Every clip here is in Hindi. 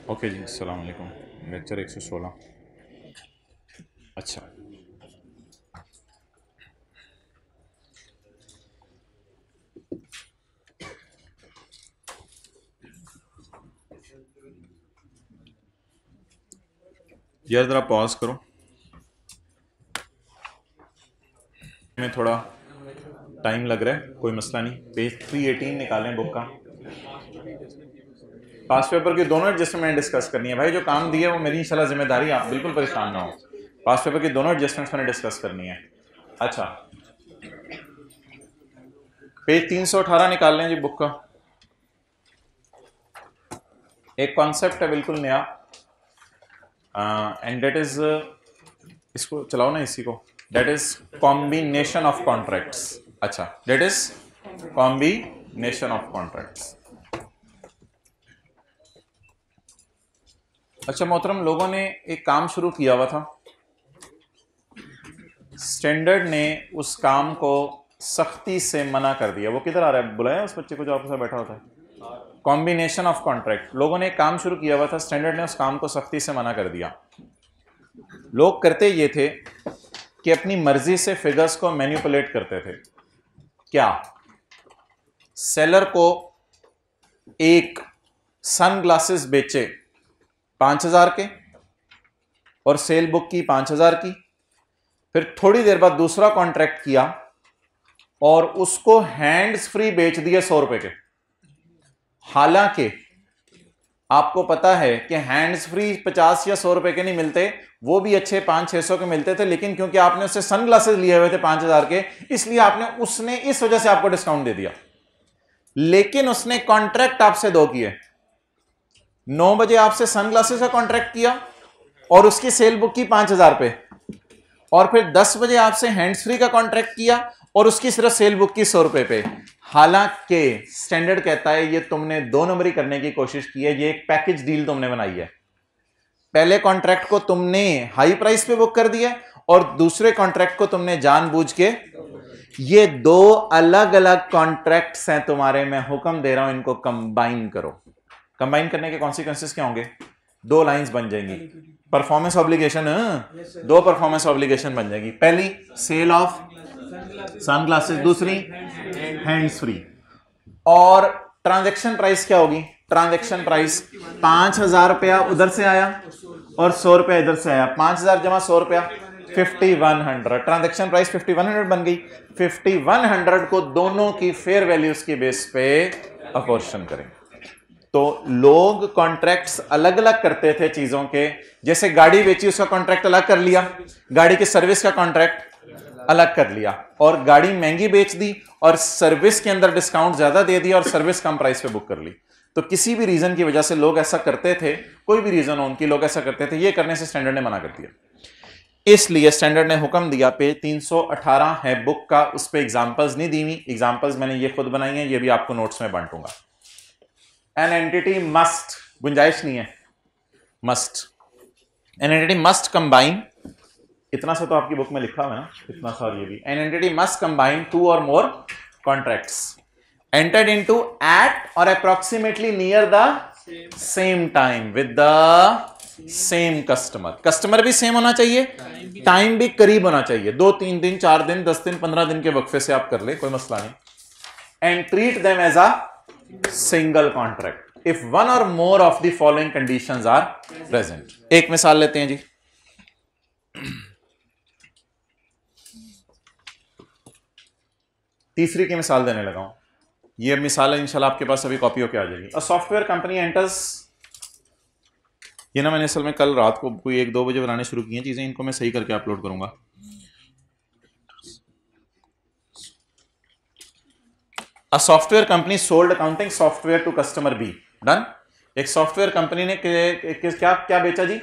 ओके जी, अस्सलाम वालेकुम। लेक्चर 116। अच्छा, यार ज़रा पॉज करो, में थोड़ा टाइम लग रहा है, कोई मसला नहीं। पेज 318 निकालें बुक का। पास पेपर की दोनों एडजस्टमेंट डिस्कस करनी है भाई। जो काम दिया है वो मेरी इंशाल्लाह जिम्मेदारी, आप बिल्कुल परेशान ना हो। पास पेपर की दोनों एडजस्टमेंट्स मैंने डिस्कस करनी है। अच्छा, पेज 318 निकाल लें जी बुक का। एक कॉन्सेप्ट है बिल्कुल नया, एंड डेट इज, इसको चलाओ ना इसी को, debt is combination of contracts. अच्छा, debt is combination of contracts. अच्छा मोहतरम, लोगों ने एक काम शुरू किया हुआ था, स्टैंडर्ड ने उस काम को सख्ती से मना कर दिया। वो किधर आ रहा है, बुलाया उस बच्चे को जो आपके साथ बैठा होता है। कॉम्बिनेशन ऑफ कॉन्ट्रैक्ट, लोगों ने एक काम शुरू किया हुआ था, स्टैंडर्ड ने उस काम को सख्ती से मना कर दिया। लोग करते ये थे कि अपनी मर्जी से फिगर्स को मैनिपुलेट करते थे। क्या? सेलर को एक सन ग्लासेस बेचे 5,000 के और सेल बुक की 5,000 की, फिर थोड़ी देर बाद दूसरा कॉन्ट्रैक्ट किया और उसको हैंड्स फ्री बेच दिए 100 रुपए के। हालांकि आपको पता है कि हैंड्स फ्री 50 या 100 रुपए के नहीं मिलते, वो भी अच्छे 500-600 के मिलते थे, लेकिन क्योंकि आपने उससे सन ग्लासेस लिए हुए थे 5,000 के, इसलिए उसने इस वजह से आपको डिस्काउंट दे दिया। लेकिन उसने कॉन्ट्रैक्ट आपसे 2 किए। 9 बजे आपसे सन ग्लासेस का कॉन्ट्रैक्ट किया और उसकी सेल बुक की 5,000 पे, और फिर 10 बजे आपसे हैंड्स फ्री का कॉन्ट्रैक्ट किया और उसकी सिर्फ सेल बुक की 100 रुपए पे। हालांकि स्टैंडर्ड कहता है ये तुमने 2 नंबरी करने की कोशिश की है, ये एक पैकेज डील तुमने बनाई है। पहले कॉन्ट्रैक्ट को तुमने हाई प्राइस पे बुक कर दिया और दूसरे कॉन्ट्रैक्ट को तुमने जानबूझ के, ये 2 अलग अलग कॉन्ट्रैक्ट्स हैं तुम्हारे, मैं हुक्म दे रहा हूं इनको कंबाइन करो। कंबाइन करने के कॉन्सिक्वेंसेस क्या होंगे? 2 लाइंस बन जाएंगी। परफॉर्मेंस ऑब्लिगेशन, 2 परफॉर्मेंस ऑब्लिगेशन बन जाएगी। पहली सेल ऑफ सन ग्लासेस, दूसरी हैंड्स फ्री। और ट्रांजैक्शन प्राइस क्या होगी? ट्रांजैक्शन प्राइस 5,000 रुपया उधर से आया और 100 रुपया इधर से आया। 5,000 जमा 100 रुपया 5,100। ट्रांजैक्शन प्राइस 5,100 बन गई। 5,100 को दोनों की फेयर वैल्यूज के बेस पे अपोर्शन करें। तो लोग कॉन्ट्रैक्ट्स अलग अलग करते थे चीजों के। जैसे गाड़ी बेची, उसका कॉन्ट्रैक्ट अलग कर लिया, गाड़ी की सर्विस का कॉन्ट्रैक्ट अलग कर लिया, और गाड़ी महंगी बेच दी और सर्विस के अंदर डिस्काउंट ज्यादा दे दिया और सर्विस कम प्राइस पे बुक कर ली। तो किसी भी रीजन की वजह से लोग ऐसा करते थे, कोई भी रीजन हो उनकी, लोग ऐसा करते थे। ये करने से स्टैंडर्ड ने मना कर दिया। इसलिए स्टैंडर्ड ने हुक्म दिया, पेज 318 है बुक का, उस पर एग्जाम्पल्स नहीं दी हुई, एग्जाम्पल्स मैंने ये खुद बनाई है, ये भी आपको नोट्स में बांटूंगा। एन एंटिटी मस्ट, गुंजाइश नहीं है, must, an entity must combine, इतना सा तो आपकी बुक में लिखा हुआ है ना, इतना सा, ये भी। एन एंटिटी मस्ट कंबाइन 2 और मोर contracts entered into at or approximately near the same time with the same customer। Customer भी सेम होना चाहिए, टाइम भी करीब होना चाहिए, 2-3 दिन, 4 दिन, 10 दिन, 15 दिन के वक्फे से आप कर ले, कोई मसला नहीं। And treat them as a single contract if one or more of the following conditions are present. एक मिसाल लेते हैं जी। तीसरी की मिसाल देने लगा हूं। ये मिसाल है, इंशाल्लाह आपके पास अभी कॉपी होके आ जाएगी। अ सॉफ्टवेयर कंपनी एंटर्स, ये ना मैंने असल में कल रात को कोई 1-2 बजे बनाने शुरू किए चीजें, इनको मैं सही करके अपलोड करूंगा। A software company sold accounting software to customer B. Done. एक सॉफ्टवेयर कंपनी ने क्या क्या बेचा जी?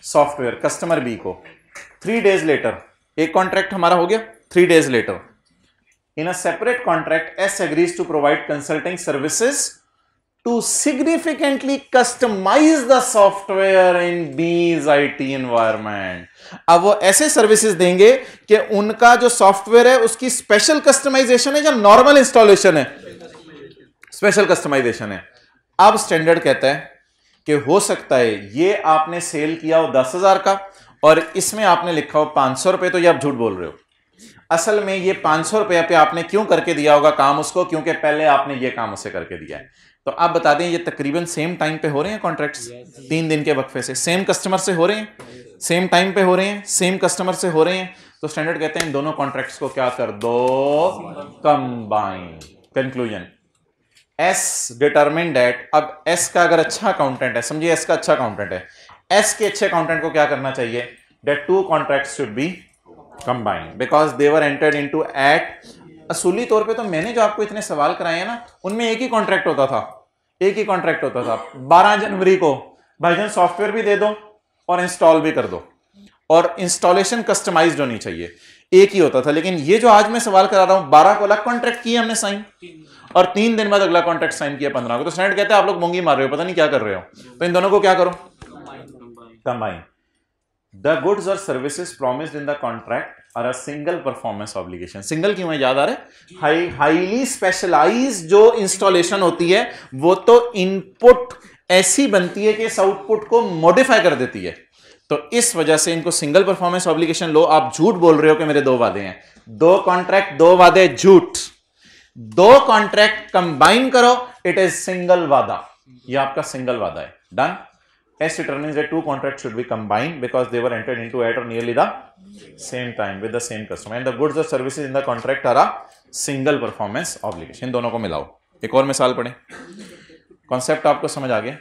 सॉफ्टवेयर कस्टमर बी को। 3 days लेटर, एक कॉन्ट्रैक्ट हमारा हो गया। 3 days later, in a separate contract, S agrees to provide consulting services to significantly customize the software in B's IT environment। अब वो ऐसे सर्विसेज देंगे कि उनका जो सॉफ्टवेयर है उसकी स्पेशल कस्टमाइजेशन है या नॉर्मल इंस्टॉलेशन है? स्पेशल कस्टमाइजेशन है। अब स्टैंडर्ड कहता है कि हो सकता है ये आपने सेल किया हो 10,000 का और इसमें आपने लिखा हो 500 रुपए, तो ये आप झूठ बोल रहे हो। असल में ये 500 रुपए पे आपने क्यों करके दिया होगा काम उसको, क्योंकि पहले आपने ये काम उसे करके दिया है। तो आप बता दें ये तकरीबन सेम टाइम पे हो रहे हैं कॉन्ट्रैक्ट्स, 3 दिन के वक्फे से, सेम कस्टमर से हो रहे हैं, सेम टाइम पे हो रहे हैं, सेम कस्टमर से हो रहे हैं, तो स्टैंडर्ड कहते हैं इन दोनों कॉन्ट्रैक्ट्स को क्या कर दो, combine. Conclusion, S determine that, अब एस का अगर अच्छा अकाउंटेंट है, समझिए एस का अच्छा अकाउंटेंट है, एस के अच्छे अकाउंटेंट को क्या करना चाहिए, that two contracts should be combined because they were entered into at, असूली तौर पे तो मैंने जो आपको इतने सवाल कराए हैं ना, उनमें एक ही कॉन्ट्रैक्ट होता था, एक ही कॉन्ट्रैक्ट होता था। 12 जनवरी को भाईजान सॉफ्टवेयर भी दे दो और इंस्टॉल भी कर दो, और इंस्टॉलेशन कस्टमाइज्ड होनी चाहिए, एक ही होता था। लेकिन ये जो आज मैं सवाल करा रहा हूं, 12 को अलग कॉन्ट्रैक्ट किया हमने साइन, और 3 दिन बाद अगला कॉन्ट्रैक्ट साइन किया 15 को, तो स्टैंडर्ड कहते हैं आप लोग मूंगी मार रहे हो, पता नहीं क्या कर रहे हो। तो इन दोनों को क्या करो, कंबाइन। द गुड्स और services promised in the contract are a single performance obligation. Single क्यों है, याद आ रहा है, हाईली स्पेशलाइज जो इंस्टॉलेशन होती है वो तो इनपुट ऐसी बनती है कि इस आउटपुट को मॉडिफाई कर देती है, तो इस वजह से इनको सिंगल परफॉर्मेंस ऑब्लिगेशन लो। आप झूठ बोल रहे हो कि मेरे 2 वादे हैं, 2 कॉन्ट्रैक्ट 2 वादे, झूठ। 2 कॉन्ट्रैक्ट कंबाइन करो, इट इज सिंगल वादा, ये आपका सिंगल वादा है। Done. S determines that 2 contracts should be combined because they were entered into at or nearly the same time with the same customer, and the goods or services in the contract are a single performance obligation। इन दोनों को मिलाओ। एक और मिसाल पढ़ें, कॉन्सेप्ट आपको समझ आ गया।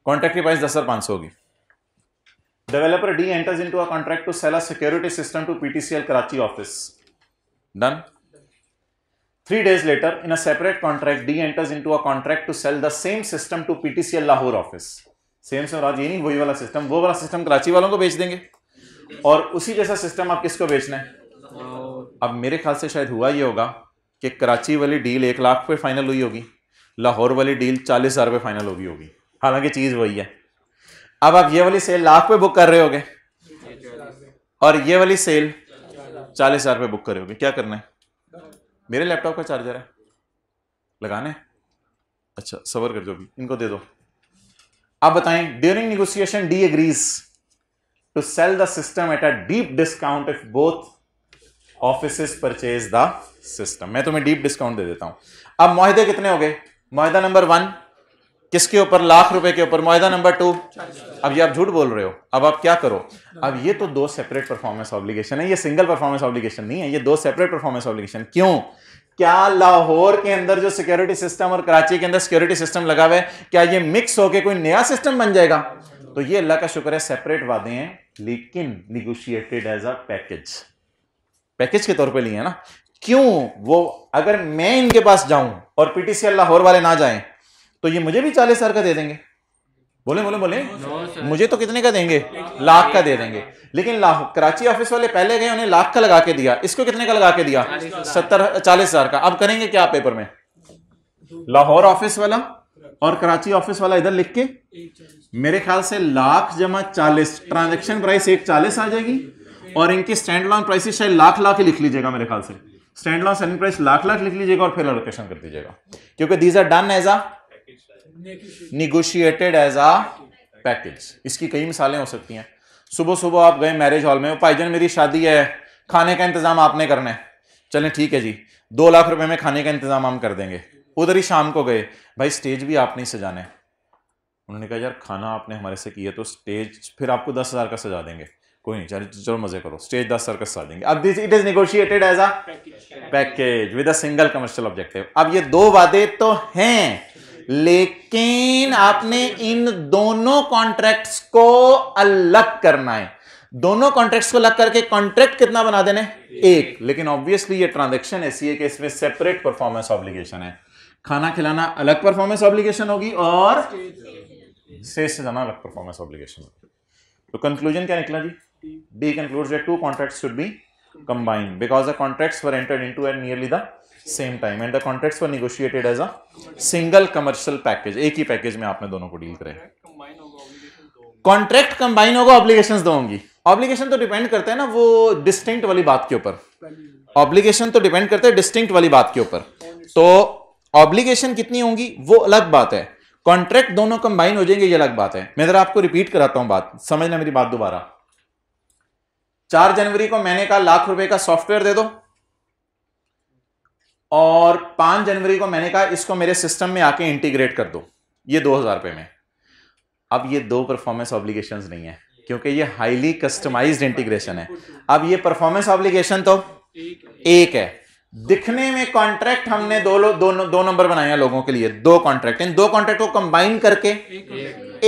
कॉन्ट्रैक्ट की प्राइस 10,500 होगी। Developer D enters into a contract to sell a security system to PTCL Karachi office। Done। 3 days later, in a separate contract, D enters into a contract to sell the same system to PTCL Lahore office। Same से राज ये नहीं, वही वाला सिस्टम, वो वाला सिस्टम कराची वालों को बेच देंगे, और उसी जैसा सिस्टम आप किसको बेचना है। अब मेरे ख्याल से शायद हुआ ये होगा कि कराची वाली डील 1 लाख पे फाइनल हुई होगी, लाहौर वाली डील 40,000 पे फाइनल होगी, हालांकि चीज वही है। अब आप ये वाली सेल लाख पे बुक कर रहे होगे और ये वाली सेल 40,000 पे बुक कर रहे होगे, क्या करना है। मेरे लैपटॉप का चार्जर है, लगाना है, अच्छा सबर कर दो, भी इनको दे दो। आप बताएं, during negotiation D agrees to sell the system at a deep discount if both offices purchase the system. मैं तुम्हें डीप डिस्काउंट दे देता हूं। अब मुआहदे कितने हो गए, मुआहदा नंबर 1 किसके ऊपर, लाख रुपए के ऊपर, मुआहदा नंबर 2, अब ये आप झूठ बोल रहे हो। अब आप क्या करो, अब ये तो 2 सेपरेट परफॉर्मेंस ऑब्लिगेशन है, ये सिंगल परफॉर्मेंस ऑब्लिगेशन नहीं है, ये 2 सेपरेट परफॉर्मेंस ऑब्लिगेशन। क्यों, क्या लाहौर के अंदर जो सिक्योरिटी सिस्टम और कराची के अंदर सिक्योरिटी सिस्टम लगा हुआ है, क्या ये मिक्स होकर कोई नया सिस्टम बन जाएगा। तो ये अल्लाह का शुक्र है सेपरेट वादे हैं, लेकिन negotiated as a package, package के तौर पे लिए ना। क्यों, वो अगर मैं इनके पास जाऊं और पीटीसीएल लाहौर वाले ना जाएं तो ये मुझे भी 40,000 का दे देंगे। बोले बोले बोले मुझे तो कितने का देंगे, लाख का दे देंगे। लेकिन कराची ऑफिस वाले पहले गए, उन्हें लाख का लगा के दिया, इसको कितने का लगा के दिया, 40,000 का। अब करेंगे क्या पेपर में, लाहौर ऑफिस वाला और कराची ऑफिस वाला इधर लिख के, मेरे ख्याल से लाख जमा 40 ट्रांजेक्शन प्राइस 140 आ जाएगी, और इनकी स्टैंड लॉन प्राइस शायद लाख ही लिख लीजिएगा, मेरे ख्याल से stand alone selling price lakh लिख लीजिएगा और फिर एलोकेशन कर दीजिएगा, क्योंकि these are done as a negotiated as a package. इसकी कई मिसालें हो सकती हैं। सुबह सुबह आप गए मैरिज हॉल में, भाईजान मेरी शादी है, खाने का इंतजाम आपने करना है, चलें ठीक है जी, 2 लाख रुपए में खाने का इंतजाम हम कर देंगे। उधर ही शाम को गए, भाई स्टेज भी आपने ही सजाना है। उन्होंने कहा यार खाना आपने हमारे से किया तो स्टेज फिर आपको 10,000 का सजा देंगे। कोई नहीं, चलो मजे करो, स्टेज 10,000 का सजा देंगे। अब it is negotiated as a package with a single commercial objective. अब ये 2 वादे तो हैं, लेकिन आपने इन दोनों कॉन्ट्रैक्ट्स को अलग करना है। दोनों कॉन्ट्रैक्ट्स को अलग करके कॉन्ट्रैक्ट कितना बना देने, 1। लेकिन ऑब्वियसली ये ट्रांजैक्शन ऐसी है कि इसमें सेपरेट परफॉर्मेंस ऑब्लिगेशन है। खाना खिलाना अलग परफॉर्मेंस ऑब्लिगेशन होगी और स्टेज से जाना अलग परफॉर्मेंस ऑब्लिगेशन होगी। तो कंक्लूजन क्या निकला जी, D concludes that 2 contracts should be combined because the contracts were entered into at nearly the same time and the contracts were negotiated as a single commercial package. एक ही पैकेज में आपने दोनों को डील करें। कॉन्ट्रैक्ट कंबाइन होगा, ऑब्लिगेशंस दो होंगी। ऑब्लिगेशन तो डिपेंड करता है ना वो डिस्टिंक्ट वाली बात के ऊपर, ऑब्लिगेशन तो डिपेंड करता है डिस्टिंक्ट वाली बात के ऊपर। तो ऑब्लिगेशन कितनी होंगी वो अलग बात है, कॉन्ट्रैक्ट दोनों कंबाइन हो जाएंगे ये अलग बात है। मैं जरा आपको रिपीट कराता हूं बात, समझना मेरी बात दोबारा। 4 जनवरी को मैंने कहा ₹1,00,000 का सॉफ्टवेयर दे दो, और 5 जनवरी को मैंने कहा इसको मेरे सिस्टम में आके इंटीग्रेट कर दो, ये ₹2,000 में। अब ये दो परफॉर्मेंस ऑब्लिगेशंस नहीं है, क्योंकि ये हाईली कस्टमाइज्ड इंटीग्रेशन है। अब ये परफॉर्मेंस ऑब्लिगेशन तो एक है, दिखने में कॉन्ट्रैक्ट हमने दो नंबर बनाए हैं लोगों के लिए, 2 कॉन्ट्रैक्ट, इन 2 कॉन्ट्रैक्ट को कंबाइन करके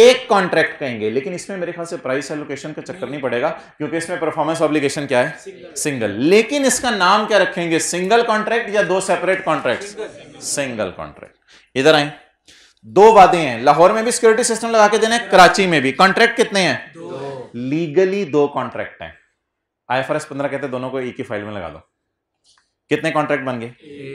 एक कॉन्ट्रैक्ट कहेंगे। लेकिन इसमें मेरे ख्याल से प्राइस एलोकेशन का चक्कर नहीं पड़ेगा, क्योंकि इसमें परफॉर्मेंस ऑब्लिगेशन क्या है, सिंगल। लेकिन इसका नाम क्या रखेंगे, सिंगल कॉन्ट्रैक्ट या 2 सेपरेट कॉन्ट्रैक्ट, सिंगल कॉन्ट्रैक्ट। इधर आए, 2 वादे हैं, लाहौर में भी सिक्योरिटी सिस्टम लगा के देने, कराची में भी। कॉन्ट्रैक्ट कितने हैं, लीगली 2 कॉन्ट्रैक्ट हैं। IFRS 15 कहते हैं दोनों को एक ही फाइल में लगा दो। कितने कॉन्ट्रैक्ट बन गए,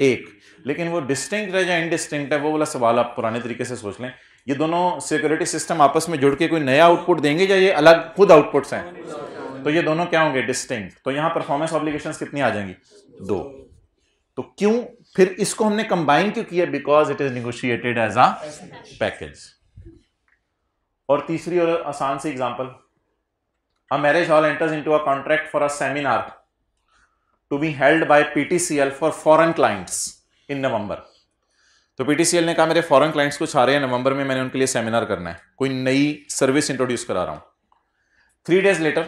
एक। लेकिन वो डिस्टिंक्ट है या इनडिस्टिंक्ट है, वो वाला सवाल आप पुराने तरीके से सोच लें। ये दोनों सिक्योरिटी सिस्टम आपस में जुड़ के कोई नया आउटपुट देंगे या ये अलग खुद आउटपुट्स हैं, तो ये दोनों क्या होंगे, डिस्टिंक्ट। तो यहां परफॉर्मेंस ऑब्लिगेशंस कितनी आ जाएंगी, 2। तो क्यों फिर इसको हमने कंबाइन क्यों किया, because it is negotiated as a package. और तीसरी और आसान सी example, a marriage hall enters into a contract for a seminar to be held by PTCL for foreign clients in November। तो PTCL ने कहा मेरे फॉरेन क्लाइंट्स कुछ आ रहे हैं नवंबर में, मैंने उनके लिए सेमिनार करना है, कोई नई सर्विस इंट्रोड्यूस करा रहा हूं। 3 days later,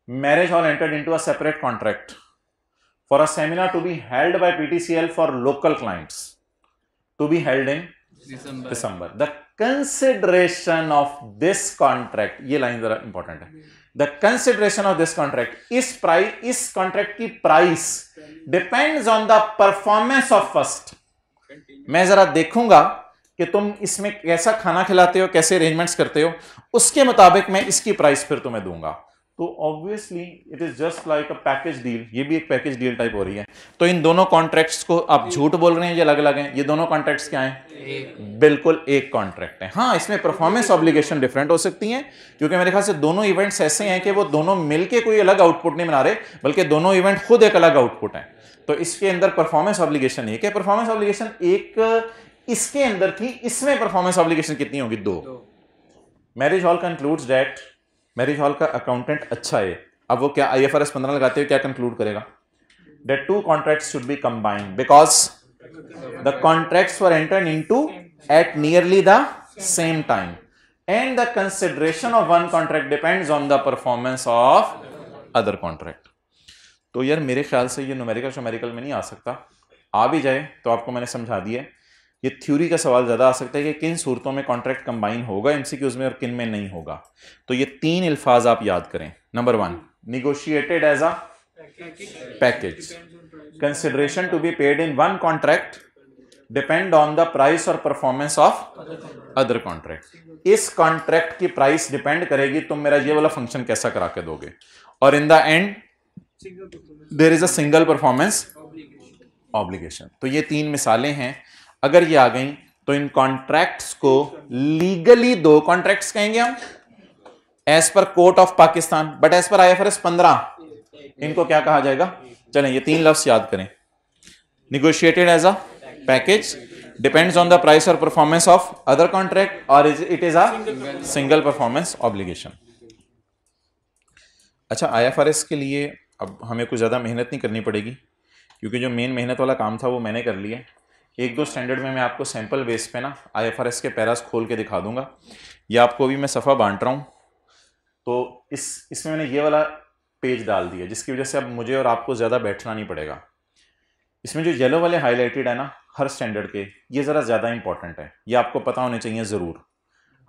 marriage hall entered into a separate contract for a seminar to be held by PTCL for local clients to be held in December। The consideration of this contract, ये लाइन जरा इंपॉर्टेंट है, the consideration of this contract, इस कॉन्ट्रैक्ट की price depends on the performance of first. मैं जरा देखूंगा कि तुम इसमें कैसा खाना खिलाते हो, कैसे अरेंजमेंट्स करते हो, उसके मुताबिक मैं इसकी प्राइस फिर तुम्हें दूंगा। तो obviously it is just like a package deal, ये भी एक पैकेज डील टाइप हो रही है। तो इन दोनों कॉन्ट्रैक्ट्स को आप झूठ बोल रहे हैं, ये अलग अलग हैं। ये दोनों कॉन्ट्रैक्ट्स क्या हैं, बिल्कुल एक कॉन्ट्रैक्ट है। हाँ, इसमें परफॉर्मेंस ऑब्लिगेशन डिफरेंट हो सकती हैं, क्योंकि मेरे ख्याल से दोनों इवेंट्स ऐसे हैं कि वो दोनों मिलके कोई अलग आउटपुट नहीं बना रहे, बल्कि दोनों इवेंट खुद एक अलग आउटपुट है। तो इसके अंदर परफॉर्मेंस ऑब्लिगेशन एक है, परफॉर्मेंस ऑब्लिगेशन एक इसके अंदर थी, इसमें परफॉर्मेंस ऑब्लिगेशन कितनी होगी, 2। Marriage hall concludes that, marriage hall का अकाउंटेंट अच्छा है, अब वो क्या IFRS 15 लगाते हुए क्या कंक्लूड करेगा, that 2 contracts should be combined because the contracts were entered into at nearly the same time and the consideration of one contract depends on the performance of other contract। तो यार मेरे ख्याल से ये न्यूमेरिकल शोमेरिकल में नहीं आ सकता, आ भी जाए तो आपको मैंने समझा दिया। ये थ्योरी का सवाल ज्यादा आ सकता है कि किन सूरतों में कॉन्ट्रैक्ट कंबाइन होगा MCQs में और किन में नहीं होगा। तो ये 3 अल्फाज आप याद करें। Number 1, negotiated as a package, consideration to be paid in one contract depend on the price or performance of other contract। इस कॉन्ट्रैक्ट की प्राइस डिपेंड करेगी तुम मेरा ये वाला फंक्शन कैसा करा के दोगे, और in the end there is a single performance obligation. तो ये 3 मिसालें हैं, अगर ये आ गई तो इन कॉन्ट्रैक्ट्स को लीगली 2 कॉन्ट्रैक्ट्स कहेंगे हम as per court of Pakistan, but as per IFRS 15 इनको क्या कहा जाएगा। चलें ये 3 लफ्ज याद करें, negotiated as a package, depends on the price or performance of other contract, or it is a single performance obligation। अच्छा, IFRS के लिए अब हमें कुछ ज़्यादा मेहनत नहीं करनी पड़ेगी, क्योंकि जो मेन मेहनत वाला काम था वो मैंने कर लिया। 1-2 स्टैंडर्ड में मैं आपको सैंपल बेस पे ना IFRS के पैरास खोल के दिखा दूंगा, या आपको भी मैं सफ़ा बांट रहा हूँ। तो इसमें मैंने ये वाला पेज डाल दिया, जिसकी वजह से अब मुझे और आपको ज़्यादा बैठना नहीं पड़ेगा। इसमें जो येलो वाले हाईलाइटेड है ना हर स्टैंडर्ड के, ये ज़रा ज़्यादा इंपॉर्टेंट है, ये आपको पता होने चाहिए ज़रूर।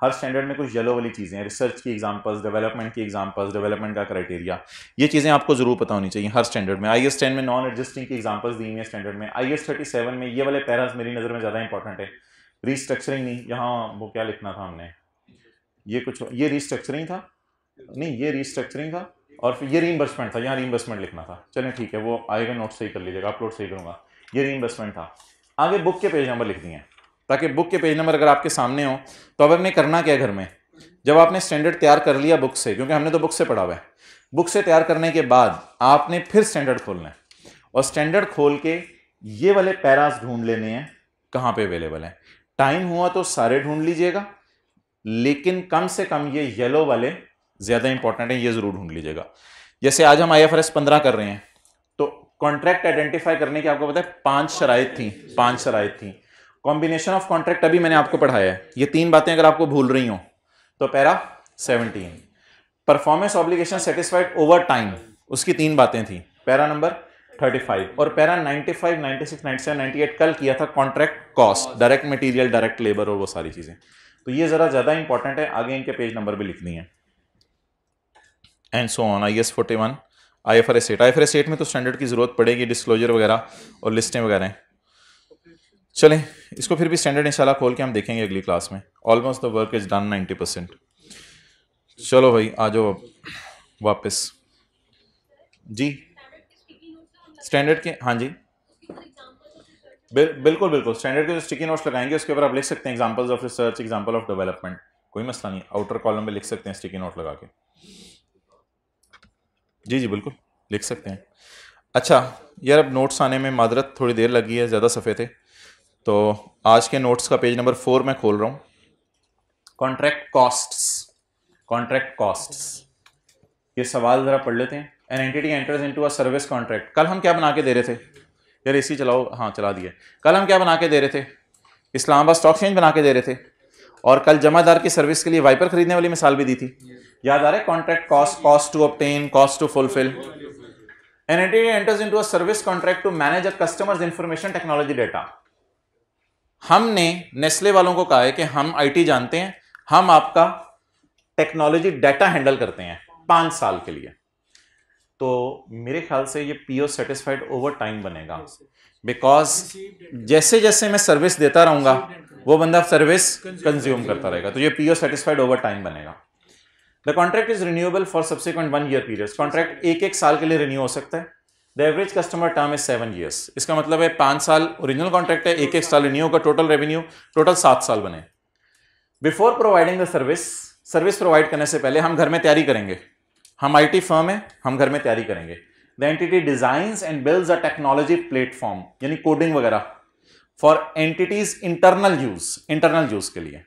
हर स्टैंडर्ड में कुछ येलो वाली चीज़ें हैं, रिसर्च की एग्जांपल्स, डेवलपमेंट की एग्जांपल्स, डेवलपमेंट का क्राइटेरिया, ये चीज़ें आपको ज़रूर पता होनी चाहिए हर स्टैंडर्ड में। IS 10 में नॉन एडजस्टिंग की एग्जांपल्स दी हुई हैं स्टैंडर्ड में। IS 37 में ये वाले पैरास मेरी नज़र में ज़्यादा इंपॉर्टेंट है। रीस्ट्रक्चरिंग नहीं, यहाँ वो क्या लिखना था हमने, ये कुछ, ये रीस्ट्रक्चरिंग था नहीं, ये रीस्ट्रक्चरिंग था, और फिर ये रीइंबर्समेंट था, यहाँ रीइंबर्समेंट लिखना था। चलें ठीक है, वो आएगा, नोट सही कर लीजिएगा, अपलोड सही करूँगा। ये रीइंबर्समेंट था। आगे बुक के पेज नंबर लिख दिए, ताकि बुक के पेज नंबर अगर आपके सामने हो तो अब आपने करना क्या है, घर में जब आपने स्टैंडर्ड तैयार कर लिया बुक से, क्योंकि हमने तो बुक से पढ़ा हुआ है, बुक से तैयार करने के बाद आपने फिर स्टैंडर्ड खोलना है, और स्टैंडर्ड खोल के ये वाले पैरास ढूंढ लेने हैं कहाँ पे अवेलेबल है। टाइम हुआ तो सारे ढूंढ लीजिएगा, लेकिन कम से कम ये येलो वाले ज्यादा इंपॉर्टेंट है, ये जरूर ढूंढ लीजिएगा। जैसे आज हम IFRS 15 कर रहे हैं, तो कॉन्ट्रैक्ट आइडेंटिफाई करने की आपको पता है 5 शराइत थी। कॉम्बिनेशन ऑफ कॉन्ट्रैक्ट अभी मैंने आपको पढ़ाया है। ये 3 बातें अगर आपको भूल रही हो तो para 17 performance obligation satisfied over time, उसकी 3 बातें थी, पैरा नंबर 35, और पैरा 95, 96, 97, 98 कल किया था contract cost, direct material, direct labour और वो सारी चीजें। तो ये जरा ज्यादा इंपॉर्टेंट है, आगे इनके पेज नंबर भी लिखनी है। And so on. IAS 41, IFRS 8 में तो स्टैंडर्ड की जरूरत पड़ेगी, डिस्क्लोजर वगैरह और लिस्टें वगैरह। चलें, इसको फिर भी स्टैंडर्ड इंशाल्लाह खोल के हम देखेंगे अगली क्लास में। Almost the work is done 90%। चलो भाई आ जाओ अब वापस जी। स्टैंडर्ड के, हाँ जी बिल्कुल बिल्कुल, स्टैंडर्ड के जो स्टिकी नोट्स लगाएंगे उसके ऊपर आप लिख सकते हैं examples of research, example of development, कोई मसला नहीं, आउटर कॉलम में लिख सकते हैं स्टिकी नोट लगा के। जी बिल्कुल लिख सकते हैं। अच्छा यार, अब नोट्स आने में मादरत, थोड़ी देर लगी है, ज़्यादा सफ़े थे, तो आज के नोट्स का पेज नंबर 4 मैं खोल रहा हूँ। कॉन्ट्रैक्ट कॉस्ट्स, ये सवाल ज़रा पढ़ लेते हैं। N entity enters into a service contract. कल हम क्या बना के दे रहे थे यार, एसी चलाओ, हाँ चला दिए। कल हम क्या बना के दे रहे थे, इस्लामाबाद स्टॉक एक्सचेंज बना के दे रहे थे, और कल जमादार की सर्विस के लिए वाइपर खरीदने वाली मिसाल भी दी थी, याद आ रहा है। Contract cost, cost to obtain, cost to fulfil. An entity enters into a service contract to manage a customer's information technology data. हमने नेस्ले वालों को कहा है कि हम आईटी जानते हैं, हम आपका टेक्नोलॉजी डाटा हैंडल करते हैं 5 साल के लिए। तो मेरे ख्याल से ये पीओ सेटिस्फाइड ओवर टाइम बनेगा, बिकॉज जैसे जैसे मैं सर्विस देता रहूंगा वो बंदा सर्विस कंज्यूम करता रहेगा, तो ये पीओ सेटिस्फाइड ओवर टाइम बनेगा। The contract is renewable for subsequent 1 year period. Contract एक साल के लिए रिन्यू हो सकता है। The average customer term is 7 years। इसका मतलब है 5 साल ओरिजिनल कॉन्ट्रैक्ट है, एक साल रिन्यू का, टोटल रेवेन्यू टोटल 7 साल बने। Before providing the service provide करने से पहले हम घर में तैयारी करेंगे। हम आईटी फर्म है, हम घर में तैयारी करेंगे। The entity designs and builds a technology platform, यानी कोडिंग वगैरह, फॉर एंटिटीज इंटरनल यूज के लिए,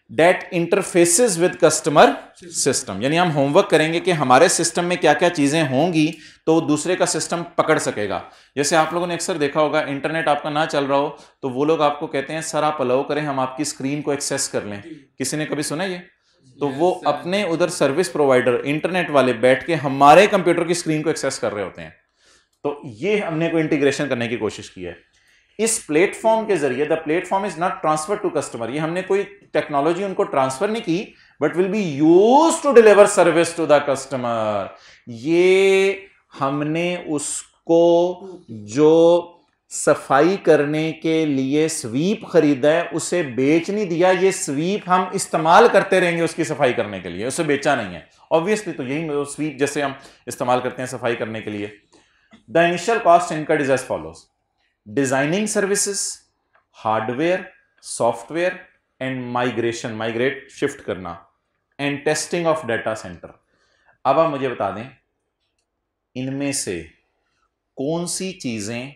that interfaces with customer system. यानी हम होमवर्क करेंगे कि हमारे सिस्टम में क्या क्या चीजें होंगी तो दूसरे का सिस्टम पकड़ सकेगा। जैसे आप लोगों ने अक्सर देखा होगा, इंटरनेट आपका ना चल रहा हो तो वो लोग आपको कहते हैं सर आप अलाउ करें हम आपकी स्क्रीन को एक्सेस कर लें। किसी ने कभी सुना ये? तो वो अपने उधर सर्विस प्रोवाइडर इंटरनेट वाले बैठ के हमारे कंप्यूटर की स्क्रीन को एक्सेस कर रहे होते हैं। तो ये हमने कोई इंटीग्रेशन करने की कोशिश की है इस प्लेटफॉर्म के जरिए। The platform is not transfer to customer, ये हमने कोई टेक्नोलॉजी उनको ट्रांसफर नहीं की, but will be use to deliver service to the customer. ये हमने उसको जो सफाई करने के लिए स्वीप खरीदा है उसे बेच नहीं दिया, ये स्वीप हम इस्तेमाल करते रहेंगे उसकी सफाई करने के लिए, उसे बेचा नहीं है। ऑब्वियसली तो यही स्वीप जैसे हम इस्तेमाल करते हैं सफाई करने के लिए। The initial cost incurred is as follows: designing services, hardware, software and migrate shift करना, and testing of data centre. अब आप मुझे बता दें इनमें से कौन सी चीजें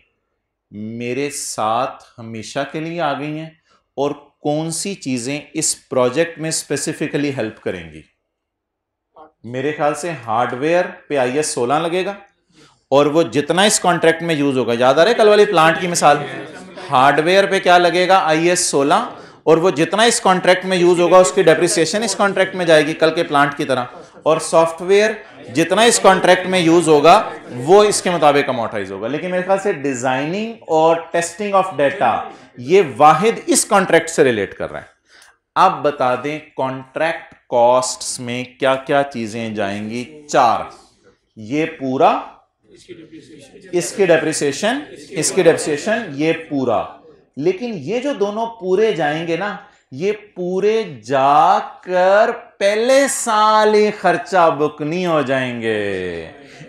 मेरे साथ हमेशा के लिए आ गई हैं और कौन सी चीजें इस प्रोजेक्ट में स्पेसिफिकली हेल्प करेंगी। मेरे ख्याल से हार्डवेयर पे IAS 16 लगेगा, और वो जितना इस कॉन्ट्रैक्ट में यूज होगा, याद आ रहा है कल वाली प्लांट की मिसाल, हार्डवेयर पे क्या लगेगा IAS 16, और वो जितना इस कॉन्ट्रैक्ट में यूज होगा उसकी डेप्रिसिएशन इस कॉन्ट्रैक्ट में जाएगी कल के प्लांट की तरह, और सॉफ्टवेयर जितना इस कॉन्ट्रैक्ट में यूज होगा वो इसके मुताबिक अमोर्टाइज होगा। लेकिन मेरे ख्याल से डिजाइनिंग और टेस्टिंग ऑफ डाटा ये वाहिद इस कॉन्ट्रैक्ट से रिलेट कर रहा है। अब बता दें कॉन्ट्रैक्ट कॉस्ट्स में क्या क्या चीजें जाएंगी? 4। ये पूरा, इसकी डेप्रिसिएशन, ये पूरा। लेकिन ये जो दोनों पूरे जाएंगे ना, ये पूरे जाकर पहले साल ही खर्चा बुक नहीं हो जाएंगे,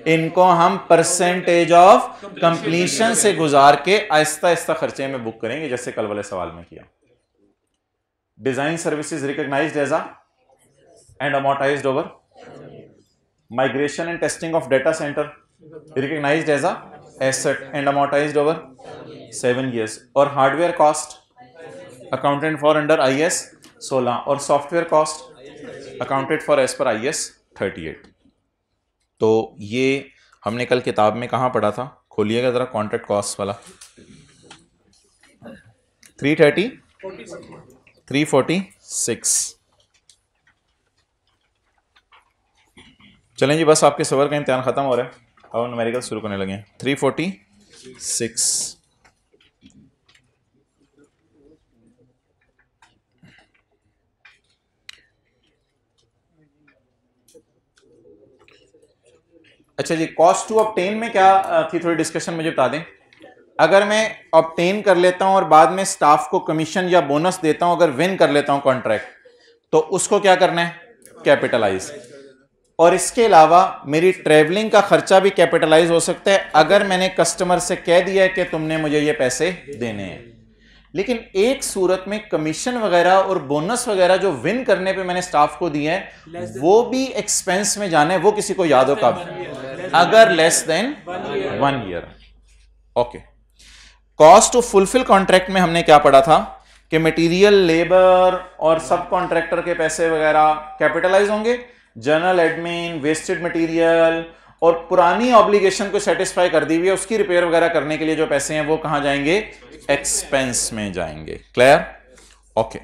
इनको हम परसेंटेज ऑफ कंप्लीशन से गुजार के आहिस्ता आहिस्ता खर्चे में बुक करेंगे, जैसे कल वाले सवाल में किया। Design services recognised as and amortised over. Migration and testing of data centre recognized as a asset and amortized over 7 years। और hardware cost accounted for under IS 16 और software cost accounted for as per IS 38। तो ये हमने कल किताब में कहाँ पढ़ा था, खोलिएगा जरा कॉन्ट्रैक्ट कॉस्ट वाला। 346। चलें जी, बस आपके सबर का इम्तिहान खत्म हो रहा है, अब न्यूमेरिकल शुरू करने लगे हैं। 346। अच्छा जी, कॉस्ट टू ऑब्टेन में क्या थी, थोड़ी डिस्कशन मुझे बता दें। अगर मैं ऑब्टेन कर लेता हूं और बाद में स्टाफ को कमीशन या बोनस देता हूं, अगर विन कर लेता हूं कॉन्ट्रैक्ट, तो उसको क्या करना है, कैपिटलाइज। और इसके अलावा मेरी ट्रेवलिंग का खर्चा भी कैपिटलाइज हो सकता है अगर मैंने कस्टमर से कह दिया है कि तुमने मुझे ये पैसे देने हैं। लेकिन एक सूरत में कमीशन वगैरह और बोनस वगैरह जो विन करने पे मैंने स्टाफ को दिए हैं वो भी एक्सपेंस में जाने, वो किसी को याद हो कब, अगर less than 1 year. Okay, cost to fulfil contract में हमने क्या पढ़ा था कि मटेरियल, लेबर और सब कॉन्ट्रैक्टर के पैसे वगैरह कैपिटलाइज होंगे, जनरल एडमिन, वेस्टेड मटेरियल और पुरानी ऑब्लिगेशन को सेटिस्फाई कर दी हुई है उसकी रिपेयर वगैरह करने के लिए जो पैसे हैं वो कहां जाएंगे, एक्सपेंस में जाएंगे। क्लियर? ओके,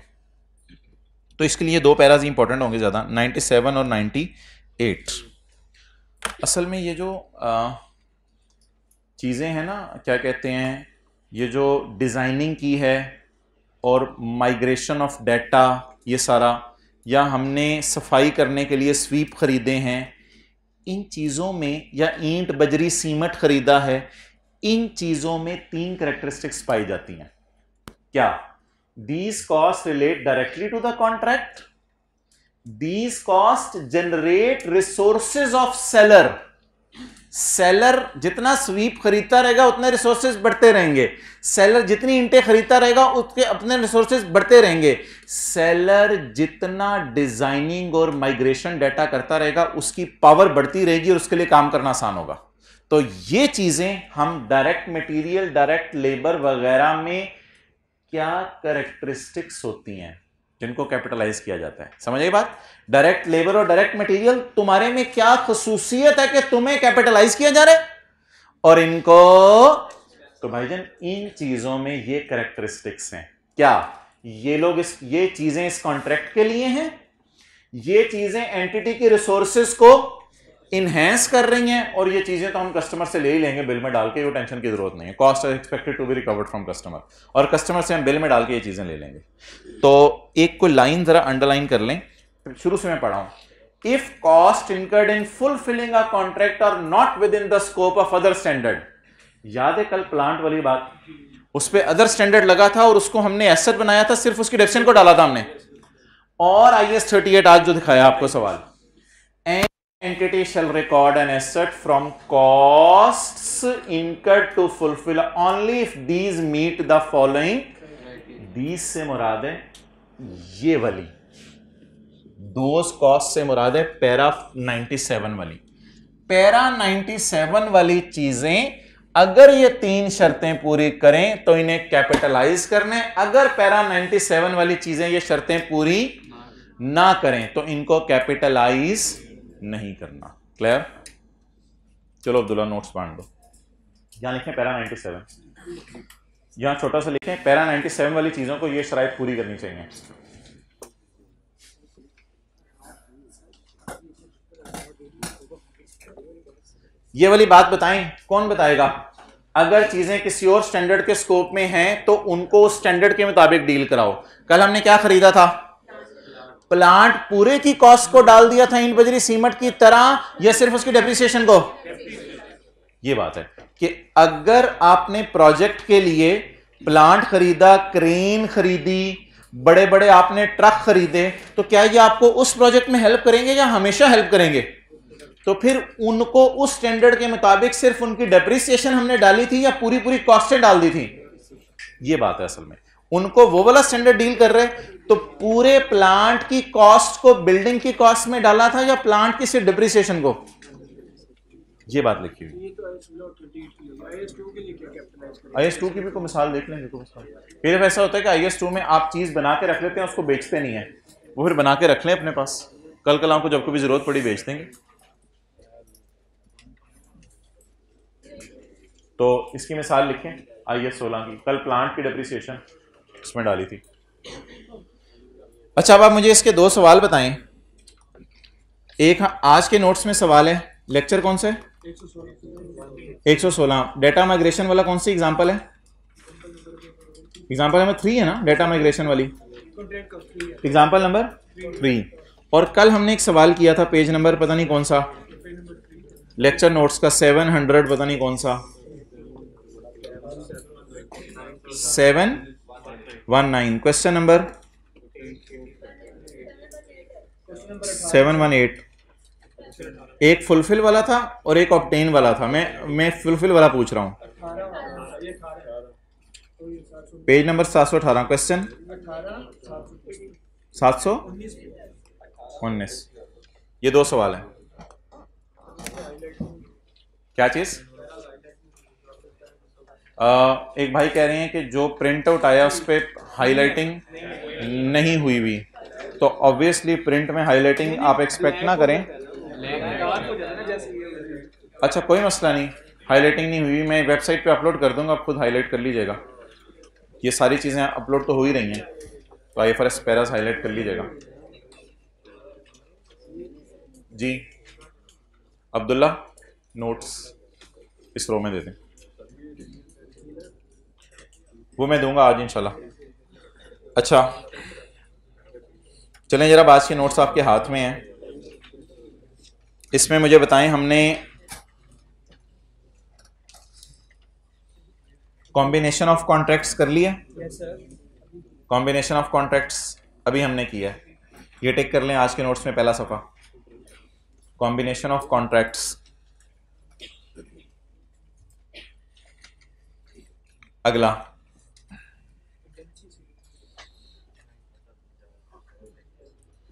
तो इसके लिए 2 पैराज इंपॉर्टेंट होंगे ज्यादा, 97 और 98। असल में ये जो चीजें हैं ना, क्या कहते हैं, ये जो डिजाइनिंग की है और माइग्रेशन ऑफ डाटा, ये सारा, या हमने सफाई करने के लिए स्वीप खरीदे हैं, इन चीजों में, या ईंट बजरी सीमेंट खरीदा है, इन चीजों में 3 कैरेक्टरिस्टिक्स पाई जाती हैं। क्या? These cost relate directly to the contract, these cost generate resources of seller. Seller जितना स्वीप खरीदता रहेगा उतने रिसोर्सेज बढ़ते रहेंगे, सेलर जितनी ईंटें खरीदता रहेगा उसके अपने रिसोर्सेज बढ़ते रहेंगे, सेलर जितना डिजाइनिंग और माइग्रेशन डाटा करता रहेगा उसकी पावर बढ़ती रहेगी और उसके लिए काम करना आसान होगा। तो ये चीजें हम डायरेक्ट मटेरियल, डायरेक्ट लेबर वगैरह में क्या कैरेक्टरिस्टिक्स होती हैं जिनको कैपिटलाइज किया जाता है। समझ आई बात? डायरेक्ट लेबर और डायरेक्ट मटेरियल, तुम्हारे में क्या खसूसियत है कि तुम्हें कैपिटलाइज किया जा रहा है और इनको, तो भाईजान इन चीजों में ये कैरेक्टरिस्टिक्स हैं। क्या ये लोग ये चीजें इस कॉन्ट्रैक्ट के लिए हैं, ये चीजें एंटिटी के रिसोर्सेज को इनहेंस कर रही हैं, और ये चीजें तो हम कस्टमर से ले ही लेंगे बिल में डाल के, वो टेंशन की जरूरत नहीं है। Cost is expected to be recovered from customer, और कस्टमर से हम बिल में डाल के ये चीजें ले लेंगे। तो एक कोई लाइन जरा अंडरलाइन कर लें, शुरू से मैं पढ़ा हूं। If cost incurred in fulfilling a contract are not within the scope of other standard. याद है कल प्लांट वाली बात, उस पर अदर स्टैंडर्ड लगा था और उसको हमने एसेट बनाया था, सिर्फ उसकी डेफिनेशन को डाला था हमने, और IS 38 आज जो दिखाया आपको सवाल, entity shall record an asset from costs incurred to fulfill only if these meet the following। these से मुराद है ये वाली, those costs से मुराद है पैरा 97 वाली। पैरा 97 वाली चीजें अगर ये 3 शर्तें पूरी करें तो इन्हें कैपिटलाइज करना है, अगर पैरा 97 वाली चीजें ये शर्तें पूरी ना करें तो इनको कैपिटलाइज नहीं करना। क्लियर? चलो अब्दुल्ला नोट्स बांट दो, यहां लिखें पैरा 97, यहां छोटा सा लिखें पैरा 97 वाली चीजों को ये शराइत पूरी करनी चाहिए। ये वाली बात बताएं, कौन बताएगा? अगर चीजें किसी और स्टैंडर्ड के स्कोप में हैं तो उनको स्टैंडर्ड के मुताबिक डील कराओ। कल हमने क्या खरीदा था? प्लांट पूरे की कॉस्ट को डाल दिया था ईंट बजरी सीमेंट की तरह, या सिर्फ उसकी डेप्रिसिएशन को? ये बात है कि अगर आपने प्रोजेक्ट के लिए प्लांट खरीदा, क्रेन खरीदी, बड़े बड़े आपने ट्रक खरीदे, तो क्या ये आपको उस प्रोजेक्ट में हेल्प करेंगे या हमेशा हेल्प करेंगे? तो फिर उनको उस स्टैंडर्ड के मुताबिक सिर्फ उनकी डेप्रिसिएशन हमने डाली थी या पूरी पूरी कॉस्टें डाल दी थी? ये बात है। असल में उनको वो वाला स्टैंडर्ड डील कर रहे, तो पूरे प्लांट की कॉस्ट को बिल्डिंग की कॉस्ट में डाला था या प्लांट की सिर्फ डिप्रिसिएशन को? ये बात लिखी हुई। IS2 की भी कोई मिसाल देख लेंगे। कोई मिसाल फिर ऐसा होता है कि IS2 में आप चीज़ बना के रख लेते हैं, उसको बेचते नहीं है, वो फिर बना के रख लें अपने पास, कल आपको जब कभी ज़रूरत पड़ी बेच देंगे। तो इसकी मिसाल लिखें IS16 की, कल प्लांट की डिप्रिसिएशन इसमें डाली थी। अच्छा, अब आप मुझे इसके दो सवाल बताएं। एक आज के नोट्स में सवाल है, लेक्चर कौन सा है? 116। डेटा माइग्रेशन वाला कौन सी एग्जांपल है? एग्जांपल नंबर 3 है ना, डेटा माइग्रेशन वाली एग्जांपल नंबर 3। और कल हमने एक सवाल किया था, पेज नंबर पता नहीं कौन सा, लेक्चर नोट्स का 700 पता नहीं कौन सा, 719, क्वेश्चन नंबर 718। एक फुलफिल वाला था और एक ऑब्टेन वाला था। मैं फुलफिल वाला पूछ रहा हूं। Page number 718, question 719। ये दो सवाल हैं। क्या चीज? एक भाई कह रहे हैं कि जो प्रिंट आउट आया उस पर हाईलाइटिंग नहीं हुई हुई, तो ऑब्वियसली प्रिंट में हाईलाइटिंग आप एक्सपेक्ट ना करें। अच्छा, कोई मसला नहीं, हाईलाइटिंग नहीं हुई, मैं वेबसाइट पे अपलोड कर दूंगा, आप खुद हाईलाइट कर लीजिएगा। ये सारी चीज़ें अपलोड तो हो ही रही हैं, तो IFRS पैरास हाईलाइट कर लीजिएगा। जी अब्दुल्ला, नोट्स इस रो में दे दें, वो मैं दूंगा आज इंशाल्लाह। अच्छा चलें जरा, आज के नोट्स आपके हाथ में हैं। इसमें मुझे बताएं, हमने कॉम्बिनेशन ऑफ कॉन्ट्रैक्ट्स कर लिया? कॉम्बिनेशन ऑफ कॉन्ट्रैक्ट्स अभी हमने किया है, ये टेक कर लें आज के नोट्स में, पहला सफ़ा कॉम्बिनेशन ऑफ कॉन्ट्रैक्ट्स। अगला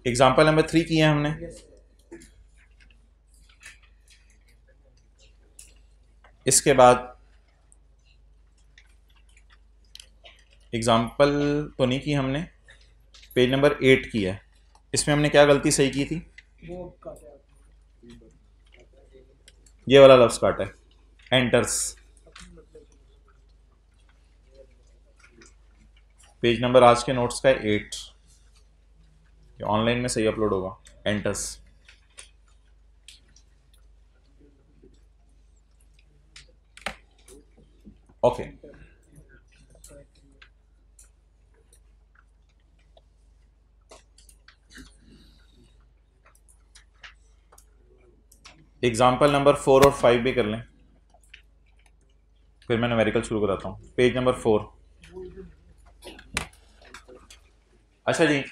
एग्जाम्पल नंबर 3 किया हमने। इसके बाद एग्जाम्पल तो नहीं की हमने, पेज नंबर 8 की है। इसमें हमने क्या गलती सही की थी? ये वाला लफ्ज काटा है, एंटर्स। पेज नंबर आज के नोट्स का 8, ऑनलाइन में सही अपलोड होगा, एंटर्स। ओके एग्जाम्पल नंबर 4 और 5 भी कर लें, फिर मैं न्यूमेरिकल शुरू कराता हूँ। Page number 4। अच्छा जी,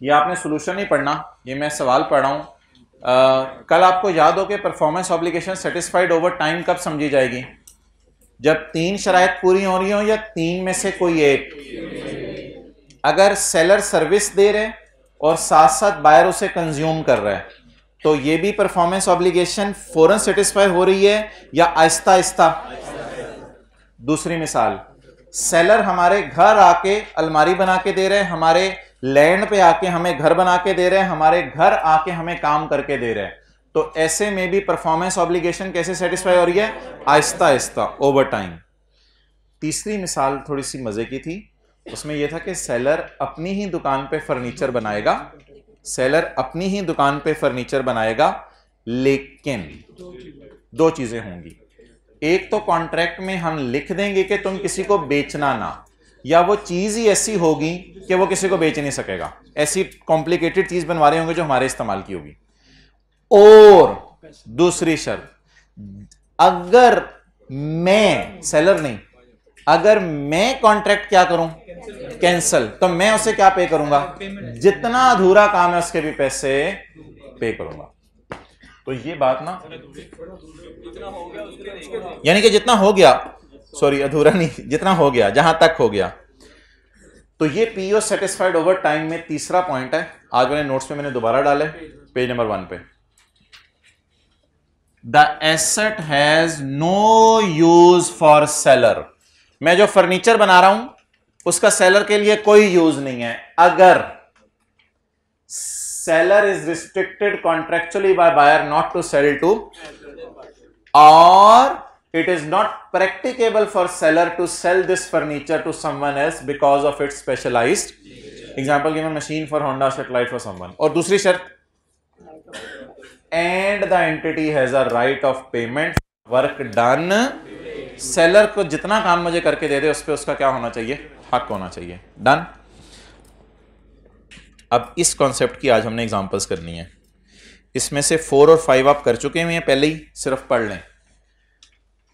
ये आपने सोल्यूशन नहीं पढ़ना, ये मैं सवाल पढ़ रहा हूँ। कल आपको याद हो कि performance obligation satisfied over time कब समझी जाएगी? जब 3 शराइत पूरी हो रही हो या 3 में से कोई एक। अगर सेलर सर्विस दे रहे और साथ साथ बायर उसे कंज्यूम कर रहा है, तो ये भी परफॉर्मेंस ऑब्लिगेशन फौरन सेटिस्फाई हो रही है या आहिस्ता आहिस्ता? दूसरी मिसाल, सेलर हमारे घर आके अलमारी बना के दे रहे हैं, हमारे लैंड पे आके हमें घर बना के दे रहे हैं, हमारे घर आके हमें काम करके दे रहे हैं, तो ऐसे में भी परफॉर्मेंस ऑब्लिगेशन कैसे सेटिस्फाई हो रही है? Aahista Aahista, over time. तीसरी मिसाल थोड़ी सी मजे की थी, उसमें यह था कि सेलर अपनी ही दुकान पे फर्नीचर बनाएगा, सेलर अपनी ही दुकान पे फर्नीचर बनाएगा, लेकिन दो चीजें होंगी। एक तो कॉन्ट्रैक्ट में हम लिख देंगे कि तुम किसी को बेचना ना, या वो चीज ही ऐसी होगी कि वो किसी को बेच नहीं सकेगा, ऐसी कॉम्प्लिकेटेड चीज बनवा रहे होंगे जो हमारे इस्तेमाल की होगी। और दूसरी शर्त, अगर मैं, सेलर नहीं, अगर मैं कॉन्ट्रैक्ट क्या करूं? कैंसल, तो मैं उसे क्या पे करूंगा? जितना अधूरा काम है उसके भी पैसे पे करूंगा। तो ये बात ना, यानी कि जितना हो गया, सॉरी अधूरा नहीं, जितना हो गया, जहां तक हो गया। तो ये पीओ सेटिस्फाइड ओवर टाइम में तीसरा पॉइंट है। आज वाले नोट्स में मैंने दोबारा डाले, पेज नंबर 1 पे। The asset has no use for seller. मैं जो फर्नीचर बना रहा हूं उसका सेलर के लिए कोई यूज नहीं है। अगर seller is restricted contractually by buyer not to sell to, और it is not practicable for seller to sell this furniture to someone else because of its specialized, example given machine for Honda, shut light for someone, और दूसरी शर्त, and the entity has a right of payment work done, seller को जितना काम मुझे करके दे दे उस पे उसका क्या होना चाहिए, हक होना चाहिए। डन। अब इस कॉन्सेप्ट की आज हमने एग्जांपल्स करनी है। इसमें से 4 और 5 आप कर चुके हैं पहले ही, सिर्फ पढ़ लें।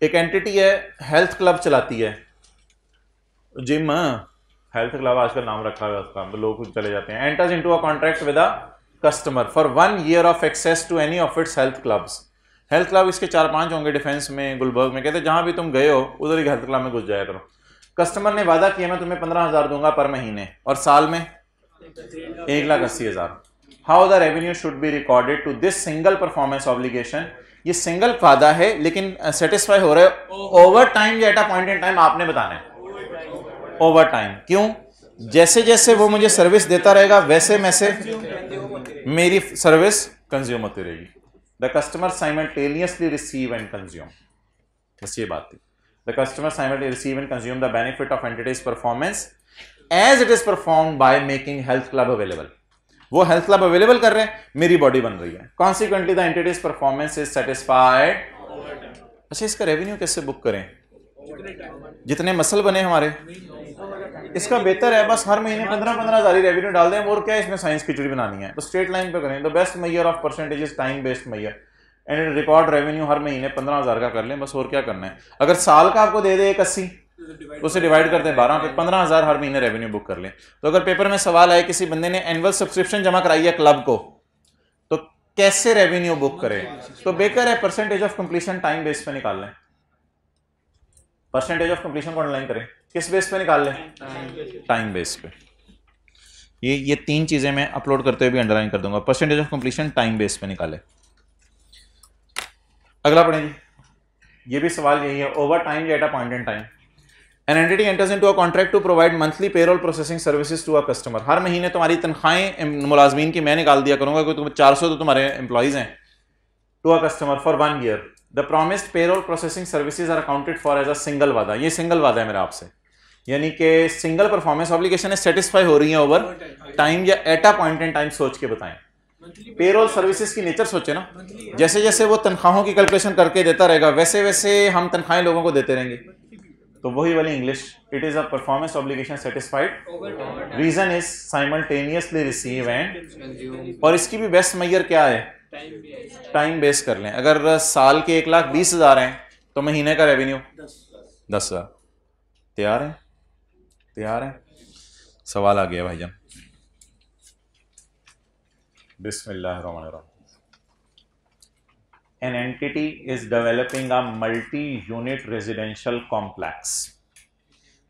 एक एंटिटी है, हेल्थ क्लब चलाती है, जिम, हेल्थ क्लब आजकल नाम रखा है उसका, लोग चले जाते हैं। Enters into a contract with a customer for 1 year of access to any of its health clubs. Health club इसके 4-5 होंगे डिफेंस में, गुलबर्ग में, कहते हैं जहां भी तुम गए हो उधर ही हेल्थ क्लब में घुस जाया करो। कस्टमर ने वादा किया मैं तुम्हें 15,000 दूंगा पर महीने, और साल में 1,80,000। How the revenue should be recorded to this single performance obligation. ये सिंगल वादा है लेकिन सेटिस्फाई हो रहे ओवर टाइम या at a point in time, आपने बताना है ओवर टाइम। क्यों? जैसे जैसे वो मुझे सर्विस देता रहेगा वैसे वैसे मेरी सर्विस कंज्यूम होती रहेगी। The customer simultaneously receive and consume, बस ये बात थी। The customer simultaneously receive and consume the benefit of entity's performance as it is performed by making health club available. वो हेल्थ क्लब अवेलेबल कर रहे हैं, मेरी बॉडी बन रही है, consequently the entity's performance is satisfied. अच्छा, इसका रेवेन्यू कैसे बुक करें? जितने मसल बने हमारे, इसका बेहतर है बस हर महीने 15-15 हज़ार रेवेन्यू डाल दें, और क्या इसमें साइंस खिचड़ी बनानी है? तो स्ट्रेट लाइन पे करें। The best measure of percentage is time based measure, and record revenue हर महीने 15,000 का कर लें, बस और क्या करना है। अगर साल का आपको दे दे 180, उसे डिवाइड करते हैं 12 पे, 15,000 हर महीने रेवेन्यू बुक कर लें। तो अगर पेपर में सवाल आए किसी बंदे ने एनुअल सब्सक्रिप्शन जमा कराई है क्लब को, तो कैसे रेवेन्यू बुक करें? तो बेहतर है percentage of completion time base पे निकाल लें। परसेंटेज ऑफ कंप्लीशन को अंडरलाइन करें, किस बेस पे निकाल लें? टाइम बेस पे। ये 3 चीजें मैं अपलोड करते हुए भी अंडरलाइन कर दूंगा। Percentage of completion time base पे निकाले। अगला पढ़ेंगे, ये भी सवाल यही है, ओवर टाइम या at a point in time. An entity enters into a contract to provide monthly payroll processing services to a customer। हर महीने तुम्हारी तनख्वाहें मुलाजमीन की मैं निकाल दिया करूंगा, क्योंकि तुम 400 तो तुम्हारे एम्प्लॉइज हैं। To a customer for 1 year, the promised payroll processing services are accounted for as a single वादा। ये सिंगल वादा है मेरा आपसे, यानी कि सिंगल परफॉर्मेंस ऑब्लिगेशन सेटिस्फाई हो रही है ओवर टाइम या at a point in time. सोच के बताएं, पेरोल सर्विसेज की नेचर सोचे ना, जैसे जैसे वो तनख्वाहों की कैलकुलेशन करके देता रहेगा वैसे वैसे हम तनख्वाहें लोगों को देते रहेंगे। तो वही वाली English, it is a performance obligation satisfied, reason is simultaneously receive and, और इसकी भी बेस्ट मेजर क्या है? टाइम बेस कर लें। अगर साल के 1,20,000 हैं तो महीने का रेवेन्यू 10,000। तैयार है? तैयार है? सवाल आ गया भाईजान। बिस्मिल्लाहिर्रहमानिर्रहीम। An entity is developing a multi-unit residential complex।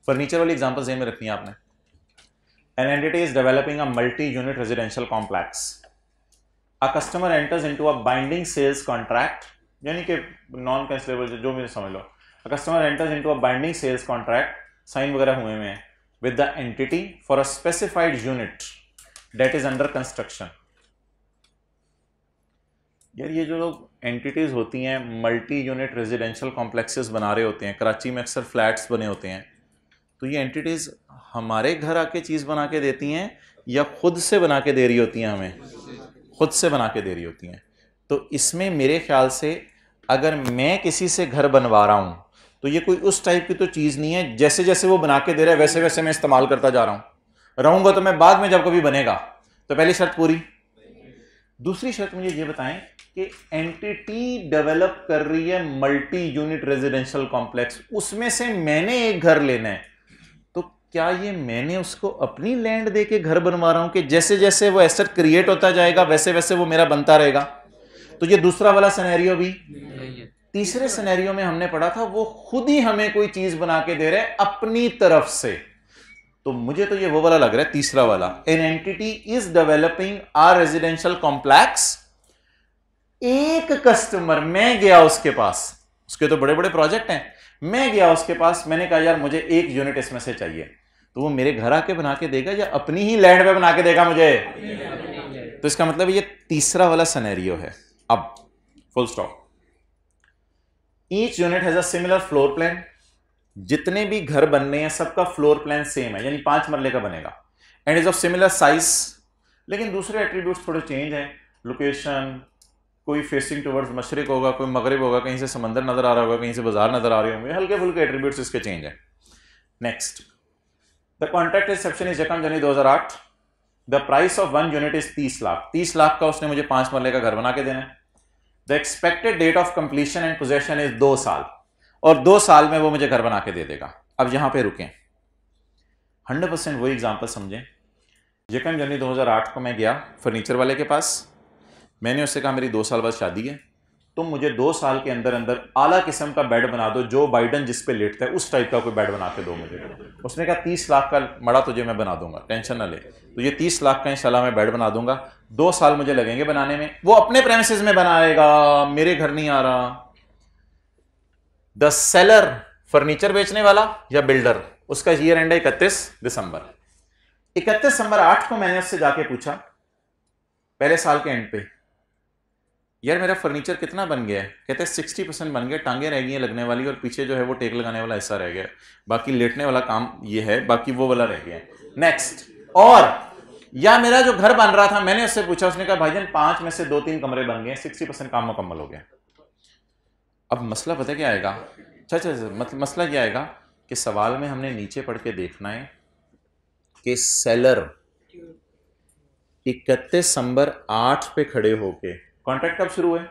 Furniture वाली एग्जांपल ज़हन में रखनी है आपने। An entity is developing a multi-unit residential complex। A customer enters into a binding sales contract, यानी कि नॉन कैंसिलेबल जो भी समझ लो। A customer enters into a binding sales contract, sign वगैरह हुए हैं, with the entity for a specified unit that is under construction। यार ये जो लोग एंटिटीज़ होती हैं मल्टी यूनिट रेजिडेंशियल कॉम्प्लेक्सेस बना रहे होते हैं, कराची में अक्सर फ्लैट्स बने होते हैं, तो ये एंटिटीज़ हमारे घर आके चीज़ बना के देती हैं या खुद से बना के दे रही होती हैं? हमें खुद से बना के दे रही होती हैं। तो इसमें मेरे ख्याल से अगर मैं किसी से घर बनवा रहा हूँ तो ये कोई उस टाइप की तो चीज़ नहीं है, जैसे जैसे वो बना के दे रहा है वैसे वैसे मैं इस्तेमाल करता जा रहा हूँ। रहूँगा तो मैं बाद में जब कभी बनेगा। तो पहली शर्त पूरी। दूसरी शर्त मुझे ये बताएं कि एंटिटी डेवलप कर रही है मल्टी यूनिट रेजिडेंशियल कॉम्प्लेक्स, उसमें से मैंने एक घर लेना है, तो क्या ये मैंने उसको अपनी लैंड दे के घर बनवा रहा हूं कि जैसे जैसे वो एसेट क्रिएट होता जाएगा वैसे वैसे वो मेरा बनता रहेगा? तो ये दूसरा वाला सिनेरियो भी। तीसरे सिनेरियो में हमने पढ़ा था वो खुद ही हमें कोई चीज बना के दे रहे हैं अपनी तरफ से, तो मुझे तो ये वो वाला लग रहा है, तीसरा वाला। An entity is developing a residential complex एक कस्टमर, मैं गया उसके पास, उसके तो बड़े बड़े प्रोजेक्ट हैं, मैं गया उसके पास, मैंने कहा यार मुझे 1 यूनिट इसमें से चाहिए, तो वो मेरे घर आके बना के देगा या अपनी ही लैंड पे बना के देगा मुझे? तो इसका मतलब ये तीसरा वाला सिनेरियो है। अब full stop. Each unit has a similar floor plan, जितने भी घर बनने हैं सबका फ्लोर प्लान सेम है, यानी 5 मरले का बनेगा, and is of similar size, लेकिन दूसरे एट्रीब्यूट्स थोड़े चेंज हैं। लोकेशन, कोई फेसिंग टुवर्ड्स मशरिक होगा, कोई मगरिब होगा, कहीं से समंदर नजर आ रहा होगा, कहीं से बाजार नजर आ रहे होंगे, हल्के फुल्के एट्रीब्यूट्स इसके चेंज है। Next, the contract Inception is 1 January 2008, the price of 1 unit is 30 lakh, 30 lakh का उसने मुझे 5 मरले का घर बना के देना है। The expected date of completion and possession is 2 साल, और 2 साल में वो मुझे घर बना के दे देगा। अब यहां पे रुकें, 100% वही एग्जांपल समझें। 1 जनवरी 2008 को मैं गया फर्नीचर वाले के पास, मैंने उससे कहा मेरी 2 साल बाद शादी है, तुम मुझे 2 साल के अंदर अंदर आला किस्म का बेड बना दो, जो बाइडन जिस पे लेटता है उस टाइप का कोई बेड बना के दो मुझे। उसने कहा 30 लाख का मड़ा तुझे मैं बना दूंगा, टेंशन ना ले, तो ये 30 लाख का इंशाल्लाह मैं बेड बना दूंगा, 2 साल मुझे लगेंगे बनाने में। वो अपने प्रेमिसेस में बनाएगा, मेरे घर नहीं आ रहा। द सेलर, फर्नीचर बेचने वाला या बिल्डर, उसका ईयर एंड है 31 दिसंबर। 31 दिसंबर 8 को मैंने उससे जाके पूछा पहले साल के एंड पे, यार मेरा फर्नीचर कितना बन गया है? कहते हैं 60% बन गया, टांगे रह गई हैं लगने वाली, और पीछे जो है वो टेक लगाने वाला हिस्सा रह गया, बाकी लेटने वाला काम ये है, बाकी वो वाला रह गया है। नेक्स्ट, और या मेरा जो घर बन रहा था, मैंने उससे पूछा, उसने कहा भाईजान 5 में से 2-3 कमरे बन गए, 60% काम मुकम्मल हो गया। अब मसला पता क्या आएगा? मतलब मसला क्या आएगा कि सवाल में हमने नीचे पढ़ के देखना है कि सेलर 31 दिसंबर 8 पे खड़े होके, कॉन्ट्रैक्ट कब शुरू है,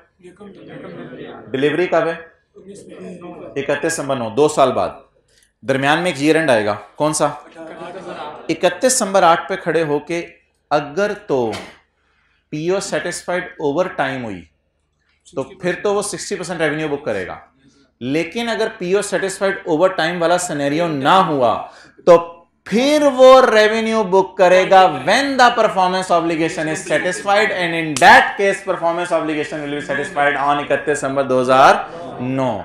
डिलीवरी कब है, 31 दिसंबर 9, 2 साल बाद, दरमियान में एक ईयर एंड आएगा, कौन सा, 31 दिसंबर 8 पे खड़े होके अगर तो पीओ सेटिस्फाइड ओवर टाइम हुई तो फिर तो वो 60% रेवेन्यू बुक करेगा, लेकिन अगर पीओ सेटिस्फाइड ओवर टाइम वाला सिनेरियो ना हुआ तो फिर वो रेवेन्यू बुक करेगा when the performance obligation is satisfied, and in that case performance obligation will be satisfied on 31 दिसंबर 2009।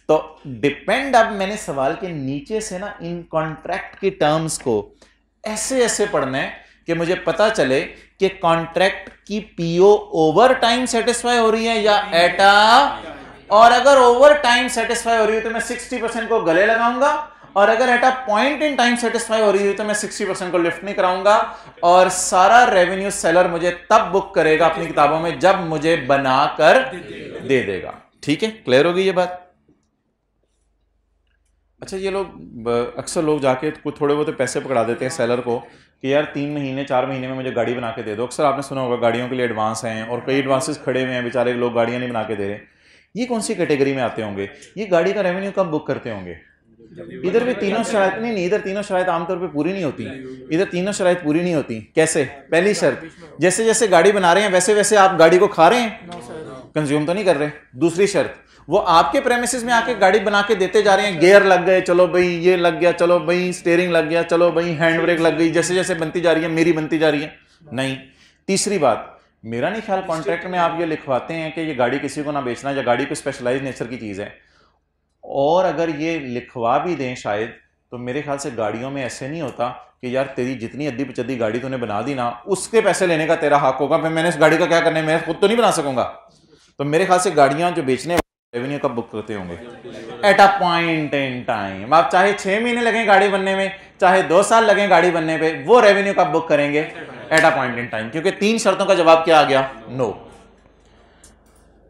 तो डिपेंड, अब मैंने सवाल के नीचे से ना इन कॉन्ट्रैक्ट की टर्म्स को ऐसे ऐसे पढ़ना है कि मुझे पता चले कि कॉन्ट्रैक्ट की पीओ ओवर टाइम सेटिस्फाई हो रही है या एटा, और अगर ओवर टाइम सेटिस्फाई हो रही है तो मैं 60% को गले लगाऊंगा, और अगर eight a point in time satisfy हो रही है तो मैं 60% को लिफ्ट नहीं कराऊंगा, और सारा रेवेन्यू सेलर मुझे तब बुक करेगा अपनी किताबों में जब मुझे बनाकर दे देगा। ठीक है, क्लियर होगी ये बात? अच्छा, ये लोग अक्सर लोग जाके थोड़े बहुत पैसे पकड़ा देते हैं सेलर को कि यार 3 महीने 4 महीने में मुझे गाड़ी बना के दे दो। अक्सर आपने सुना होगा गाड़ियों के लिए एडवांस हैं, और कई एडवांसेस खड़े हुए हैं, बेचारे लोग गाड़ियां नहीं बना के दे रहे। ये कौन सी कैटेगरी में आते होंगे? ये गाड़ी का रेवेन्यू कब बुक करते होंगे? इधर भी तीनों शराइत नहीं, इधर तीनों शराइत आमतौर पे पूरी नहीं होती, इधर तीनों शराइत पूरी नहीं होती। कैसे? पहली शर्त, जैसे जैसे गाड़ी बना रहे हैं वैसे वैसे आप गाड़ी को खा रहे हैं, कंज्यूम तो नहीं कर रहे। दूसरी शर्त, वो आपके प्रेमिसेस में आके गाड़ी बना के देते जा रहे हैं, गियर लग गए, चलो भाई ये लग गया, चलो भाई स्टीयरिंग लग गया, चलो भाई हैंड ब्रेक लग गई, जैसे जैसे बनती जा रही है मेरी बनती जा रही है, नहीं। तीसरी बात, मेरा नहीं ख्याल कॉन्ट्रैक्ट में आप ये लिखवाते हैं कि ये गाड़ी किसी को ना बेचना, या गाड़ी कोई स्पेशलाइज नेचर की चीज़ है, और अगर ये लिखवा भी दें शायद, तो मेरे ख्याल से गाड़ियों में ऐसे नहीं होता कि यार तेरी जितनी अद्दी पिचद्दी गाड़ी तूने बना दी ना, उसके पैसे लेने का तेरा हक होगा, फिर मैंने इस गाड़ी का क्या करना है, मैं खुद तो नहीं बना सकूंगा। तो मेरे ख्याल से गाड़ियां जो बेचने रेवेन्यू कब बुक करते होंगे? Eight a point in time. आप चाहे 6 महीने लगे गाड़ी बनने में, चाहे 2 साल लगे गाड़ी बनने पे, वो रेवेन्यू कब बुक करेंगे? At a point in time. क्योंकि 3 शर्तों का जवाब क्या आ गया? No.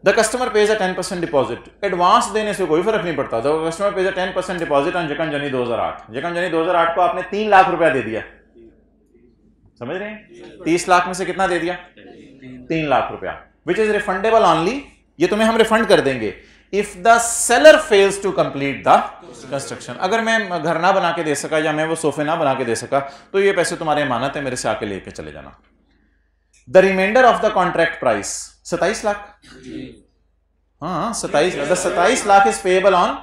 The customer pays a 10% deposit. Advance देने से कोई फर्क नहीं पड़ता। The customer pays a 10% deposit on 2 जनवरी 2008। 2 जनवरी 2008 को आपने 3 लाख रुपया दे दिया, समझ रहे हैं? 30 लाख में से कितना दे दिया? 3 लाख रुपया, विच इज रिफंडेबल ऑनली, ये तुम्हें हम रिफंड कर देंगे if the seller fails to complete the construction. अगर मैं घर ना बना के दे सका, या मैं वो सोफे ना बना के दे सका, तो ये पैसे तुम्हारे अमानत है, मेरे से आके लेके चले जाना। The remainder of the contract price 27 lakh. हाँ, 27 lakh is payable on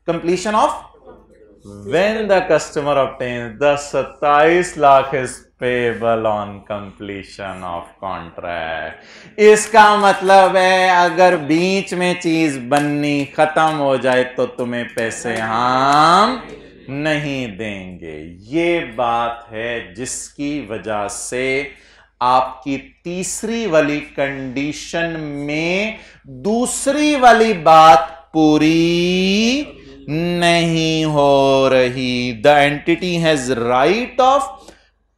completion of when the customer obtains. The 27 lakh is payable on completion of contract. इसका मतलब है अगर बीच में चीज बननी खत्म हो जाए तो तुम्हें पैसे हम नहीं देंगे। ये बात है जिसकी वजह से आपकी तीसरी वाली कंडीशन में दूसरी वाली बात पूरी नहीं हो रही। The entity has right of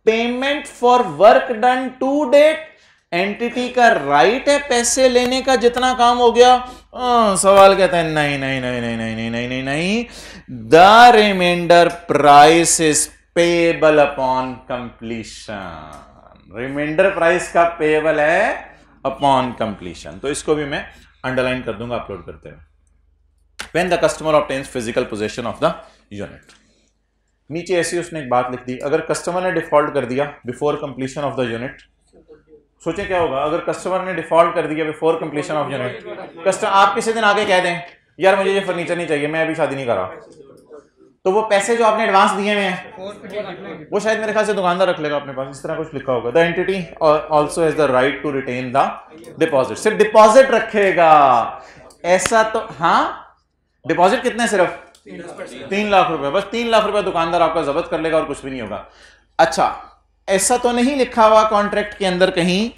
payment for work done to date. Entity का राइट है पैसे लेने का जितना काम हो गया। सवाल कहता है नहीं नहीं नहीं नहीं नहीं नहीं नहीं नहीं नहीं, the remainder price is payable upon completion. Remainder price का पेएबल है अपॉन कंप्लीशन। तो इसको भी मैं अंडरलाइन कर दूंगा अपलोड करते हुए। When the customer obtains physical possession of the unit। नीचे ऐसी उसने एक बात लिख दी, अगर कस्टमर ने डिफॉल्ट कर दिया before completion of the unit, सोचे क्या होगा अगर कस्टमर ने डिफॉल्ट कर दिया before completion of unit. Customer आप किसी दिन आगे कह दें यार मुझे ये फर्नीचर नहीं चाहिए, मैं अभी शादी नहीं कर रहा, तो वो पैसे जो आपने एडवांस दिए हुए हैं वो शायद मेरे ख्याल से दुकानदार रख लेगा अपने पास, इस तरह कुछ लिखा होगा। The entity also has the right to retain the deposit. सिर्फ डिपॉजिट रखेगा ऐसा तो, हाँ डिपॉजिट कितने, सिर्फ 3 लाख रुपए, बस 3 लाख रुपए दुकानदार आपका जब्त कर लेगा और कुछ भी नहीं होगा। अच्छा ऐसा तो नहीं लिखा हुआ कॉन्ट्रैक्ट के अंदर कहीं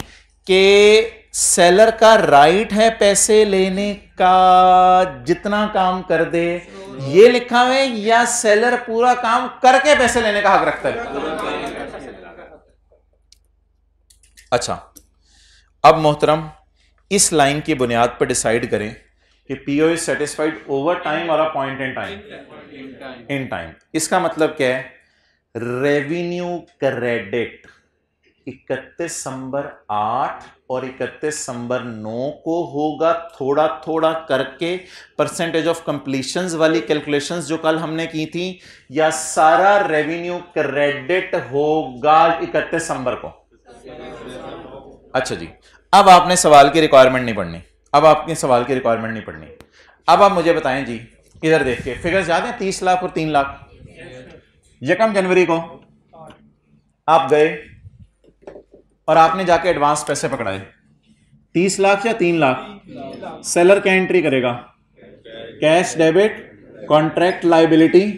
कि सेलर का राइट है पैसे लेने का जितना काम कर दे, ये लिखा हुआ है, या सेलर पूरा काम करके पैसे लेने का हक रखता है। अच्छा अब मोहतरम इस लाइन की बुनियाद पर डिसाइड करें कि PO is satisfied over time or a point in time, in time. इसका मतलब क्या है, रेवेन्यू क्रेडिट 31 दिसंबर 8 और 31 दिसंबर 9 को होगा, थोड़ा थोड़ा करके परसेंटेज ऑफ कंप्लीशंस वाली कैलकुलेशंस जो कल हमने की थी, या सारा रेवेन्यू क्रेडिट होगा 31 दिसंबर को। अच्छा जी, अब आपने सवाल की रिक्वायरमेंट नहीं पढ़नी, अब आपके सवाल की रिक्वायरमेंट नहीं पढ़नी। अब आप मुझे बताएं जी, इधर देख के फिगर्स याद हैं, 30 लाख और 3 लाख। 1 जनवरी को आप गए और आपने जाके एडवांस पैसे पकड़ाए, 30 लाख या 3 लाख। सेलर क्या एंट्री करेगा, cash debit, contract liability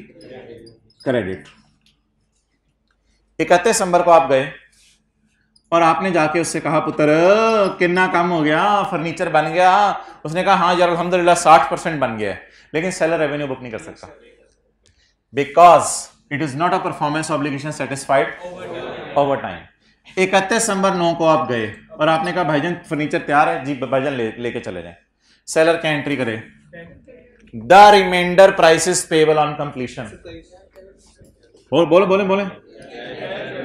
credit. 31 दिसंबर को आप गए और आपने जाके उससे कहा पुत्र कितना काम हो गया, फर्नीचर बन गया। उसने कहा हाँ यार अल्हम्दुलिल्लाह 60% बन गया है, लेकिन सेलर रेवेन्यू बुक नहीं कर सकता because it is not a performance obligation satisfied over time. 31 दिसंबर 9 को आप गए और आपने कहा भाईजान फर्नीचर तैयार है जी, भाईजान लेके चले जाएं। सेलर क्या एंट्री करे, the remainder price is payable on completion. बोले बोले बोले,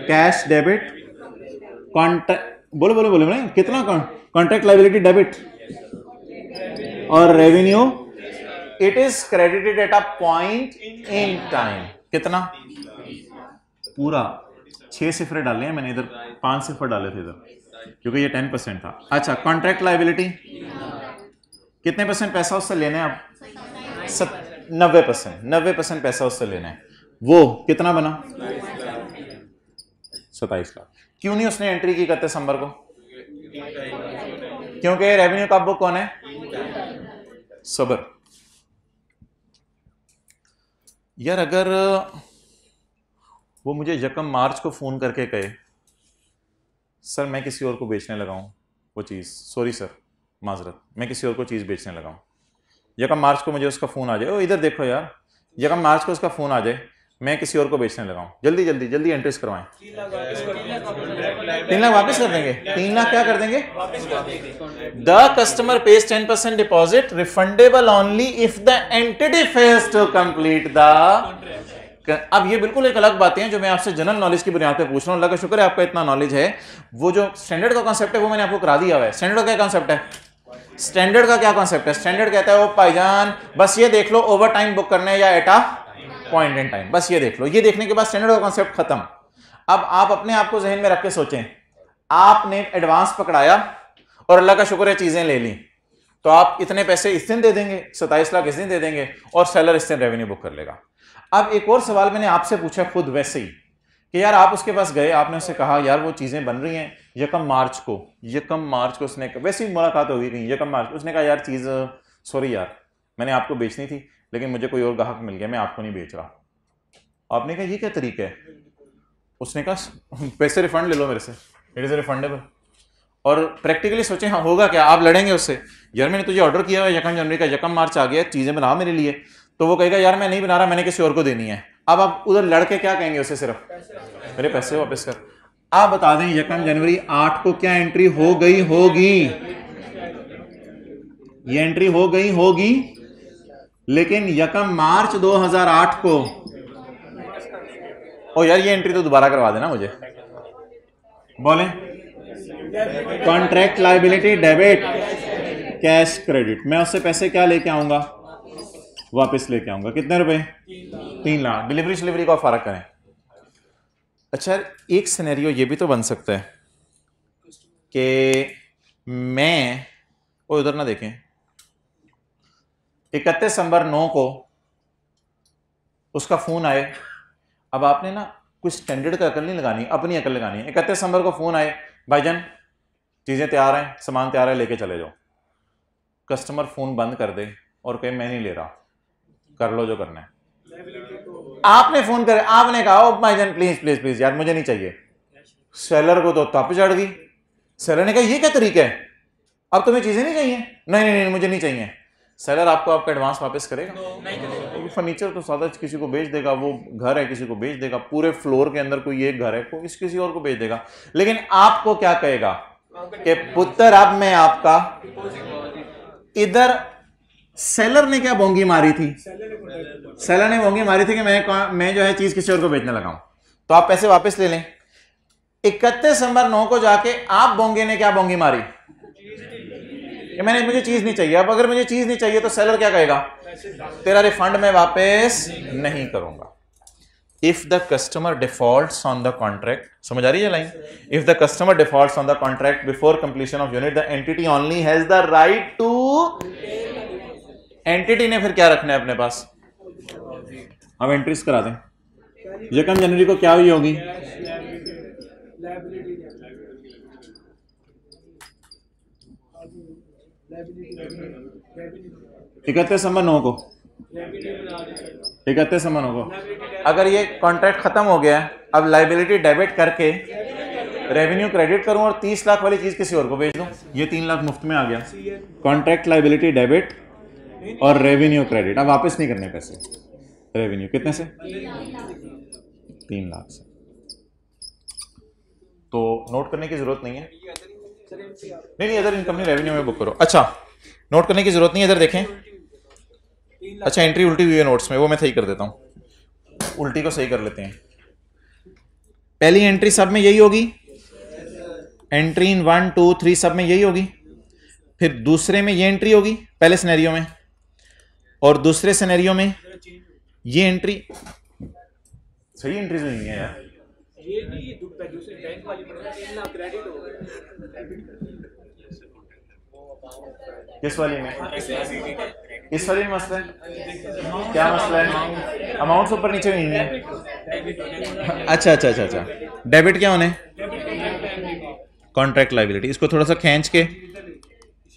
कैश डेबिट, बोले बोले बोले बोले कितना, कॉन्ट्रैक्ट लायबिलिटी डेबिट और revenue it is credited eight a point in time. कितना, पूरा 6 सिफरे डाले हैं मैंने, इधर 5 सिफर डाले थे इधर क्योंकि ये 10% था। अच्छा कॉन्ट्रैक्ट लायबिलिटी कितने परसेंट पैसा उससे लेना है आप, 90% पैसा उससे लेना है। वो कितना बना, 27 लाख। क्यों नहीं उसने एंट्री की 31 दिसंबर को, क्योंकि रेवेन्यू का बुक कौन है, सबर। यार अगर वो मुझे 1 मार्च को फोन करके कहे सर मैं किसी और को बेचने लगा हूं वो चीज, सॉरी सर माजरत मैं किसी और को चीज बेचने लगा हूं, 1 मार्च को मुझे उसका फोन आ जाए, ओ इधर देखो यार 1 मार्च को उसका फोन आ जाए मैं किसी और को बेचने लगा हूं, जल्दी जल्दी जल्दी एंट्रीज करवाएं। 3 लाख वापस कर देंगे, 3 लाख क्या कर देंगे, the customer pays 10% deposit refundable only if the entity fails to complete the. अब ये बिल्कुल एक अलग बातें हैं जो मैं आपसे जनरल नॉलेज की बुनियाद पे पूछ रहा हूं। अल्लाह का शुक्र है आपका इतना नॉलेज है। वो जो स्टैंडर्ड का कॉन्सेप्ट है वो मैंने आपको करा दिया हुआ है। स्टैंडर्ड का क्या कॉन्सेप्ट है, स्टैंडर्ड का क्या कॉन्सेप्ट है, स्टैंडर्ड कहता है ओ भाईजान बस ये देख लो ओवर टाइम बुक करना है या at a point in time, बस ये देख लो। ये देखने के बाद स्टैंडर्ड का कॉन्सेप्ट खत्म। अब आप अपने आप को जहन में रख के सोचें, आपने एडवांस पकड़ाया और अल्लाह का शुक्र है चीजें ले ली, तो आप इतने पैसे इस दिन दे देंगे, 27 लाख इस दिन दे देंगे और सेलर इस दिन रेवेन्यू बुक कर लेगा। अब एक और सवाल मैंने आपसे पूछा खुद वैसे ही कि यार आप उसके पास गए, आपने उससे कहा यार वो चीज़ें बन रही हैं, यकम मार्च को उसने, वैसे ही मुलाकात होगी कहीं, यकम मार्च उसने कहा यार चीज़ सॉरी यार मैंने आपको बेचनी थी लेकिन मुझे कोई और ग्राहक मिल गया, मैं आपको नहीं बेच रहा। आपने कहा ये क्या तरीका है? उसने कहा पैसे रिफंड ले लो मेरे से, इट इज़ रिफंडेबल। और प्रैक्टिकली सोचें हाँ होगा क्या, आप लड़ेंगे उससे, यार मैंने तुझे ऑर्डर किया हुआ 1 जनवरी का, 1 मार्च आ गया, चीज़ें बना मेरे लिए, तो वो कहेगा यार मैं नहीं बना रहा, मैंने किसी और को देनी है। अब आप उधर लड़के क्या कहेंगे उसे, सिर्फ मेरे पैसे वापस कर। आप बता दें 1 जनवरी 8 को क्या एंट्री हो गई होगी? ये एंट्री हो गई होगी, लेकिन 1 मार्च 2008 को, ओ यार ये एंट्री तो दोबारा करवा देना मुझे, बोले contract liability debit cash credit, मैं उससे पैसे क्या लेके आऊंगा? वापस लेके आऊंगा। कितने रुपए? 3 लाख। डिलीवरी शिलीवरी का फर्क करें। अच्छा एक सिनेरियो ये भी तो बन सकता है कि मैं, वो उधर ना देखें, 31 दिसंबर 9 को उसका फोन आए। अब आपने ना कुछ स्टैंडर्ड का अकल नहीं लगानी, अपनी अकल लगानी है। 31 दिसंबर को फोन आए, भाईजान चीजें तैयार हैं, सामान तैयार है, लेके चले जाओ। कस्टमर फोन बंद कर दे और कहे मैं नहीं ले रहा, कर लो जो करना है। आपने फोन करे, आपने कहा ओ भाईजान प्लीज प्लीज प्लीज यार मुझे नहीं चाहिए। सेलर को तो तप चढ़ गई। सेलर ने कहा ये क्या तरीका है, अब तुम्हें चीजें नहीं चाहिए? नहीं नहीं नहीं मुझे नहीं चाहिए। सेलर आपको आपका एडवांस वापस करेगा? नहीं। फर्नीचर तो सादा किसी को बेच देगा, वो घर है किसी को बेच देगा, पूरे फ्लोर के अंदर कोई एक घर है कोई किसी और को बेच देगा। लेकिन आपको क्या कहेगा कि पुत्र अब मैं आपका, इधर सेलर ने क्या बोंगी मारी थी? सेलर ने बोंगी मारी थी कि मैं जो है चीज किसी और को बेचने लगा हूं, तो आप पैसे वापस ले लें। 31 दिसंबर 9 को जाके आप बोंगे ने क्या बोंगी मारी कि मैंने, मुझे चीज नहीं चाहिए। अब अगर मुझे चीज नहीं चाहिए तो सेलर क्या कहेगा? तेरा रिफंड मैं वापस नहीं करूंगा। If the customer defaults on the contract, समझ आ रही है line? If the customer defaults on the contract before completion of unit, the entity only has the right to, entity ने फिर क्या रखना है अपने पास? हम एंट्रीज करा दें। 1 जनवरी को क्या हुई होगी? 31 दिसंबर 9 को, 31 दिसंबर 9 को अगर ये कॉन्ट्रैक्ट खत्म हो गया, अब लाइबिलिटी डेबिट करके रेवेन्यू क्रेडिट करूं और 30 लाख वाली चीज किसी और को बेच दूं, ये 3 लाख मुफ्त में आ गया। कॉन्ट्रैक्ट लाइबिलिटी डेबिट और रेवेन्यू क्रेडिट, अब वापस नहीं करने पैसे। रेवेन्यू कितने से? 3 लाख से। तो नोट करने की जरूरत नहीं है, नहीं इधर इनकम नहीं, रेवेन्यू में बुक करो। अच्छा नोट करने की जरूरत नहीं है, इधर देखें। अच्छा एंट्री उल्टी हुई है नोट्स में, वो मैं सही कर देता हूं, उल्टी को सही कर लेते हैं। पहली एंट्री सब में यही होगी, एंट्री इन 1 2 3 सब में यही होगी। फिर दूसरे में ये एंट्री होगी पहले सिनेरियो में, और दूसरे सिनेरियो में ये एंट्री। सही एंट्रीज नहीं है यार, ये नहीं दूसरे बैंक वाली क्रेडिट हो गया। किस वाली में? इस वाली में मसला है। क्या मसला है? अमाउंट्स ऊपर नीचे नहीं है। अच्छा अच्छा अच्छा अच्छा, डेबिट क्या होने? Contract liability. इसको थोड़ा सा खींच के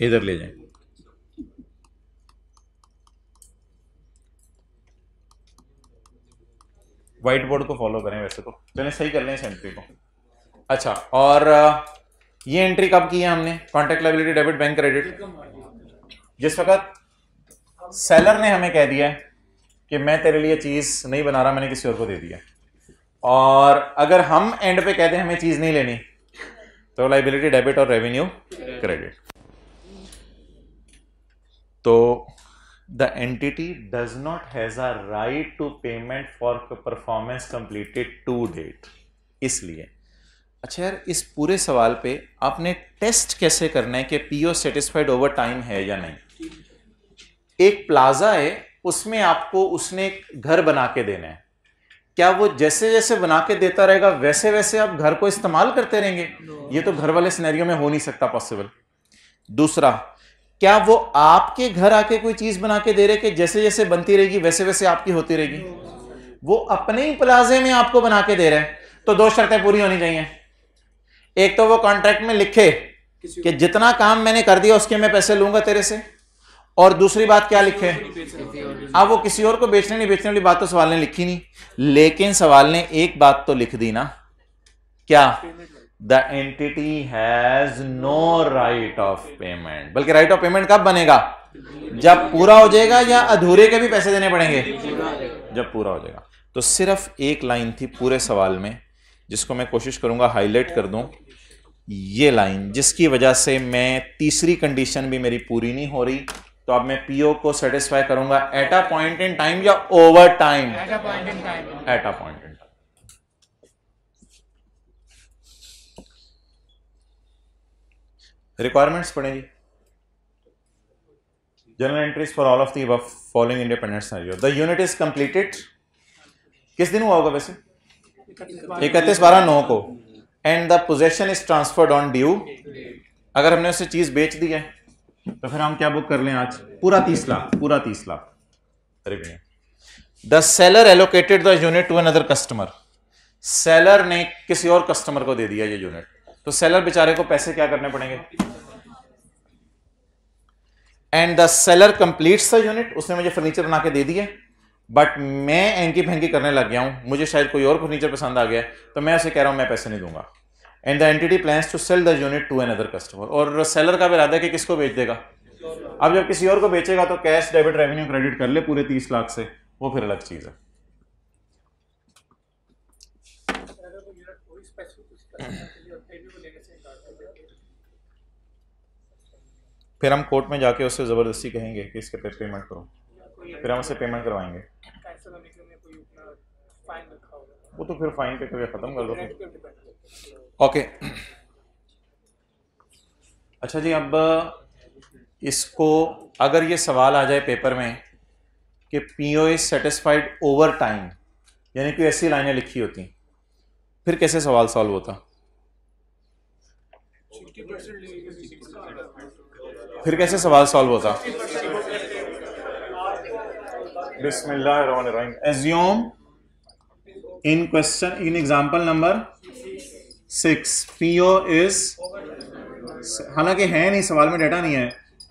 इधर ले जाएं। व्हाइट बोर्ड को फॉलो करें, वैसे तो चलें सही कर लें इस एंट्री को। अच्छा और ये एंट्री कब की है हमने? Contract liability debit bank credit, जिस वक्त सेलर ने हमें कह दिया है कि मैं तेरे लिए चीज नहीं बना रहा, मैंने किसी और को दे दिया। और अगर हम एंड पे कह दें हमें चीज नहीं लेनी, तो लायबिलिटी डेबिट और रेवेन्यू क्रेडिट। तो the entity does not has a right to payment for performance completed to date। इसलिए अच्छा यार इस पूरे सवाल पे आपने टेस्ट कैसे करना है कि पीओ सेटिस्फाइड ओवर टाइम है या नहीं। एक प्लाजा है, उसमें आपको उसने घर बना के देना है, क्या वो जैसे जैसे बना के देता रहेगा वैसे वैसे आप घर को इस्तेमाल करते रहेंगे? ये तो घर वाले सिनेरियो में हो नहीं सकता पॉसिबल। दूसरा, क्या वो आपके घर आके कोई चीज बना के दे रहे कि जैसे जैसे बनती रहेगी वैसे वैसे आपकी होती रहेगी? वो अपने ही प्लाजे में आपको बना के दे रहा है। तो दो शर्तें पूरी होनी चाहिए। एक तो वो कॉन्ट्रैक्ट में लिखे कि जितना काम मैंने कर दिया उसके मैं पैसे लूंगा तेरे से, और दूसरी बात क्या लिखे, अब वो किसी और को बेचने नहीं बेचने वाली बात तो सवाल ने लिखी नहीं, लेकिन सवाल ने एक बात तो लिख दी ना, क्या, the entity has no right of payment. बल्कि राइट ऑफ पेमेंट कब बनेगा, जब पूरा हो जाएगा, या अधूरे के भी पैसे देने पड़ेंगे, जब पूरा हो जाएगा। तो सिर्फ एक लाइन थी पूरे सवाल में जिसको मैं कोशिश करूंगा हाईलाइट कर दूं, ये लाइन, जिसकी वजह से मैं तीसरी कंडीशन भी मेरी पूरी नहीं हो रही। तो अब मैं पीओ को सेटिस्फाई करूंगा at a point in time या over time, at a point in time. Requirements पढ़ेंगी, general entries for all of the following independent scenario. The unit is completed, किस दिन हुआ होगा वैसे, 31/12/9 को, and the possession is transferred on due. अगर हमने उसे चीज बेच दी है तो फिर हम क्या बुक कर लें आज, पूरा 30 लाख, पूरा 30 lakh revenue. The seller allocated the unit to another customer, seller ने किसी और कस्टमर को दे दिया ये यूनिट, तो सेलर बेचारे को पैसे क्या करने पड़ेंगे, and the seller completes the unit, उसने मुझे फर्नीचर बना के दे दिए, बट मैं एंकी फेंकी करने लग गया हूं, मुझे शायद कोई और फर्नीचर पसंद आ गया, तो मैं उसे कह रहा हूं मैं पैसे नहीं दूंगा। And the entity plans to sell the unit to another customer, और सेलर का भी इरादा है कि किसको बेच देगा। अब जब किसी और को बेचेगा तो कैश डेबिट रेवेन्यू क्रेडिट कर ले पूरे 30 लाख से, वो फिर अलग चीज है। फिर हम कोर्ट में जाके उससे जबरदस्ती कहेंगे कि इसके पे पेमेंट करो, फिर हम उससे पेमेंट करवाएंगे, वो तो फिर फाइन पे करके खत्म कर दो। ओके, अच्छा जी, अब इसको अगर ये सवाल आ जाए पेपर में कि PO is satisfied over time, यानी कि ऐसी लाइनें लिखी होती, फिर कैसे सवाल सॉल्व होता, फिर कैसे सवाल सॉल्व होता। बिस्मिल्लाहिर्रहमानिर्रहीम। Assume in question, in example number 6, PO is, हालांकि है नहीं सवाल में, डाटा नहीं है,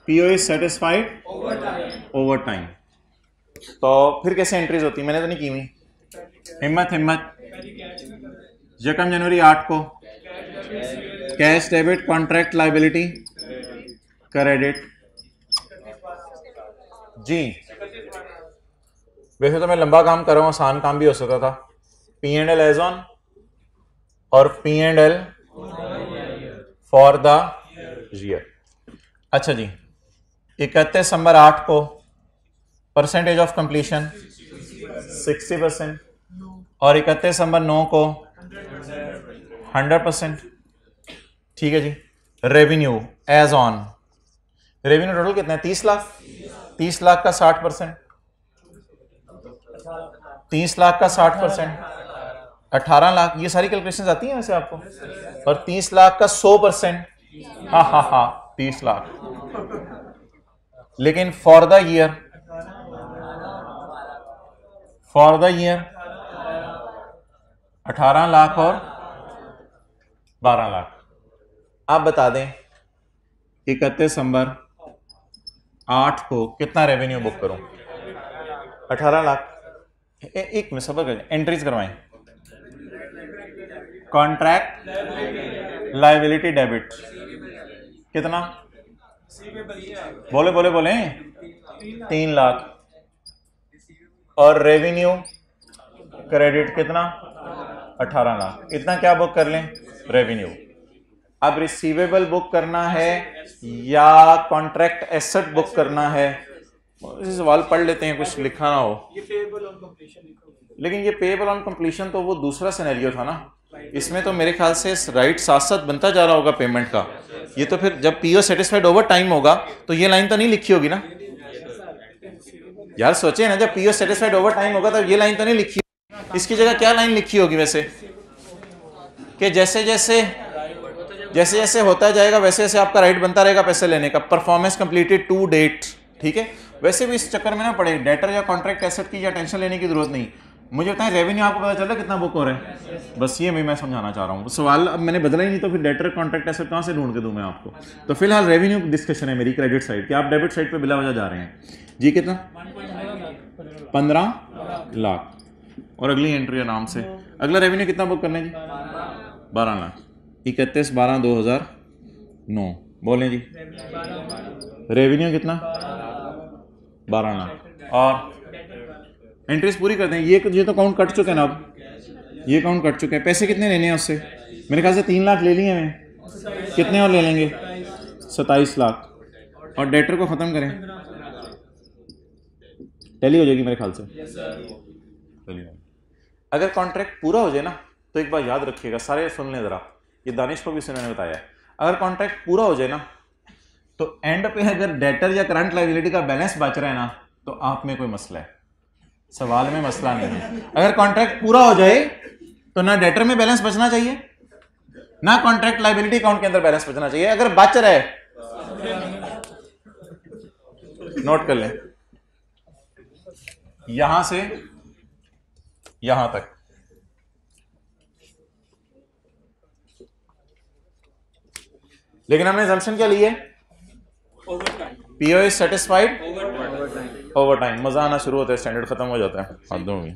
PO is satisfied over time, तो फिर कैसे एंट्रीज होती, मैंने तो नहीं की हुई। हिम्मत 1 जनवरी 8 को cash debit contract liability credit जी। वैसे तो मैं लंबा काम कर रहा हूं, आसान काम भी हो सकता था। P&L एज ऑन और P&L फॉर द ईयर। अच्छा जी, 31 दिसंबर 8 को परसेंटेज ऑफ कंप्लीशन 60% और 31 दिसंबर 9 को 100%। ठीक है जी। Revenue as on, revenue total कितना है, 30 लाख, 30 लाख का 60%, 30 लाख का 60%, 18 लाख, ये सारी कैलकुलेशंस आती हैं वैसे आपको, और 30 लाख का 100%, हाँ 30 लाख। लेकिन फॉर द ईयर 18 लाख और 12 लाख। आप बता दें 31 दिसंबर 8 को कितना रेवेन्यू बुक करूं, 18 लाख। एक में सबर करें, एंट्रीज करवाएं। कॉन्ट्रैक्ट लायबिलिटी डेबिट कितना, बोले 3 लाख, और रेवेन्यू क्रेडिट कितना, 18 लाख। इतना क्या बुक कर लें, रेवेन्यू। अब रिसीवेबल बुक करना है या कॉन्ट्रैक्ट एसेट बुक करना है, सवाल पढ़ लेते हैं, कुछ लिखा ना हो। लेकिन ये पेएबल ऑन कंप्लीशन तो वो दूसरा सिनेरियो था ना, इसमें तो मेरे ख्याल से राइट साथ साथ बनता जा रहा होगा पेमेंट का। ये तो फिर जब पीओ सेटिस्फाइड ओवर टाइम होगा तो ये लाइन तो नहीं लिखी होगी ना यार, सोचे ना, जब पीओ सेटिस्फाइड ओवर टाइम होगा तो ये लाइन तो नहीं लिखी, इसकी जगह क्या लाइन लिखी होगी वैसे, कि जैसे जैसे होता जाएगा वैसे वैसे आपका राइट बनता रहेगा पैसे लेने का। परफॉर्मेंस कंप्लीटेड टू डेट, ठीक है। वैसे भी इस चक्कर में ना पड़े, डेटर या कॉन्ट्रैक्ट एसेट की या टेंशन लेने की जरूरत नहीं, मुझे बताएं रेवेन्यू आपको पता चल रहा है कितना बुक हो रहा है? बस ये मैं समझाना चाह रहा हूँ। सवाल अब मैंने बदला ही नहीं, तो फिर डेटर कॉन्ट्रैक्ट ऐसे कहाँ से ढूंढ के दूँ मैं आपको? तो फिलहाल रेवेन्यू डिस्कशन है मेरी क्रेडिट साइड की, आप डेबिट साइड पे बिला वजह जा रहे हैं जी। कितना? 15 लाख। और अगली एंट्री आराम से, अगला रेवेन्यू कितना बुक करना है जी? 12 लाख। 31/12/2009 बोलें जी। रेवेन्यू कितना? 12 लाख। और एंट्रीज पूरी कर दें। ये तो काउंट कट चुके हैं ना, अब ये काउंट कट चुके हैं। पैसे कितने लेने हैं उससे? मेरे ख्याल से 3 लाख ले लिए हैं। कितने और ले लेंगे? 27 लाख। और डेटर को ख़त्म करें, टैली हो जाएगी मेरे ख्याल से। अगर कॉन्ट्रैक्ट पूरा हो जाए ना, तो एक बार याद रखिएगा, सारे सुन लें ज़रा, ये दानिश को भी सुनने ने बताया है। अगर कॉन्ट्रैक्ट पूरा हो जाए ना, तो एंड पे अगर डेटर या करंट लायबिलिटी का बैलेंस बच रहा है ना, तो आप में कोई मसला है, सवाल में मसला नहीं है। अगर कॉन्ट्रैक्ट पूरा हो जाए तो ना डेटर में बैलेंस बचना चाहिए, ना कॉन्ट्रैक्ट लायबिलिटी अकाउंट के अंदर बैलेंस बचना चाहिए। अगर बच रहा है, नोट कर लें, यहां से यहां तक लेकिन हमने assumption क्या ली है? PO is satisfied over time. मजा आना शुरू होता है, स्टैंडर्ड खत्म हो जाता है हदों में।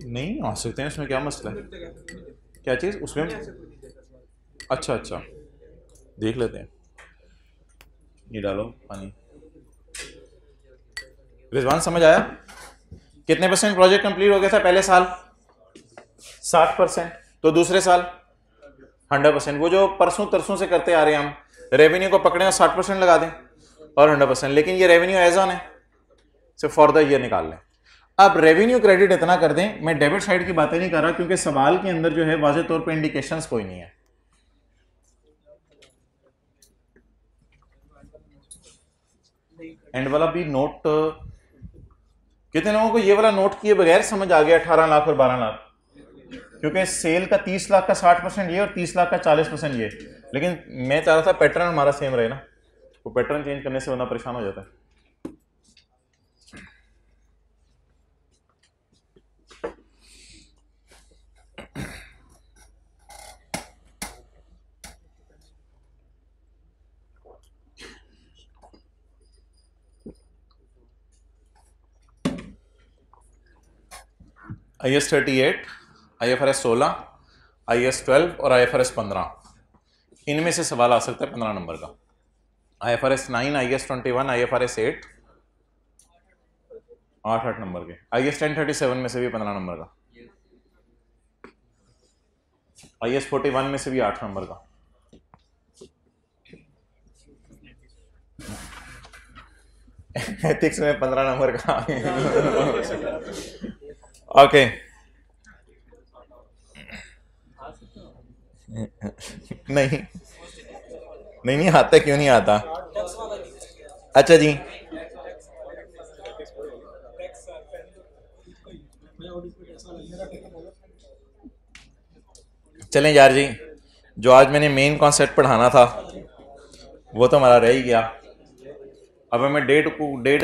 नहीं आ सकते हैं, उसमें क्या मसला है? क्या चीज उसमें? अच्छा देख लेते हैं। ये डालो पानी। रिजवान समझ आया? कितने % प्रोजेक्ट कंप्लीट हो गया था पहले साल? 60%। तो दूसरे साल 100%। वो जो परसों तरसों से करते आ रहे हैं हम, रेवेन्यू को पकड़े और 60% लगा दें और 100%, लेकिन ये रेवेन्यू एज ऑन है, सिर्फ फॉर द ईयर निकाल लें। अब रेवेन्यू क्रेडिट इतना कर दें, मैं डेबिट साइड की बातें नहीं कर रहा, क्योंकि सवाल के अंदर जो है वाज़े तौर पे इंडिकेशंस कोई नहीं है। एंड वाला भी नोट, कितने लोगों को ये वाला नोट किए बगैर समझ आ गया 18 लाख और 12 लाख? क्योंकि सेल का 30 लाख का 60% ये और 30 लाख का 40% ये। लेकिन मैं चाह रहा था पैटर्न हमारा सेम रहे ना, वो पैटर्न चेंज करने से बंदा परेशान हो जाता है। IAS 38, IFRS 16, IAS 12 और IFRS 15, इनमें से सवाल आ सकता है 15 नंबर का। IFRS 9, IAS 21, IFRS 8, 8 नंबर के। IAS 1037 में से भी 15 नंबर का। IAS 41 में से भी 8 नंबर का। एथिक्स में 15 नंबर का। ओके नहीं आता, क्यों नहीं आता? अच्छा जी, चलें यार जी, जो आज मैंने मेन कॉन्सेप्ट पढ़ाना था वो तो हमारा रह ही गया। अब हमें डेढ़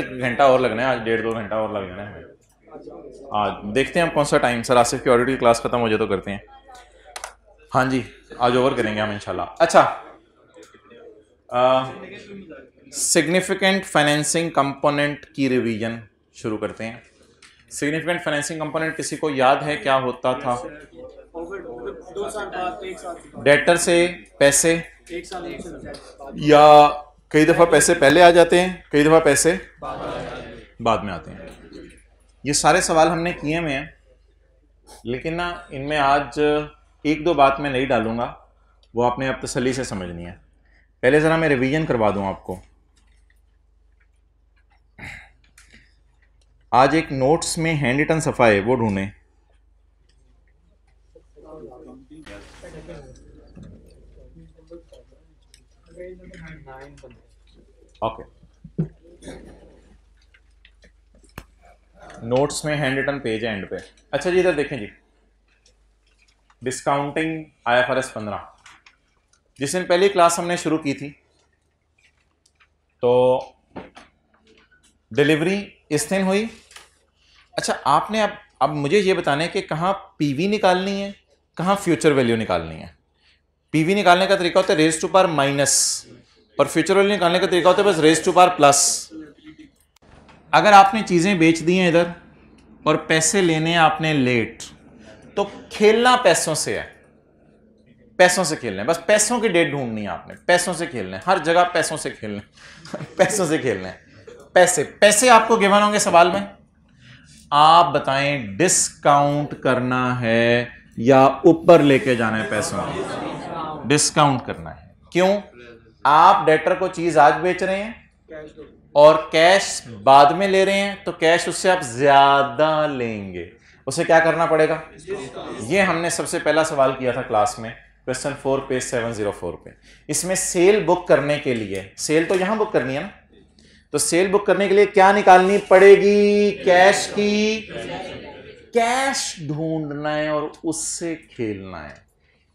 घंटा और लगना है, आज 1.5-2 घंटा और लग जाना है। आज देखते हैं हम कौन सा टाइम, सर आसिफ की ऑडिट की क्लास खत्म हो जाए तो करते हैं। हाँ जी, आज ओवर करेंगे हम इंशाल्लाह। अच्छा, सिग्निफिकेंट फाइनेंसिंग कंपोनेंट की रिवीजन शुरू करते हैं। सिग्निफिकेंट फाइनेंसिंग कंपोनेंट किसी को याद है क्या होता था? 2 साल बाद, 1 साल डेटर से पैसे 1 साल या कई दफ़ा पैसे पहले आ जाते हैं, कई दफ़ा पैसे बाद में आते हैं। ये सारे सवाल हमने किए हुए हैं, लेकिन ना इनमें आज 1-2 बात मैं नहीं डालूंगा, वो आपने अब तसल्ली से समझनी है। पहले ज़रा मैं रिवीजन करवा दूं आपको। आज एक नोट्स में हैंड रिटन सफ़ा है, वो ढूंढें। ओके, नोट्स में हैंड रिटन पेज है एंड पे। अच्छा जी, इधर देखें जी, डिस्काउंटिंग IFRS 15, जिस दिन पहली क्लास हमने शुरू की थी तो डिलीवरी इस दिन हुई। अच्छा, आपने अब मुझे ये बताना है कि कहाँ पीवी निकालनी है, कहाँ फ्यूचर वैल्यू निकालनी है। पीवी निकालने का तरीका होता है रेज टू पावर माइनस, और फ्यूचर वैल्यू निकालने का तरीका होता है बस रेज टू पावर प्लस। अगर आपने चीजें बेच दी हैं इधर और पैसे लेने आपने लेट, तो खेलना पैसों से है, पैसों से खेलना है, बस पैसों की डेट ढूंढनी है आपने, पैसों से खेलना है, हर जगह पैसों से खेलना है पैसों से खेलना है। पैसे पैसे आपको गिवन होंगे सवाल में, आप बताएं डिस्काउंट करना है या ऊपर लेके जाना है पैसों को? डिस्काउंट करना है। क्यों? आप डेटर को चीज आज बेच रहे हैं और कैश बाद में ले रहे हैं, तो कैश उससे आप ज्यादा लेंगे, उसे क्या करना पड़ेगा? ये हमने सबसे पहला सवाल किया था क्लास में, क्वेश्चन 4 पेज 704 पे। इसमें सेल बुक करने के लिए, सेल तो यहां बुक करनी है ना, तो सेल बुक करने के लिए क्या निकालनी पड़ेगी? कैश की, कैश ढूंढना है और उससे खेलना है,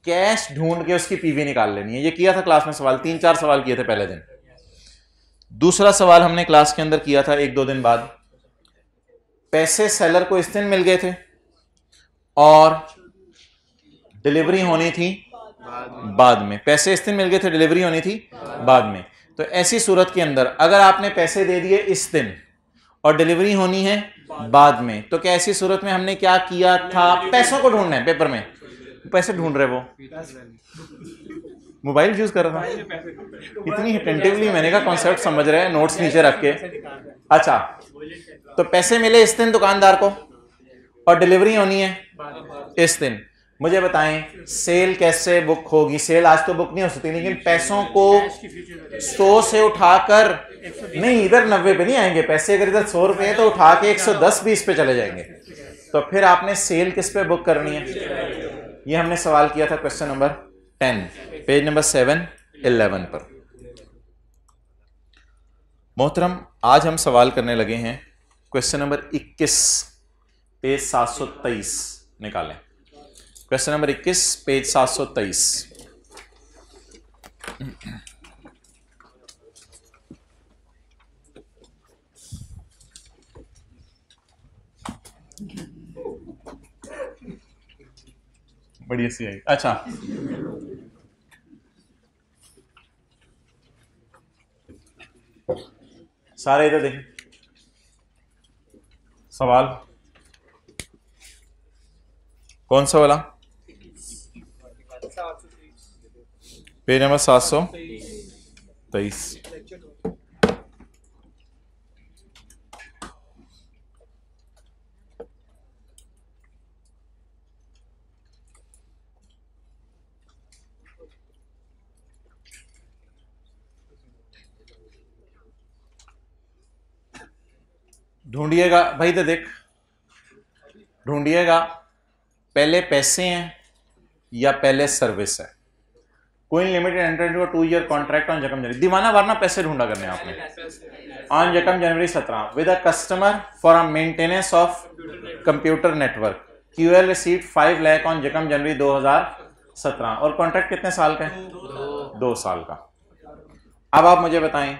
कैश ढूंढ के उसकी पीवी निकाल लेनी है। ये किया था क्लास में सवाल, 3-4 सवाल किए थे पहले दिन। दूसरा सवाल हमने क्लास के अंदर किया था 1-2 दिन बाद। पैसे सेलर को इस दिन मिल गए थे और डिलीवरी होनी थी बाद में। पैसे इस दिन मिल गए थे, डिलीवरी होनी थी बाद में। तो ऐसी सूरत के अंदर अगर आपने पैसे दे दिए इस दिन और डिलीवरी होनी है बाद में, तो क्या ऐसी सूरत में हमने क्या किया था? पैसों को ढूंढना है। पेपर में पैसे ढूंढ रहे, वो मोबाइल यूज कर रहा था, इतनी अटेंटिवली मैंने कहा कॉन्सेप्ट समझ रहे हैं, नोट्स नीचे रख के। अच्छा, तो पैसे मिले इस दिन दुकानदार को और डिलीवरी होनी है इस दिन। मुझे बताएं सेल कैसे बुक होगी? सेल आज तो बुक नहीं हो सकती, लेकिन पैसों को 100 से उठाकर, नहीं इधर 90 पे नहीं आएंगे पैसे, अगर इधर 100 रुपए है तो उठा के 110-20 पे चले जाएंगे। तो फिर आपने सेल किस पे बुक करनी है? ये हमने सवाल किया था क्वेश्चन नंबर 10 पेज नंबर 711 पर। मोहतरम, आज हम सवाल करने लगे हैं क्वेश्चन नंबर 21 पेज 723 निकालें। Question number 21 page 723। बढ़िया सी आई। अच्छा, सारे इधर देखें सवाल। कौन सा वाला? Page number 723। ढूंढिएगा भाई, तो देख ढूंढिएगा पहले पैसे हैं या पहले सर्विस है। कोई limited enter into a 2 year contract on जकम जनवरी, दीवाना वारना पैसे ढूंढा करने आपने। ऑन जकम January 17 with a customer for a maintenance of computer network, QL received 5 lakh on जकम जनवरी 2017। और कॉन्ट्रैक्ट कितने साल का है? 2 साल का। अब आप मुझे बताएं,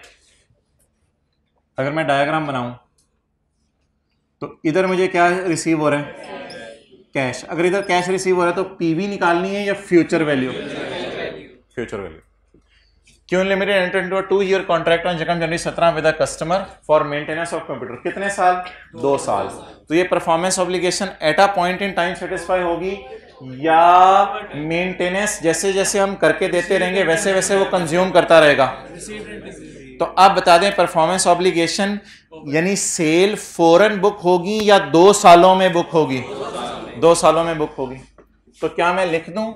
अगर मैं डायग्राम बनाऊं तो इधर मुझे क्या रिसीव हो रहा है? कैश। अगर इधर कैश रिसीव हो रहा है तो पीवी निकालनी है या फ्यूचर वैल्यू? Future value. क्यों limited enter into a 2 year contract on जकम January 17 with a customer for maintenance of computer, कितने साल? 2 साल। तो ये performance obligation at a point in time satisfy होगी या मेंटेनेंस जैसे जैसे हम करके देते रहेंगे वैसे वैसे वो कंज्यूम करता रहेगा? तो अब बता दें परफॉर्मेंस ऑब्लिगेशन यानी सेल फौरन बुक होगी या 2 सालों में बुक होगी? 2 सालों में बुक होगी। तो क्या मैं लिख दूं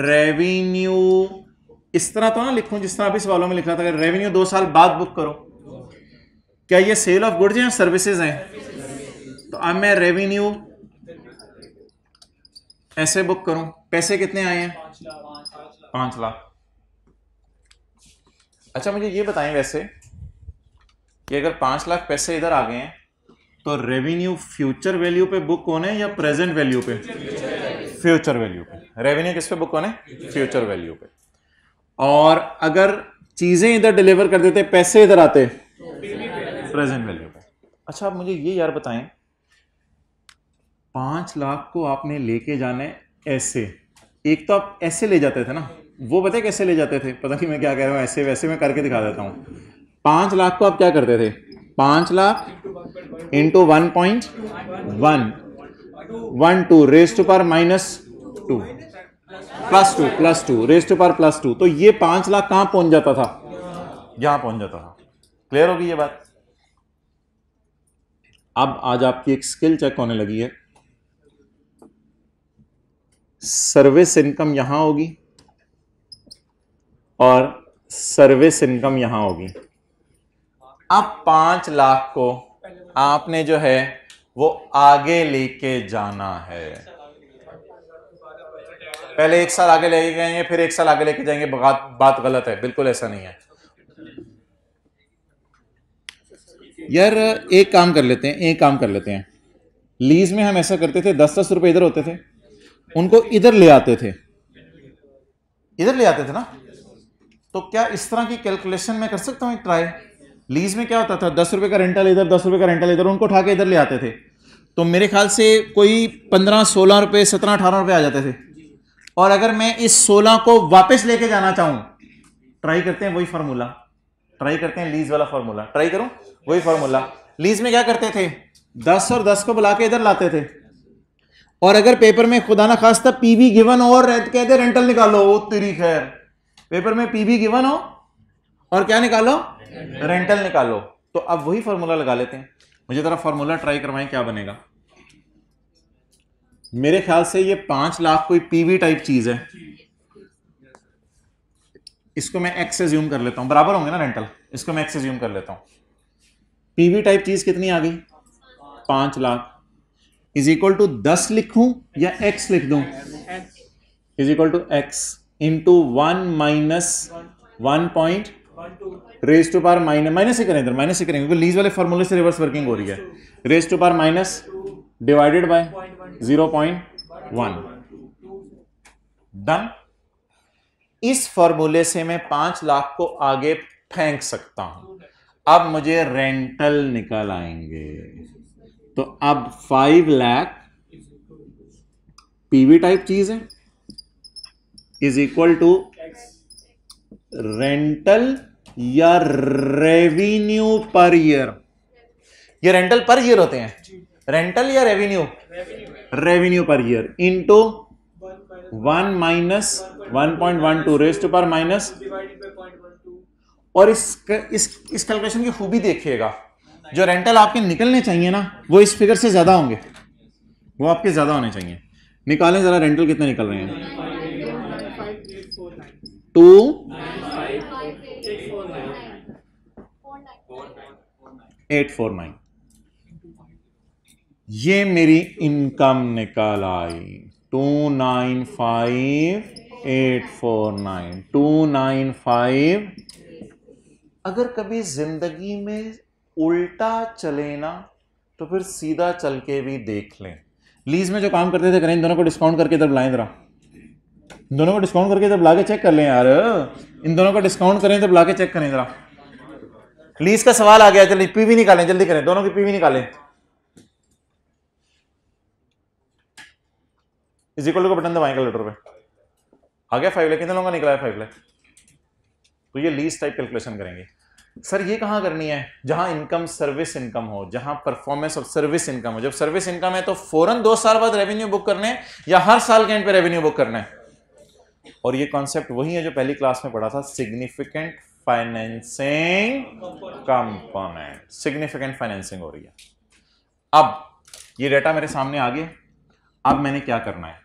रेवेन्यू इस तरह तो ना लिखूं जिस तरह अभी सवालों में लिखा था, रेवेन्यू 2 साल बाद बुक करो। क्या ये सेल ऑफ गुड्स या सर्विसेज हैं? तो अब मैं रेवेन्यू ऐसे बुक करूं, पैसे कितने आए हैं? 5 लाख। अच्छा, मुझे ये बताएं वैसे कि अगर 5 लाख पैसे इधर आ गए हैं तो रेवेन्यू फ्यूचर वैल्यू पे बुक होने या प्रेजेंट वैल्यू पे? फ्यूचर वैल्यू पे। रेवेन्यू किस पे बुक होने? फ्यूचर वैल्यू पे। और अगर चीजें इधर डिलीवर कर देते, पैसे इधर आते प्रेजेंट वैल्यू पे। अच्छा, आप मुझे ये यार बताएं, 5 लाख को आपने लेके जाना है ऐसे, एक तो आप ऐसे ले जाते थे ना, वो पता है कैसे ले जाते थे, पता नहीं मैं क्या कह रहा हूं, ऐसे वैसे मैं करके दिखा देता हूं। 5 लाख को आप क्या करते थे, 5 lakh into 1.1 1 2 raise to power -2 +2 raise to power +2, तो ये 5 लाख कहां पहुंच जाता था, यहां पहुंच जाता था। क्लियर होगी ये बात। अब आज आपकी एक स्किल चेक होने लगी है, सर्विस इनकम यहां होगी और सर्विस इनकम यहां होगी। अब 5 लाख को आपने जो है वो आगे लेके जाना है, पहले 1 साल आगे लेके जाएंगे, फिर 1 साल आगे लेके जाएंगे, बात गलत है, बिल्कुल ऐसा नहीं है यार। एक काम कर लेते हैं, लीज में हम ऐसा करते थे, 10-10 रुपए इधर होते थे, उनको इधर ले आते थे ना। तो क्या इस तरह की कैलकुलेशन मैं कर सकता हूं ट्राई। लीज में क्या होता था, 10 रुपए का रेंटल इधर, 10 रुपए का रेंटल इधर, उनको उठा के इधर ले आते थे, तो मेरे ख्याल से कोई 15-16 रुपए, 17-18 रुपए आ जाते थे। और अगर मैं इस 16 को वापस लेके जाना चाहूं, ट्राई करते हैं वही फार्मूला, ट्राई करते हैं लीज वाला फार्मूला, ट्राई करूं वही फार्मूला। लीज में क्या करते थे, 10 और 10 को बुला के इधर लाते थे, और अगर पेपर में खुदा ना खास्ता पीवी गिवन हो और कहते रेंटल निकालो, ओ तेरी खैर, पेपर में पीवी गिवन हो और क्या निकालो, रेंटल निकालो, तो अब वही फार्मूला लगा लेते हैं। मुझे जरा फार्मूला ट्राई करवाएं क्या बनेगा। मेरे ख्याल से ये 5 लाख कोई पीवी टाइप चीज है, इसको मैं एक्स एज्यूम कर लेता हूं, बराबर होंगे ना रेंटल, इसको मैं एक्स एज्यूम कर लेता हूं। पीवी टाइप चीज कितनी आ गई, 5 लाख इज इक्वल टू 10 लिखूं या एक्स लिख दूं, is equal to x into 1 minus 1 raise to power minus ही करें, इधर माइनस ही करेंगे क्योंकि लीज वाले फॉर्मूले से रिवर्स वर्किंग हो रही है, raise to power minus divided by 0.1 done. इस फॉर्मूले से मैं 5 लाख को आगे फेंक सकता हूं। अब मुझे रेंटल निकल आएंगे, तो अब 5 लाख पीवी टाइप चीज है इज इक्वल टू रेंटल या रेवेन्यू पर ईयर। ये रेंटल पर ईयर होते हैं, रेंटल या revenue, revenue per year into 1 minus 1.12 raise to power minus, और इस कैलकुलेशन की खूबी देखिएगा, जो रेंटल आपके निकलने चाहिए ना वो इस फिगर से ज्यादा होंगे, वो आपके ज्यादा होने चाहिए। निकालें जरा रेंटल कितने निकल रहे हैं, 2849, ये मेरी इनकम निकल आई 295,849 295। अगर कभी जिंदगी में उल्टा चले ना तो फिर सीधा चल के भी देख लें। लीज में जो काम करते थे करें, इन दोनों को डिस्काउंट करके इधर बुलाएं, जरा इन दोनों को डिस्काउंट करके इधर बुला के चेक कर लें यार, इन दोनों को डिस्काउंट करें तो बुला के चेक करें जरा। लीज का सवाल आ गया, जल्दी पीवी निकालें, जल्दी करें, दोनों की पीवी निकालें। इज इक्वल टू का बटन दबाएं कैलकुलेटर पे, आ गया 5 लाख, कितने लोगों का निकला है 5 लाख। तो ये लीज टाइप कैलकुलेशन करेंगे। सर ये कहां करनी है, जहां इनकम सर्विस इनकम हो, जहां परफॉर्मेंस और सर्विस इनकम हो। जब सर्विस इनकम है तो फौरन 2 साल बाद रेवेन्यू बुक करने हैं या हर साल के एंड पे रेवेन्यू बुक करना है। और ये कॉन्सेप्ट वही है जो पहली क्लास में पढ़ा था, significant financing component, significant financing हो रही है। अब ये डेटा मेरे सामने आ गया, अब मैंने क्या करना है,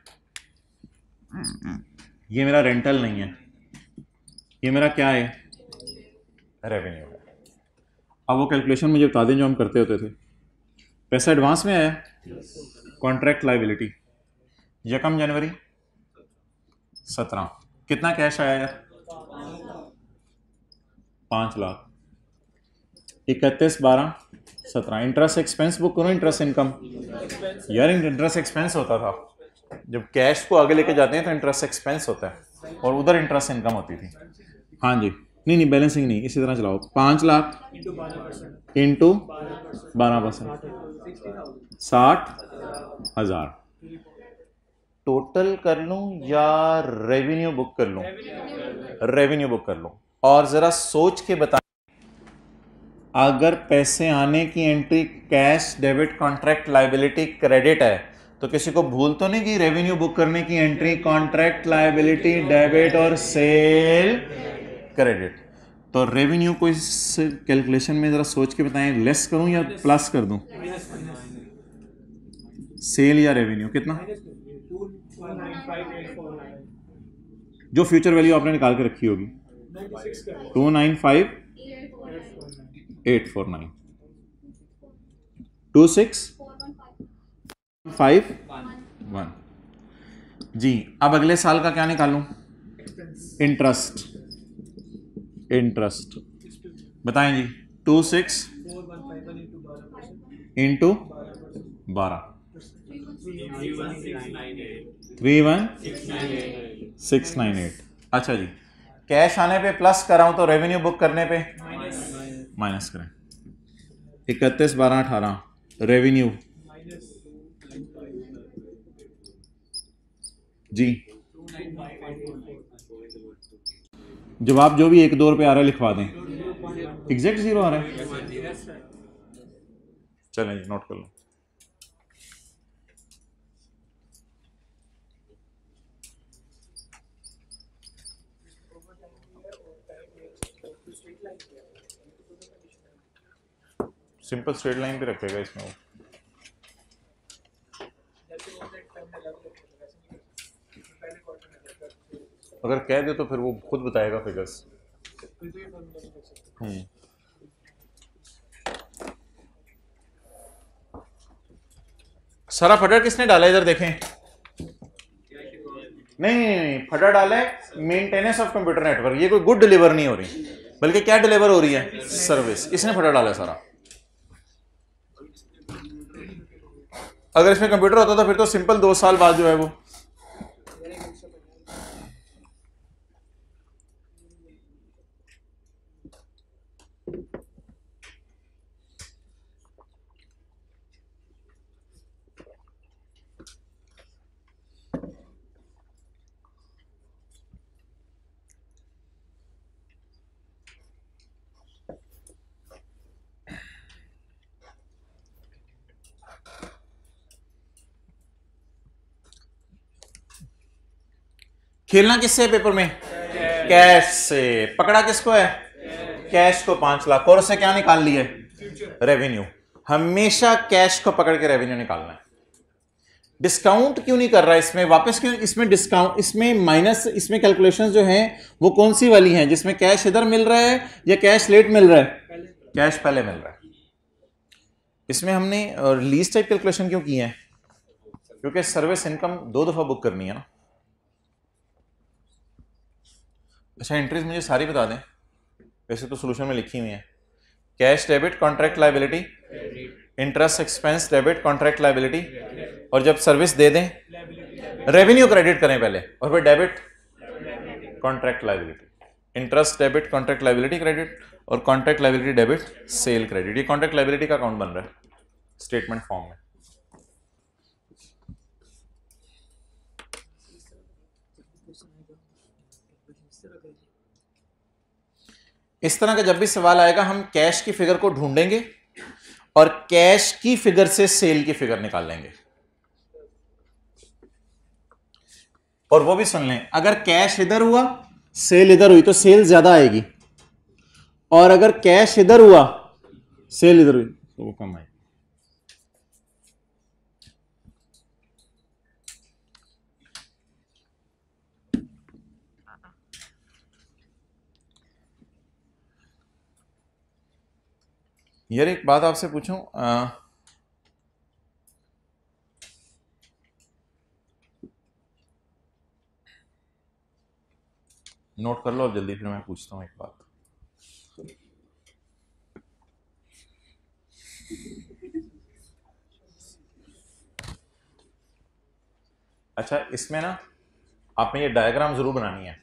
ये मेरा रेंटल नहीं है, ये मेरा क्या है, रेवेन्यू है। अब वो कैलकुलेशन मुझे बता दें जो हम करते होते थे। पैसा एडवांस में आया, कॉन्ट्रैक्ट लायबिलिटी 1 जनवरी 17, कितना कैश आया यार, 5 लाख, 31/12/17। इंटरेस्ट एक्सपेंस बुक करो, इंटरेस्ट इनकम यार, इंटरेस्ट एक्सपेंस होता था, जब कैश को आगे लेके जाते हैं तो इंटरेस्ट एक्सपेंस होता है और उधर इंटरेस्ट इनकम होती थी। हाँ जी नहीं नहीं, बैलेंसिंग नहीं, इसी तरह चलाओ। 5 लाख into 12%, इंटू 12%, 12%, 60,000, 60,000। टोटल कर लूं या रेवेन्यू बुक कर लूं? रेवेन्यू बुक कर लूं। और जरा सोच के बताएं, अगर पैसे आने की entry cash debit contract liability credit है तो किसी को भूल तो नहीं कि रेवेन्यू बुक करने की एंट्री कॉन्ट्रैक्ट लायबिलिटी डेबिट और सेल क्रेडिट। तो रेवेन्यू को इस कैलकुलेशन में जरा सोच के बताएं, लेस करूं या प्लस कर दूं? सेल या रेवेन्यू कितना? 295,849, जो फ्यूचर वैल्यू आपने निकाल के रखी होगी 96 करोड़, 295,849, 26,551 जी। अब अगले साल का क्या निकालूं? इंटरेस्ट। इंटरेस्ट बताएं जी। 26 into 12%, इंटू 12, 31,698। अच्छा जी, कैश आने पे प्लस कराऊं तो रेवेन्यू बुक करने पे माइनस करें। 31, 12, 18 रेवेन्यू जी। जवाब जो भी 1-2 रुपये आ रहा है लिखवा दें। एग्जैक्ट 0 आ रहा है? चलें जी, नोट कर लो। सिंपल स्ट्रेट लाइन भी रखेगा इसमें वो। अगर कह दे तो फिर वो खुद बताएगा फिगर्स। सारा फटर किसने डाला इधर देखें? नहीं, फटा डाला है मेंटेनेंस ऑफ कंप्यूटर नेटवर्क। ये कोई गुड डिलीवर नहीं हो रही, बल्कि क्या डिलीवर हो रही है? सर्विस। इसने फटा डाला है सारा। अगर इसमें कंप्यूटर होता तो फिर तो सिंपल 2 साल बाद जो है वो खेलना किससे है पेपर में? कैश से। पकड़ा किसको है? कैश को 5 लाख। और उससे क्या निकाल लिए? रेवेन्यू। हमेशा कैश को पकड़ के रेवेन्यू निकालना है। डिस्काउंट क्यों नहीं कर रहा है इसमें? वापस क्यों इसमें डिस्काउंट, इसमें माइनस, इसमें कैलकुलेशंस जो हैं वो कौन सी वाली हैं जिसमें कैश इधर मिल रहा है या कैश लेट मिल रहा है? कैश पहले मिल रहा है। इसमें हमने लीज टाइप कैलकुलेशन क्यों की है? क्योंकि सर्विस इनकम 2 दफा बुक करनी है ना। अच्छा, एंट्रीज मुझे सारी बता दें, वैसे तो सोल्यूशन में लिखी हुई है। Cash debit contract liability, interest expense debit contract liability, और जब सर्विस दे दें रेवेन्यू क्रेडिट करें पहले और फिर debit contract liability. Interest debit contract liability credit और contract liability debit sale credit. ये कॉन्ट्रैक्ट लायबिलिटी का अकाउंट बन रहा है स्टेटमेंट फॉर्म में। इस तरह का जब भी सवाल आएगा हम कैश की फिगर को ढूंढेंगे और कैश की फिगर से सेल की फिगर निकाल लेंगे। और वो भी सुन लें, अगर कैश इधर हुआ सेल इधर हुई तो सेल ज्यादा आएगी, और अगर कैश इधर हुआ सेल इधर हुई तो वो कम आएगी। यार एक बात आपसे पूछूं, नोट कर लो अब जल्दी, फिर मैं पूछता हूं एक बात। अच्छा, इसमें ना आपने ये डायग्राम जरूर बनानी है।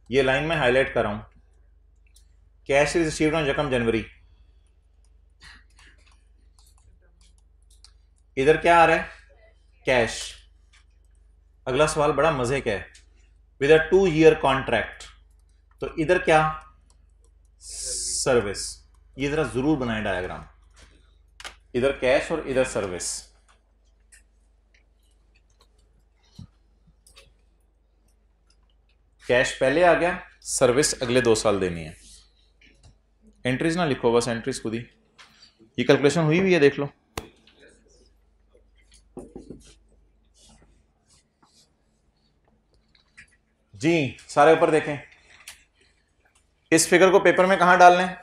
ये लाइन में हाईलाइट कर रहा हूं, कैश इज रिसीव्ड ऑन यकम जनवरी। इधर क्या आ रहा है? कैश। अगला सवाल बड़ा मजे का है, विद अ 2 year कॉन्ट्रैक्ट। तो इधर क्या? सर्विस। ये जरा जरूर बनाएं डायग्राम, इधर कैश और इधर सर्विस। कैश पहले आ गया, सर्विस अगले 2 साल देनी है। एंट्रीज ना लिखो, बस एंट्रीज खुद ही। ये कैलकुलेशन हुई हुई है, देख लो। जी सारे ऊपर देखें। इस फिगर को पेपर में कहां डालना है?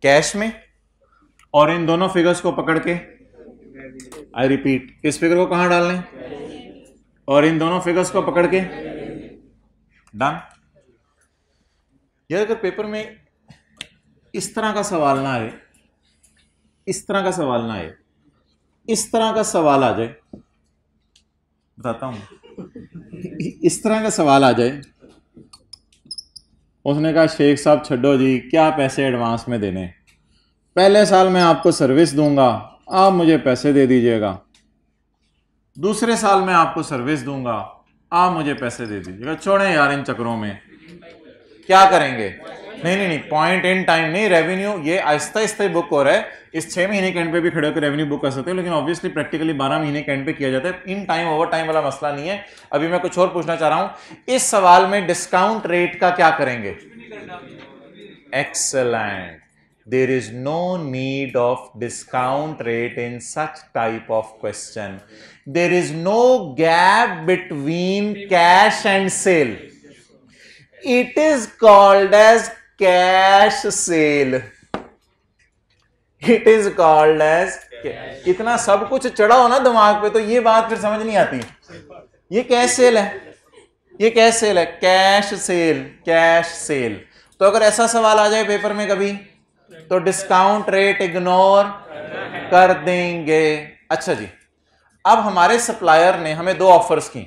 कैश में। और इन दोनों फिगर्स को पकड़ के, आई रिपीट, इस फिगर को कहां डालना है? और इन दोनों फिगर्स को पकड़ के, डन। यार अगर पेपर में इस तरह का सवाल ना आए, इस तरह का सवाल ना आए, इस तरह का सवाल आ जाए, बताता हूं, इस तरह का सवाल आ जाए, उसने कहा शेख साहब छड्डो जी, क्या पैसे एडवांस में देने, पहले साल में आपको सर्विस दूंगा, आप मुझे पैसे दे दीजिएगा, दूसरे साल में आपको सर्विस दूंगा, आप मुझे पैसे दे दीजिएगा। छोड़ें यार इन चक्करों में, क्या करेंगे? नहीं, पॉइंट इन टाइम नहीं, रेवेन्यू। ये आहिस्ता आहिस्ता बुक हो रहा है। इस 6 महीने के एंड पे भी खड़े होकर रेवेन्यू बुक कर सकते हो, लेकिन ऑब्वियसली प्रैक्टिकली 12 महीने के एंड पे किया जाता है। इन टाइम ओवर टाइम वाला मसला नहीं है। अभी मैं कुछ और पूछना चाह रहा हूं, इस सवाल में डिस्काउंट रेट का क्या करेंगे? Excellent. There is no need of discount rate in such type of question. There is no gap between cash and sale. It is called as cash sale. It is called as cash. इतना सब कुछ चढ़ा हो ना दिमाग पे, तो ये बात फिर समझ नहीं आती। ये कैश सेल है, ये कैश सेल है, कैश सेल, कैश सेल। तो अगर ऐसा सवाल आ जाए पेपर में कभी, तो डिस्काउंट रेट इग्नोर कर देंगे। अच्छा जी, अब हमारे सप्लायर ने हमें 2 ऑफर्स की।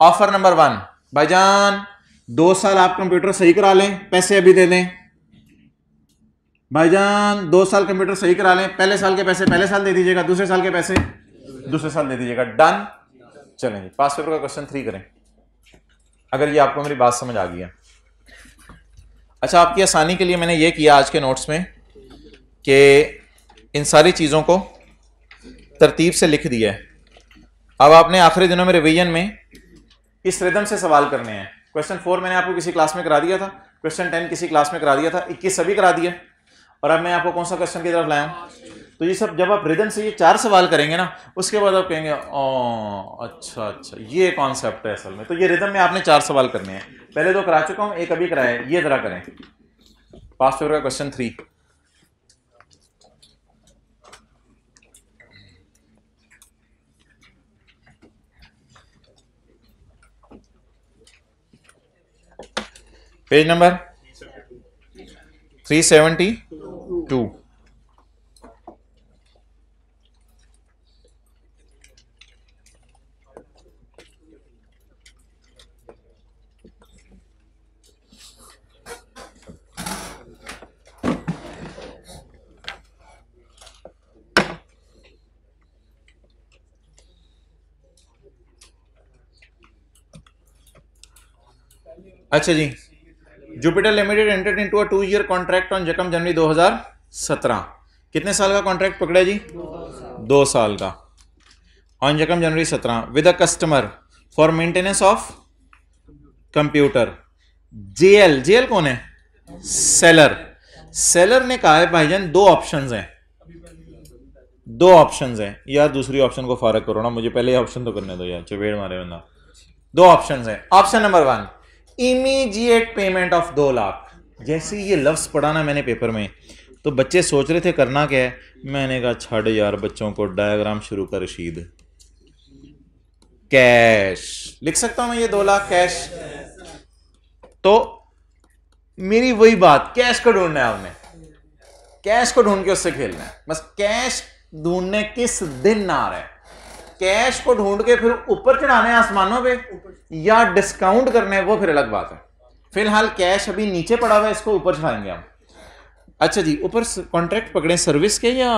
ऑफर नंबर 1, भाईजान 2 साल आप कंप्यूटर सही करा लें, पैसे अभी दे दें। भाईजान 2 साल कंप्यूटर सही करा लें, पहले साल के पैसे पहले साल दे दीजिएगा, दूसरे साल के पैसे दूसरे साल दे दीजिएगा। डन। चलें जी, पास पेपर का क्वेश्चन 3 करें, अगर ये आपको मेरी बात समझ आ गई है। अच्छा, आपकी आसानी के लिए मैंने ये किया आज के नोट्स में कि इन सारी चीज़ों को तरतीब से लिख दिया है। अब आपने आखिरी दिनों में रिवीजन में इस रिदम से सवाल करने हैं। क्वेश्चन 4 मैंने आपको किसी क्लास में करा दिया था, क्वेश्चन 10 किसी क्लास में करा दिया था, 21 सभी करा दिया। और अब मैं आपको कौन सा क्वेश्चन की तरफ लाया हूँ? तो ये सब जब आप रिदम से ये 4 सवाल करेंगे ना, उसके बाद आप कहेंगे अच्छा ये कॉन्सेप्ट है असल में। तो ये रिदम में आपने 4 सवाल करने हैं। पहले 2 करा चुका हूं, एक अभी कराया है, ये जरा करें। पास्ट पेपर का क्वेश्चन 3। Page number 372। अच्छा जी, Jupiter limited entered into a 2 year contract on यकम जनवरी 2017। कितने साल का कॉन्ट्रैक्ट पकड़ा जी? 2 साल का, ऑन यकम जनवरी 17 with a customer for maintenance of computer. JL, JL कौन है? सेलर। सेलर ने कहा है भाईजान 2 ऑप्शंस हैं, 2 ऑप्शंस हैं। यार दूसरी ऑप्शन को फारग करो ना, मुझे पहले ऑप्शन तो करने दो यार, चपेड़ मारे वरना। 2 ऑप्शंस हैं। Option number 1, immediate payment of 2 lakh. जैसे ये लफ्ज पढ़ा ना मैंने पेपर में, तो बच्चे सोच रहे थे करना क्या है। मैंने कहा छड़ यार बच्चों को, डायग्राम शुरू कर रशीद। कैश लिख सकता हूं मैं, ये 2 लाख कैश। तो मेरी वही बात, कैश को ढूंढना है आपने, कैश को ढूंढ के उससे खेलना है। बस कैश ढूंढने किस दिन ना आ रहा है, कैश को ढूंढ के फिर ऊपर चढ़ाने आसमानों पे या डिस्काउंट करने, वो फिर अलग बात है। फिलहाल कैश अभी नीचे पड़ा हुआ है, इसको ऊपर चढ़ाएंगे हम। अच्छा जी, ऊपर कॉन्ट्रैक्ट पकड़े सर्विस के या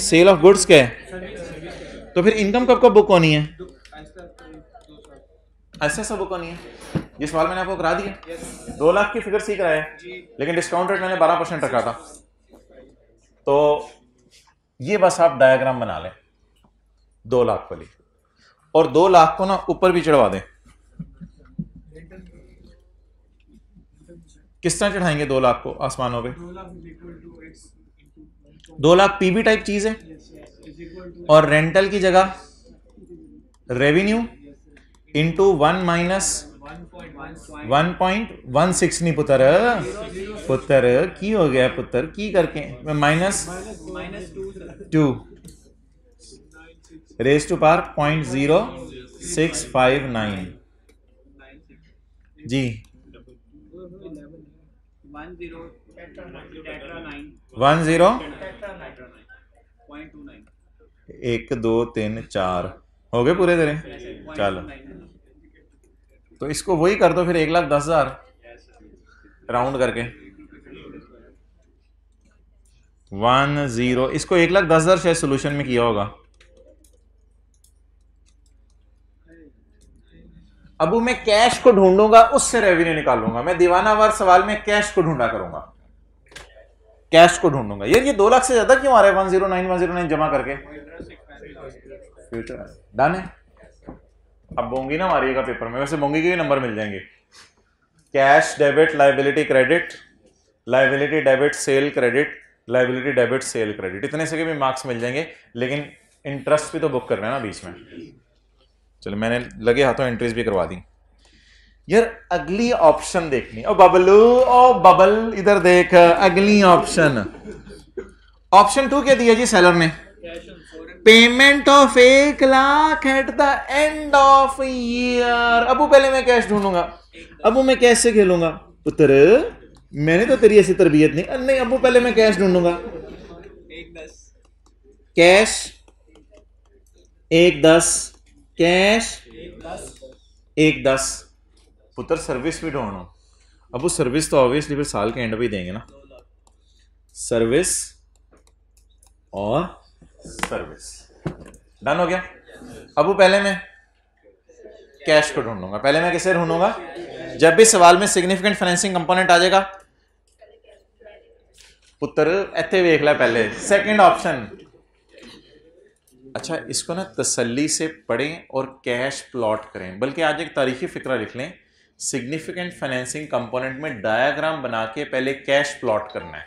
सेल ऑफ गुड्स के? तो फिर इनकम कब कब बुक होनी है? ऐसे सब बुक होनी है। ये सवाल मैंने आपको करा दिया। 2 लाख की फिगर सीख रहा है, लेकिन डिस्काउंट रेट मैंने 12% रखा था। तो ये बस आप डायग्राम बना लें 2 लाख वाली, और 2 लाख को ना ऊपर भी चढ़वा दें। किस तरह चढ़ाएंगे 2 लाख को आसमानों पे? 2 लाख पीबी टाइप चीज है, और रेंटल की जगह रेवेन्यू इंटू 1 माइनस 1.16 नहीं पुत्र, पुत्र की हो गया, पुत्र की करके माइनस 2 रेज टू पावर 0.0659 जी 10 1 2 3 4 हो गए पूरे तेरे। चलो तो इसको वही कर दो फिर 1,10,000 राउंड करके 10, इसको 1,10,000 शायद सोल्यूशन में किया होगा। अब मैं कैश को ढूंढूंगा, उससे रेवेन्यू निकालूंगा। मैं दीवानावार सवाल में कैश को ढूंढा करूंगा, कैश को ढूंढूंगा। यार ये 2 लाख से ज्यादा क्यों आ रहा है 109 जमा करके? फ्यूचर डन है। अब बोंगी ना मारिएगा पेपर में, वैसे बोंगी के भी नंबर मिल जाएंगे। Cash debit liability credit, liability debit sale credit, liability debit sale credit, इतने से के भी मार्क्स मिल जाएंगे, लेकिन इंटरेस्ट भी तो बुक करना है ना बीच में। चलो मैंने लगे हाथों एंट्रीज भी करवा दी। यार अगली ऑप्शन देखनी। ओ बबलू, ओ बबल इधर देख, अगली ऑप्शन, ऑप्शन 2 क्या दिया जी सेलर ने? Payment of 1 lakh at the end of year. Abu पहले मैं कैश ढूंढूंगा, अबू मैं कैश से खेलूंगा। पुत्र मैंने तो तेरी ऐसी तरबियत नहीं अबू पहले मैं कैश ढूंढूंगा। Cash 1,10, cash 1,10। पुत्र सर्विस भी ढूंढो। अबू सर्विस तो ऑब्वियसली फिर साल के एंड पे देंगे ना, सर्विस और सर्विस। डन हो गया। अबू पहले मैं कैश को ढूंढूंगा। पहले मैं किसे ढूंढूंगा? जब भी सवाल में सिग्निफिकेंट फाइनेंसिंग कंपोनेंट आ जाएगा, पुत्र इत्थे देख ले पहले सेकंड ऑप्शन। अच्छा इसको ना तसल्ली से पढ़ें और कैश प्लॉट करें। बल्कि आज एक तारीखी फिक्रा लिख लें, सिग्निफिकेंट फाइनेंसिंग कंपोनेंट में डायग्राम बना के पहले कैश प्लॉट करना है।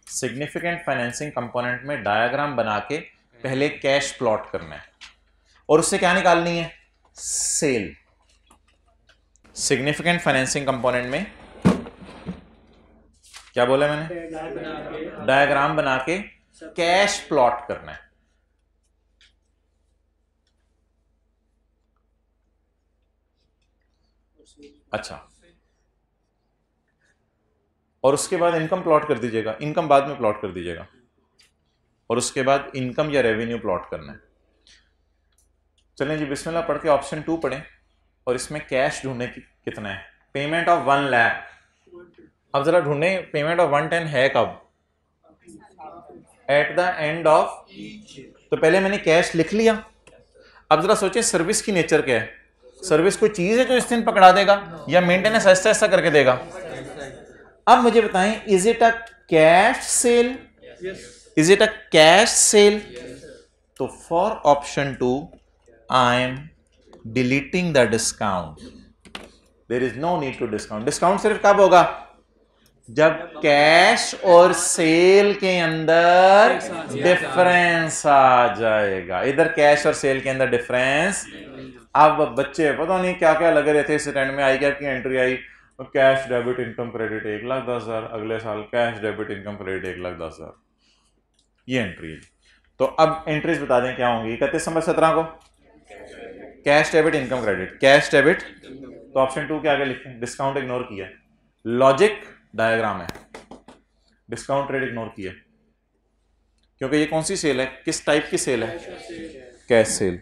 सिग्निफिकेंट फाइनेंसिंग कंपोनेंट में डायग्राम बना के पहले कैश प्लॉट करना है, और उससे क्या निकालनी है? सेल। सिग्निफिकेंट फाइनेंसिंग कंपोनेंट में क्या बोला मैंने? डायग्राम बना के कैश प्लॉट करना है। अच्छा, और उसके बाद इनकम प्लॉट कर दीजिएगा, इनकम बाद में प्लॉट कर दीजिएगा, और उसके बाद इनकम या रेवेन्यू प्लॉट करना है। चलें जी बिस्मिल्लाह पढ़ के ऑप्शन 2 पढ़ें, और इसमें कैश ढूंढने की कितना है? Payment of 1 lakh. अब जरा ढूंढें पेमेंट ऑफ 110 है कब? At the end of. तो पहले मैंने कैश लिख लिया। अब जरा सोचें सर्विस की नेचर क्या है? सर्विस कोई चीज है जो इस दिन पकड़ा देगा, या मेंटेनेंस ऐसा ऐसा करके देगा? अब मुझे बताएं, is it a cash sale? Is it a cash sale? तो for option 2 I am deleting the discount. There is no need to discount. Discount सिर्फ कब होगा? जब कैश और सेल के अंदर डिफरेंस आ जाएगा। इधर कैश और सेल के अंदर डिफरेंस। अब बच्चे पता नहीं क्या क्या लगे रहते इस अटेंड में। आई क्या की एंट्री आई, कैश डेबिट इनकम क्रेडिट 1,10,000, अगले साल कैश डेबिट इनकम क्रेडिट 1,10,000, ये एंट्री है। तो अब एंट्रीज बता दें क्या होंगी 31 नंबर 17 को? Cash debit income credit, cash debit. तो ऑप्शन 2 के आगे लिखें, डिस्काउंट इग्नोर किया, लॉजिक डायग्राम है, डिस्काउंट रेट इग्नोर किया, क्योंकि ये कौन सी सेल है? किस टाइप की सेल है? Cash cell.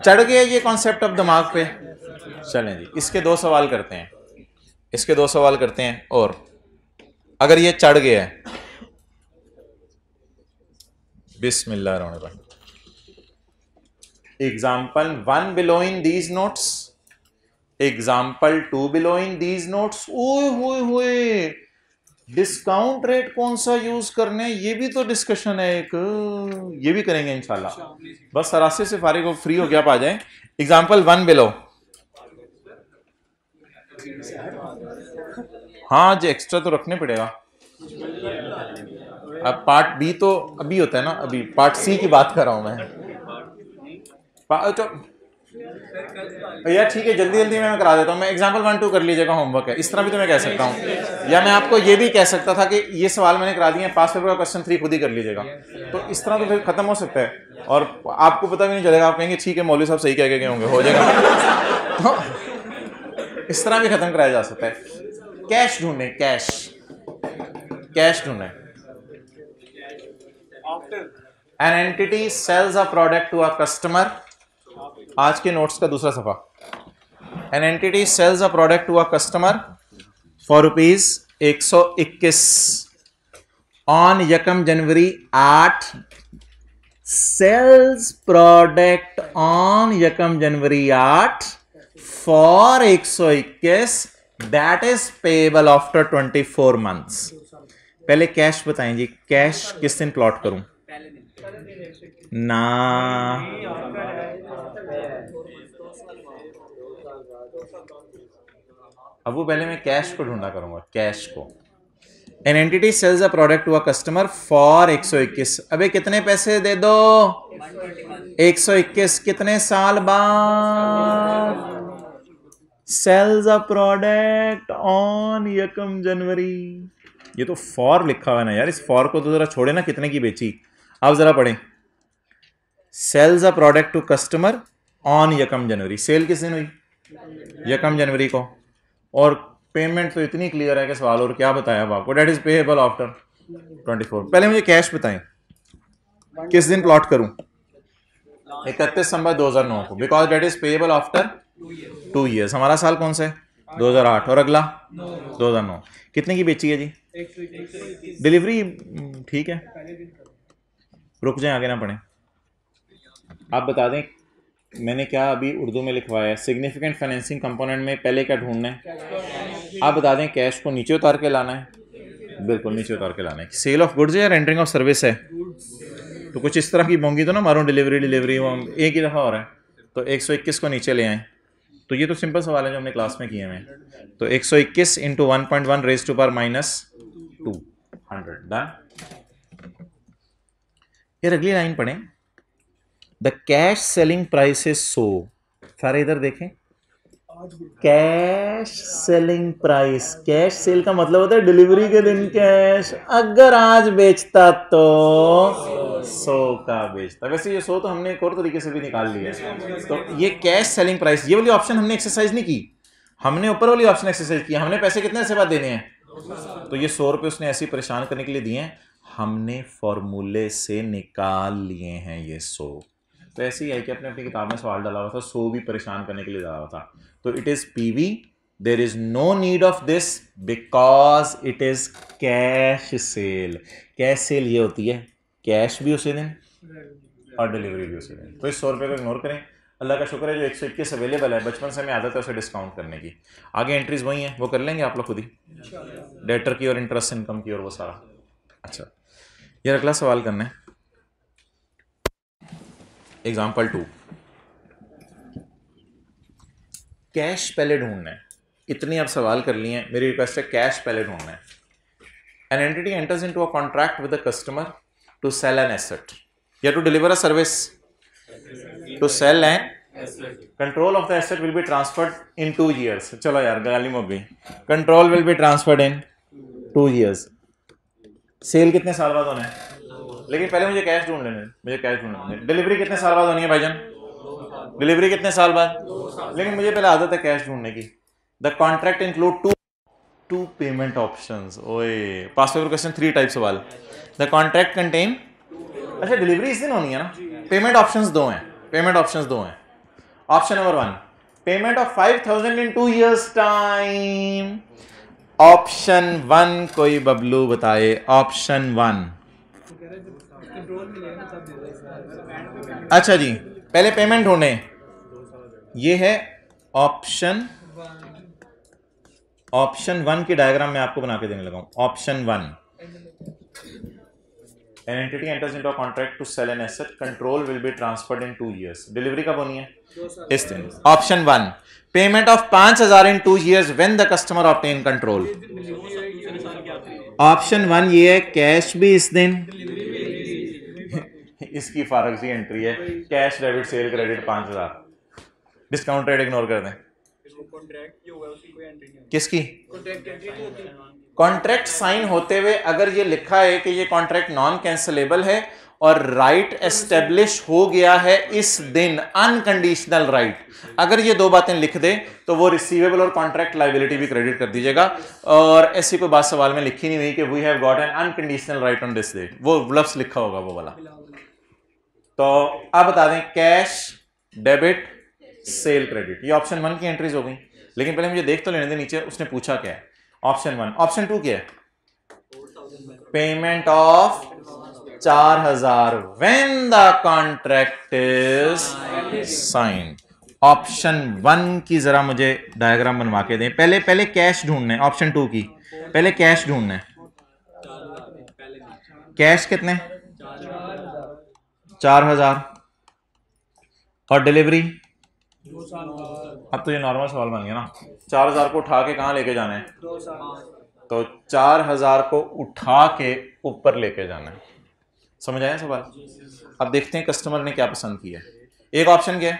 चढ़ गया ये कॉन्सेप्ट अब दिमाग पे? चलें जी, इसके दो सवाल करते हैं, और अगर ये चढ़ गया है, बिस्मिल्लाहिर्रहमानिर्रहीम, example 1 below in these notes, example 2 below in these notes. ओए होए होए, डिस्काउंट रेट कौन सा यूज करने, ये भी तो डिस्कशन है एक, ये भी करेंगे इंशाल्लाह। बस सरासे से फारिग हो, फ्री हो गया, आप आ जाए। एग्जाम्पल 1 बिलो, हाँ जी, एक्स्ट्रा तो रखने पड़ेगा। अब पार्ट बी तो अभी होता है ना, अभी पार्ट सी की बात कर रहा हूं मैं। तो यार ठीक है, जल्दी जल्दी मैं करा देता हूँ। मैं एग्जाम्पल 1 2 कर लीजिएगा, होमवर्क है। इस तरह भी तो मैं कह सकता हूँ, या मैं आपको ये भी कह सकता था कि ये सवाल मैंने करा दिए, पास पेपर का क्वेश्चन 3 खुद ही कर लीजिएगा। तो इस तरह तो फिर खत्म हो सकता है, और आपको पता भी नहीं चलेगा, आप कहेंगे ठीक है मौलवी साहब सही कह के गए होंगे, हो जाएगा। तो इस तरह भी खत्म कराया जा सकता है। कैश ढूंढे, कैश ढूंढे। An entity sells a product to a customer, आज के नोट्स का दूसरा सफा। An entity sells a product to a customer for rupees 121 on 1 January 8, sells product on 1 January 8 for 121, that is payable after 24 months. पहले कैश बताएं जी, कैश किस दिन प्लॉट करूं ना? अब वो पहले मैं कैश को ढूंढा करूंगा, कैश को। An entity sells a product to a customer for 121, अबे कितने पैसे दे दो? 121, कितने साल बाद? सेल्स अ प्रोडक्ट ऑन 1 जनवरी। ये तो फॉर लिखा हुआ है ना यार, इस फॉर को तो जरा छोड़े ना, कितने की बेची। आप जरा पढ़ें, sells a product to customer on 1 January, sale किस दिन हुई? 1 जनवरी को, और पेमेंट तो इतनी क्लियर है कि सवाल और क्या बताया अब आपको, डेट इज पेएबल आफ्टर 24। पहले मुझे कैश बताएं, किस दिन प्लॉट करूं? 31 दिसंबर 2009 को, because debt is payable after 2 years. हमारा साल कौन सा है? 2008, और अगला 2009। कितने की बेची है जी? डिलीवरी ठीक है, रुक जाएं, आगे ना पढ़ें। आप बता दें मैंने क्या अभी उर्दू में लिखवाया है। सिग्निफिकेंट फाइनेंसिंग कंपोनेंट में पहले क्या ढूंढना है? आप बता दें कैश को नीचे उतार के लाना है, बिल्कुल नीचे उतार के लाना है। सेल ऑफ गुड्स है या रेंडरिंग ऑफ सर्विस है? तो कुछ इस तरह की बोंगी तो ना मारो, डिलीवरी वो एक ही दफ़ा हो रहा है। तो 121 को नीचे ले आए, तो ये तो सिंपल सवाल है जो हमने क्लास में किए हैं। तो 121 into 1.1 raise to power -200 done. यार अगली लाइन पढ़ें, the cash selling price is so. सारे इधर देखें, cash selling price, cash sale का मतलब होता है डिलीवरी के दिन कैश। अगर आज बेचता तो 100 का बेचता। वैसे ये 100 तो हमने एक और तरीके से भी निकाल लिया है। तो ये कैश सेलिंग प्राइस, ये वाली ऑप्शन हमने एक्सरसाइज नहीं की, हमने ऊपर वाली ऑप्शन एक्सरसाइज की। हमने पैसे कितने से बाद देने हैं? तो ये 100 रुपये उसने ऐसे ही परेशान करने के लिए दिए हैं, हमने फॉर्मूले से निकाल लिए हैं ये 100। तो ऐसे ही है कि अपने अपनी किताब में सवाल डाला हुआ था, 100 भी परेशान करने के लिए डाला हुआ था। तो it is PV, there is no need of this because it is cash sale. Cash sale ये होती है कैश भी उसी दिन और डिलीवरी भी उसी दिन। तो इस 100 रुपये को इग्नोर करें। अल्लाह का शुक्र है जो 121 अवेलेबल है, बचपन से हमें आदत है उसे डिस्काउंट करने की। आगे एंट्रीज वही हैं, वो कर लेंगे आप लोग खुद ही, डेटर की और इंटरेस्ट इनकम की और वो सारा। अच्छा यार अगला सवाल करना है, एग्जाम्पल 2। कैश पहले ढूंढना है, इतनी आप सवाल कर लिए हैं, मेरी रिक्वेस्ट है कैश पहले ढूंढना है। An entity enters into a contract with the customer to sell an asset या to deliver a service. To sell an control of the asset will be transferred in 2 years। चलो यार गाली मुक गई, control will be transferred in 2 years। Sale कितने साल बाद होना है? लेकिन पहले मुझे कैश ढूंढ लेने, मुझे कैश ढूंढ लेने। डिलीवरी कितने साल बाद होनी है भाईजान? डिलीवरी कितने साल बाद? लेकिन मुझे पहले आदत है कैश ढूंढने की। The contract include to payment options. ओए पास पेपर क्वेश्चन 3 टाइप सवाल। द कॉन्ट्रैक्ट कंटेन अच्छा डिलीवरी इस दिन होनी है ना। पेमेंट ऑप्शंस दो हैं, पेमेंट ऑप्शंस दो हैं। Option number 1 payment of 5000 in 2 years time. Option 1 कोई बबलू बताए, ऑप्शन 1। कंट्रोल में लेना तब दे देगा। अच्छा जी पहले पेमेंट ढूंढे, ये है ऑप्शन 1 की डायग्राम मैं आपको बना के देने लगा हूं। Option 1 an entity enters into a contract to sell an asset, control will be transferred in 2 years। Delivery कब होनी है? इस दिन। Option 1 payment of 5000 in 2 years when the customer obtain control। Option 1 ये है कैश भी इस दिन। इसकी फारक सी एंट्री है, cash debit sale credit 5000। Discount rate ignore कर दें। किसकी? कॉन्ट्रैक्ट साइन होते हुए अगर ये लिखा है कि ये कॉन्ट्रैक्ट नॉन कैंसलेबल है और राइट एस्टेब्लिश हो गया है इस दिन, अनकंडीशनल राइट, अगर ये दो बातें लिख दे तो वो रिसीवेबल और कॉन्ट्रैक्ट लायबिलिटी भी क्रेडिट कर दीजिएगा। और ऐसी कोई बात सवाल में लिखी नहीं हुई कि we have got an unconditional right on this date, वो लफ्ज लिखा होगा वो वाला। तो आप बता दें कैश डेबिट सेल क्रेडिट, ये ऑप्शन 1 की एंट्रीज हो गई। लेकिन पहले मुझे देख तो लेने दे नीचे उसने पूछा क्या है। ऑप्शन 1। ऑप्शन 2 क्या है? Payment of 4000 when the contract is signed. Option 1 की जरा मुझे डायग्राम बनवा के दें। पहले कैश ढूंढना है। ऑप्शन 2 की पहले कैश ढूंढना है। कैश कितने? 4000 और डिलीवरी। अब तो ये नॉर्मल सवाल बन गया ना, 4000 को उठा के कहां लेके जाना है? तो 4000 को उठा के ऊपर लेके जाना है। समझ आया सवाल? अब देखते हैं कस्टमर ने क्या पसंद किया। एक ऑप्शन क्या है?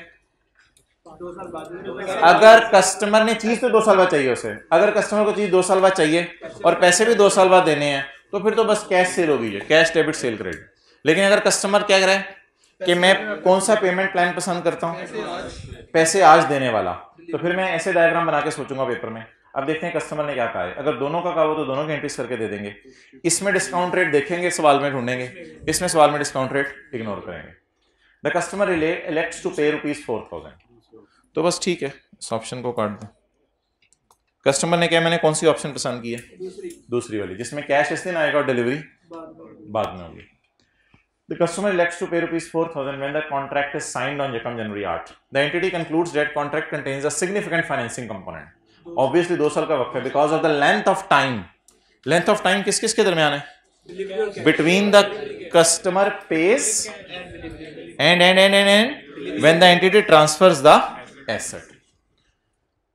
अगर कस्टमर ने चीज तो 2 साल बाद चाहिए उसे, अगर कस्टमर को चीज 2 साल बाद चाहिए और पैसे भी 2 साल बाद देने हैं तो फिर तो बस कैश सेल होगी, कैश डेबिट सेल क्रेडिट। लेकिन अगर कस्टमर क्या करे कि मैं कौन सा पेमेंट प्लान पसंद करता हूं, पैसे आज देने वाला, तो फिर मैं ऐसे डायग्राम बना के सोचूंगा पेपर में। अब देखते हैं कस्टमर ने क्या कहा है। अगर दोनों का कहा हो तो दोनों की एंट्रीज करके दे देंगे। इसमें डिस्काउंट रेट देखेंगे, सवाल में ढूंढेंगे, इसमें सवाल में डिस्काउंट रेट इग्नोर करेंगे। द कस्टमर इलेक्ट्स टू पे ₹4000, तो बस ठीक है, इस ऑप्शन को काट दो। कस्टमर ने क्या, मैंने कौन सी ऑप्शन पसंद की है? दूसरी वाली, जिसमें कैश इस दिन आएगा और डिलीवरी बाद में होगी। The customer elects to pay ₹4000 when the contract is signed on January 8. The entity concludes that contract contains a significant financing component. Obviously 2 साल का वक्त है because of the length of time. Length of time किस किस के दरमियान है? Between the customer pays and when the entity transfers the asset.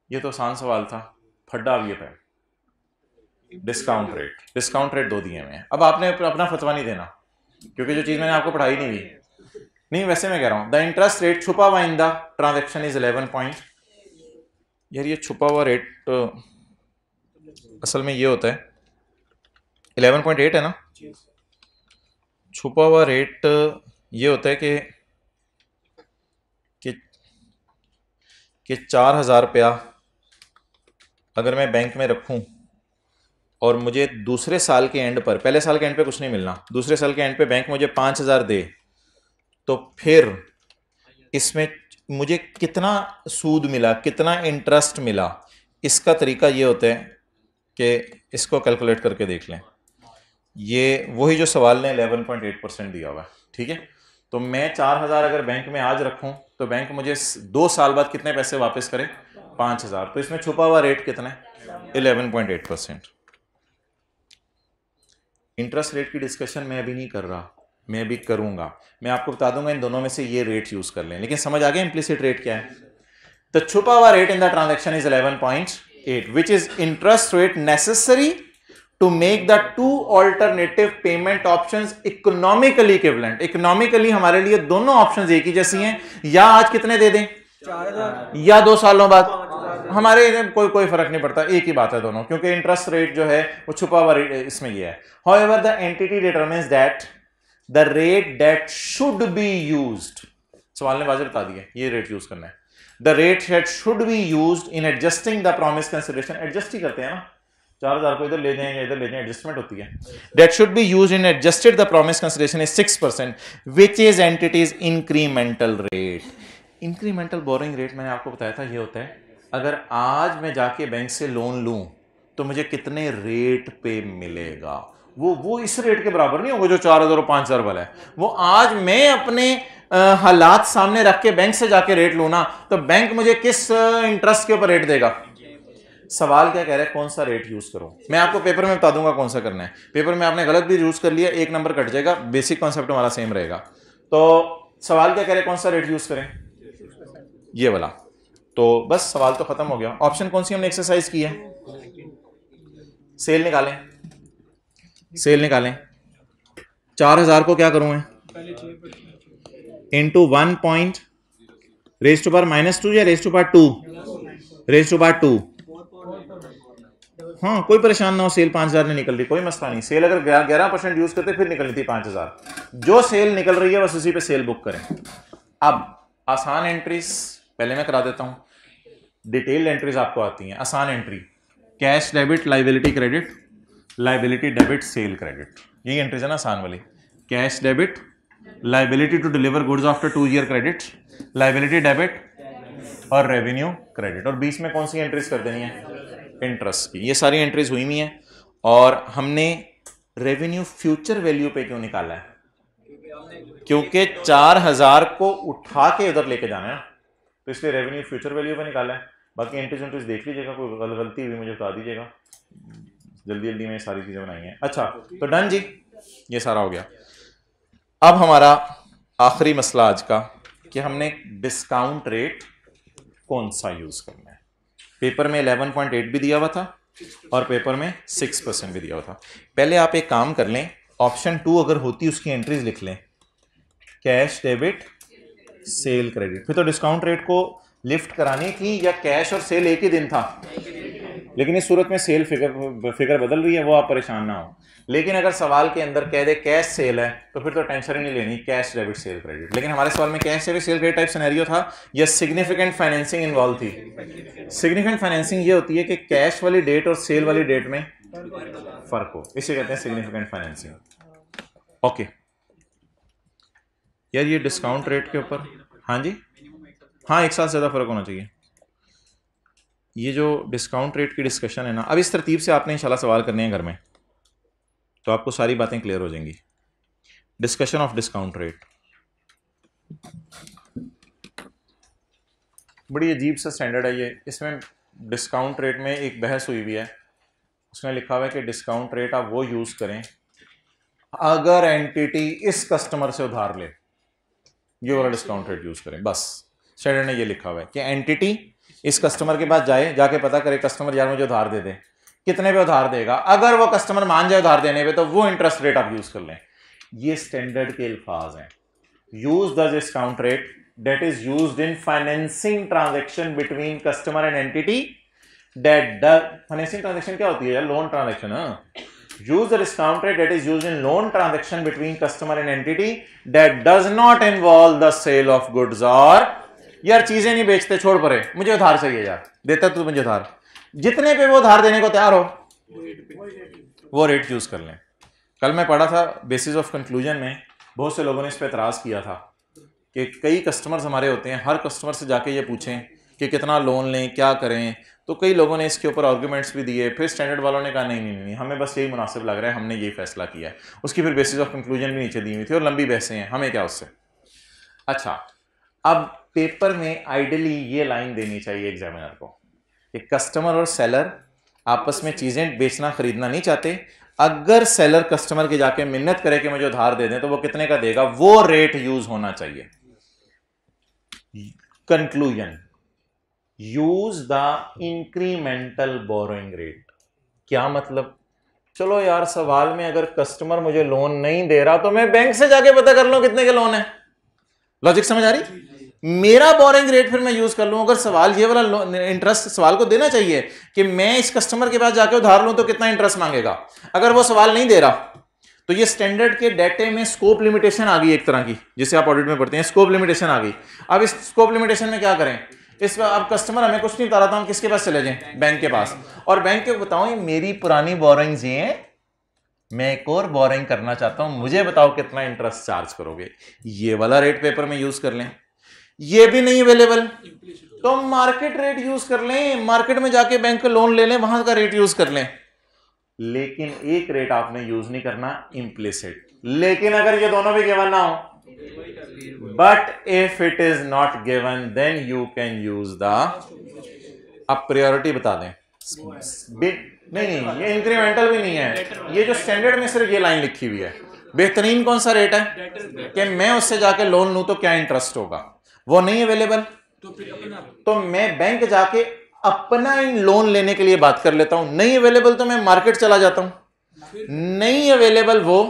ये तो आसान सवाल था, फड्डा अब ये पे डिस्काउंट रेट 2 दिए हुए हैं। अब आपने अपना फतवा नहीं देना क्योंकि जो चीज मैंने आपको पढ़ाई नहीं हुई। नहीं वैसे मैं कह रहा हूं द इंटरेस्ट रेट छुपा हुआ इन द ट्रांजैक्शन इज 11 पॉइंट। यार ये छुपा हुआ रेट असल में ये होता है 11.8 है ना। छुपा हुआ रेट ये होता है कि 4000 रुपया अगर मैं बैंक में रखूं और मुझे दूसरे साल के एंड पर, पहले साल के एंड पे कुछ नहीं मिलना, दूसरे साल के एंड पे बैंक मुझे 5000 दे, तो फिर इसमें मुझे कितना सूद मिला, कितना इंटरेस्ट मिला, इसका तरीका ये होता है कि इसको कैलकुलेट करके देख लें। ये वही जो सवाल ने 11.8% दिया हुआ है, ठीक है। तो मैं 4000 अगर बैंक में आज रखूं तो बैंक मुझे 2 साल बाद कितने पैसे वापस करे? 5000। तो इसमें छुपा हुआ रेट कितना है? 11.8%। इंटरेस्ट रेट की डिस्कशन मैं अभी नहीं कर रहा, मैं अभी करूंगा। मैं आपको बता दूंगा इन दोनों में से ये रेट यूज कर लें। लेकिन समझ आ गया इम्प्लिसिट रेट क्या है? द छुपा हुआ rate in the transaction is 11.8 which is interest rate necessary to make the 2 alternative payment options economically equivalent. Economically हमारे लिए दोनों ऑप्शंस एक ही जैसी हैं, या आज कितने दे दें 4000 या 2 सालों बाद, हमारे कोई फर्क नहीं पड़ता, एक ही बात है दोनों, क्योंकि इंटरेस्ट रेट जो है वो छुपा हुआ रेट इसमें ये है। However, the entity determines that the rate that should be used, सवाल ने वाज़ेह बता दिया ये रेट यूज करना है। The rate that should be used in adjusting the promised consideration, adjust ही करते हैं ना, 4,000 को इधर ले जाएंगे, इधर ले जाएंगे, एडजस्टमेंट होती है. That should be used in adjusted the promise consideration is 6%, which is entity's incremental rate. Incremental borrowing rate मैंने आपको बताया था ये होता है, अगर आज मैं जाके बैंक से लोन लूं तो मुझे कितने रेट पे मिलेगा. वो इस रेट के बराबर नहीं होगा जो 4,000 और 5,000 वाला है. वो आज मैं अपने हालात सामने रख के बैंक से जाके रेट लूं ना, तो बैंक मुझे किस इंटरेस्ट के ऊपर रेट देगा. सवाल क्या कह रहा है, कौन सा रेट यूज करो. मैं आपको पेपर में बता दूंगा कौन सा करना है. पेपर में आपने गलत भी यूज कर लिया, 1 नंबर कट जाएगा, बेसिक कॉन्सेप्ट हमारा सेम रहेगा. तो सवाल क्या कह रहे हैं, कौन सा रेट यूज करें, ये वाला. तो बस सवाल तो खत्म हो गया. ऑप्शन कौन सी हमने एक्सरसाइज की है, सेल निकालें. सेल निकालें. 4,000 को क्या करूं मैं, into 1 point raise to power -2 या raise to power 2, raise to power 2. हाँ कोई परेशान ना हो, सेल 5,000 नहीं निकल रही, कोई मसला नहीं. सेल अगर 11% यूज करते फिर निकलनी थी 5,000. जो सेल निकल रही है बस उसी पे सेल बुक करें. अब आसान एंट्रीज पहले मैं करा देता हूं, डिटेल्ड एंट्रीज आपको आती हैं. आसान entry, cash debit liability credit, liability debit sale credit, यही एंट्रीज है ना आसान वाली. Cash debit, liability to deliver goods after 2 year credit, liability debit और रेवेन्यू क्रेडिट. और बीच में कौन सी एंट्रीज कर देनी है, इंटरेस्ट की. ये सारी एंट्रीज हुई हुई हैं. और हमने रेवेन्यू फ्यूचर वैल्यू पे क्यों निकाला है, क्योंकि 4,000 को उठा के उधर लेके जाना है, तो इसलिए रेवेन्यू फ्यूचर वैल्यू पे निकाला है. बाकी एंट्रीज एंट्रीज देख लीजिएगा, कोई गलती हुई मुझे बता दीजिएगा, जल्दी जल्दी में सारी चीजें बनाई हैं. अच्छा तो डन जी, ये सारा हो गया. अब हमारा आखिरी मसला आज का कि हमने डिस्काउंट रेट कौन सा यूज करना है. पेपर में 11.8 भी दिया हुआ था और पेपर में 6% भी दिया हुआ था. पहले आप एक काम कर लें, ऑप्शन 2 अगर होती उसकी एंट्रीज लिख लें, कैश डेबिट सेल क्रेडिट. फिर तो डिस्काउंट रेट को लिफ्ट करानी थी या कैश और सेल एक ही दिन था, लेकिन इस सूरत में सेल फिगर बदल रही है, वो आप परेशान ना हो. लेकिन अगर सवाल के अंदर कह दे कैश सेल है तो फिर तो टेंशन ही नहीं लेनी, कैश डेबिट सेल क्रेडिट. लेकिन हमारे सवाल में cash debit sale credit type scenario था या सिग्निफिकेंट फाइनेंसिंग इन्वॉल्व थी. सिग्निफिकेंट फाइनेंसिंग ये होती है कि कैश वाली डेट और सेल वाली डेट में फर्क हो, इसे कहते हैं सिग्निफिकेंट फाइनेंसिंग. ओके यार, ये डिस्काउंट रेट के ऊपर, हाँ जी, हाँ 1 साल से ज्यादा फर्क होना चाहिए. ये जो डिस्काउंट रेट की डिस्कशन है ना, अब इस तरतीब से आपने इंशाल्लाह सवाल करने हैं घर में, तो आपको सारी बातें क्लियर हो जाएंगी. डिस्कशन ऑफ डिस्काउंट रेट बड़ी अजीब सा स्टैंडर्ड है ये. इसमें डिस्काउंट रेट में एक बहस हुई हुई है. उसमें लिखा हुआ है कि डिस्काउंट रेट आप वो यूज करें अगर एंटिटी इस कस्टमर से उधार ले, ये वाला डिस्काउंट रेट यूज करें. बस स्टैंडर्ड ने ये लिखा हुआ है कि एंटिटी इस कस्टमर के पास जाए, जाके पता करे कस्टमर यार मुझे उधार दे दे, कितने पे उधार देगा. अगर वो कस्टमर मान जाए उधार देने पे तो वो इंटरेस्ट रेट आप यूज कर लें. ये स्टैंडर्ड के अल्फाज हैं. Use the discount rate that is used in financing transaction between customer and entity that the financing transaction क्या होती है यार, loan transaction. Use the discount rate that is used in loan transaction between customer and entity that does not involve the sale of goods. और यार चीजें नहीं बेचते, छोड़ परे, मुझे उधार चाहिए यार, देता तू मुझे उधार, जितने पे वो उधार देने को तैयार हो वो रेट यूज कर लें. कल मैं पढ़ा था बेसिस ऑफ कंक्लूजन में, बहुत से लोगों ने इस पर एतराज किया था कि कई कस्टमर्स हमारे होते हैं, हर कस्टमर से जाके ये पूछें कि कितना लोन लें, क्या करें. तो कई लोगों ने इसके ऊपर आर्गूमेंट्स भी दिए. फिर स्टैंडर्ड वालों ने कहा नहीं नहीं नहीं, हमें बस यही मुनासिब लग रहा है, हमने यही फैसला किया है. उसकी फिर बेसिस ऑफ कंक्लूजन भी नीचे दी हुई थी और लंबी बहसें हैं, हमें क्या उससे. अच्छा, अब पेपर में आइडियली ये लाइन देनी चाहिए एग्जामिनर को कि कस्टमर और सेलर आपस में चीजें बेचना खरीदना नहीं चाहते. अगर सेलर कस्टमर के जाके मिन्नत करे कि मुझे उधार दे दें तो वो कितने का देगा, वो रेट यूज होना चाहिए. Conclusion, use the incremental borrowing rate. क्या मतलब, चलो यार सवाल में अगर कस्टमर मुझे लोन नहीं दे रहा तो मैं बैंक से जाके पता कर लूं कितने के लोन है. लॉजिक समझ आ रही. मेरा बोरिंग रेट फिर मैं यूज कर लूं. अगर सवाल ये वाला इंटरेस्ट सवाल को देना चाहिए कि मैं इस कस्टमर के पास जाके उधार लूं तो कितना इंटरेस्ट मांगेगा. अगर वो सवाल नहीं दे रहा तो ये स्टैंडर्ड के डेटे में स्कोप लिमिटेशन आ गई एक तरह की, जिसे आप ऑडिट में पढ़ते हैं, स्कोप लिमिटेशन आ गई. अब इस स्कोप लिमिटेशन में क्या करें, इस बार अब कस्टमर हमें कुछ नहीं बता रहा था, हम किसके पास चले जाएं? बैंक के पास। और बैंक के बताओ मेरी पुरानी बोरिंग्स ये हैं, मैं एक और बोरिंग करना चाहता हूं, मुझे बताओ कितना इंटरेस्ट चार्ज करोगे। ये वाला रेट पेपर में यूज कर लें, ये भी नहीं अवेलेबल तो मार्केट रेट यूज कर लें, मार्केट में जाके बैंक का लोन ले लें, वहां का रेट यूज कर लें। लेकिन एक रेट आपने यूज नहीं करना, इम्प्लिसिट। लेकिन अगर ये दोनों भी गिवन ना हो, but if it is not given then you can use the, अब प्रायोरिटी बता दें। नहीं, ये इंक्रीमेंटल भी नहीं है, ये जो स्टैंडर्ड में सिर्फ ये लाइन लिखी हुई है। बेहतरीन कौन सा रेट है कि मैं उससे जाके लोन लूं तो क्या इंटरेस्ट होगा, वो नहीं अवेलेबल, तो मैं बैंक जाके अपना लोन लेने के लिए बात कर लेता हूं। नहीं अवेलेबल तो मैं मार्केट चला जाता हूं। नहीं अवेलेबल वो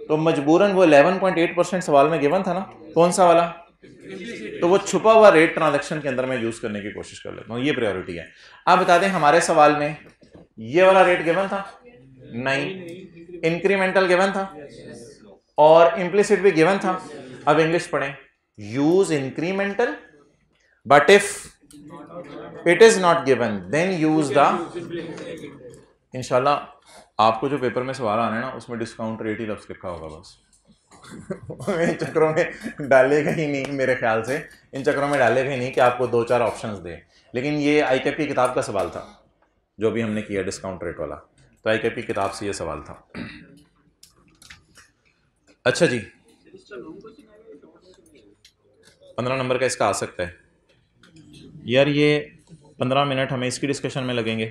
तो मजबूरन वो 11.8% सवाल में गिवन था ना, कौन सा वाला, तो वो छुपा हुआ रेट ट्रांजैक्शन के अंदर मैं यूज करने की कोशिश कर लेता हूं। ये प्रायोरिटी है। आप बता दें हमारे सवाल में ये वाला रेट गिवन था? नहीं। इंक्रीमेंटल गिवन था और इम्प्लिसिट भी गिवन था। अब इंग्लिश पढ़ें, use incremental but if it is not given then use the. इंशाल्लाह आपको जो पेपर में सवाल आने ना उसमें डिस्काउंट रेट ही लफ्ज़ लिखा होगा बस। इन चक्करों में डालेगा ही नहीं, मेरे ख्याल से इन चक्करों में डालेगा ही नहीं कि आपको 2-4 ऑप्शंस दे। लेकिन ये आईकेपी की किताब का सवाल था जो भी हमने किया डिस्काउंट रेट वाला, तो आईकेपी की किताब से ये सवाल था। अच्छा जी, 15 नंबर का इसका आ सकता है यार। ये 15 मिनट हमें इसकी डिस्कशन में लगेंगे,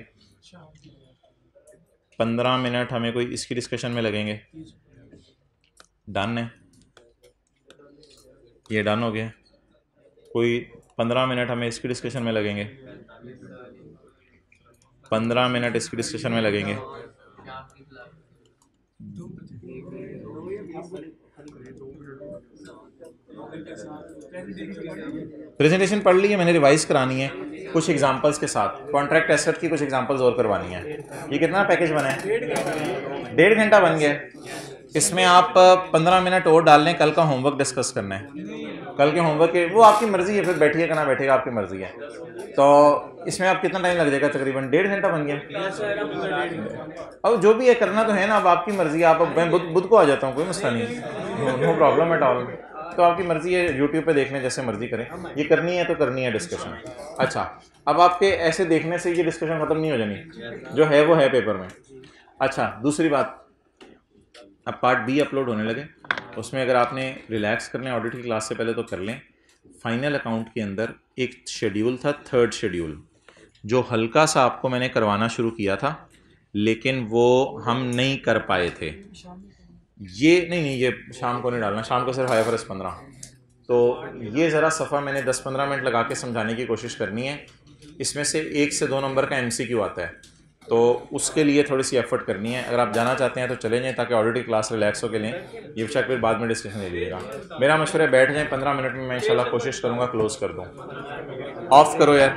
15 मिनट हमें कोई इसकी डिस्कशन में लगेंगे। डन है, ये डन हो गया। कोई 15 मिनट हमें इसकी डिस्कशन में लगेंगे, 15 मिनट इसकी डिस्कशन में लगेंगे। प्रेजेंटेशन पढ़ ली है मैंने, रिवाइज करानी है कुछ एग्जांपल्स के साथ, कॉन्ट्रैक्ट एसेट की कुछ एग्जांपल्स और करवानी है। ये कितना पैकेज बना है? 1.5 घंटा बन गया। इसमें आप 15 मिनट और डाल लें, कल का होमवर्क डिस्कस करना है। कल के होमवर्क के वो आपकी मर्जी है, फिर बैठिएगा ना बैठेगा आपकी मर्जी है। तो इसमें आप कितना टाइम लग जाएगा? तकरीबन 1.5 घंटा बन गया। अब जो भी है करना तो है ना, अब आपकी मर्जी है। आप मैं बुध को आ जाता हूँ, कोई मसला नहीं, नो प्रॉब्लम एट ऑल। तो आपकी मर्जी है, यूट्यूब पे देख लें जैसे मर्जी करें। ये करनी है तो करनी है डिस्कशन। अच्छा, अब आपके ऐसे देखने से ये डिस्कशन ख़त्म नहीं हो जानी, जो है वो है पेपर में। अच्छा, दूसरी बात, अब पार्ट बी अपलोड होने लगे, उसमें अगर आपने रिलैक्स करने ऑडिट की क्लास से पहले तो कर लें। फाइनल अकाउंट के अंदर एक शेड्यूल था, 3rd शेड्यूल, जो हल्का सा आपको मैंने करवाना शुरू किया था लेकिन वो हम नहीं कर पाए थे। ये नहीं, ये शाम को नहीं डालना, शाम को सिर्फ IFRS 15। तो ये ज़रा सफ़ा मैंने 10-15 मिनट लगा के समझाने की कोशिश करनी है। इसमें से 1 से 2 नंबर का MCQ आता है, तो उसके लिए थोड़ी सी एफर्ट करनी है। अगर आप जाना चाहते हैं तो चले जाएं, ताकि ऑडिट की क्लास रिलैक्स हो के लें। ये विषय फिर बाद में डिस्कशन ले लीजिएगा। मेरा मशवरा है बैठ जाएं, 15 मिनट में मैं इंशाल्लाह कोशिश करूँगा क्लोज़ कर दूँ। ऑफ करो यार।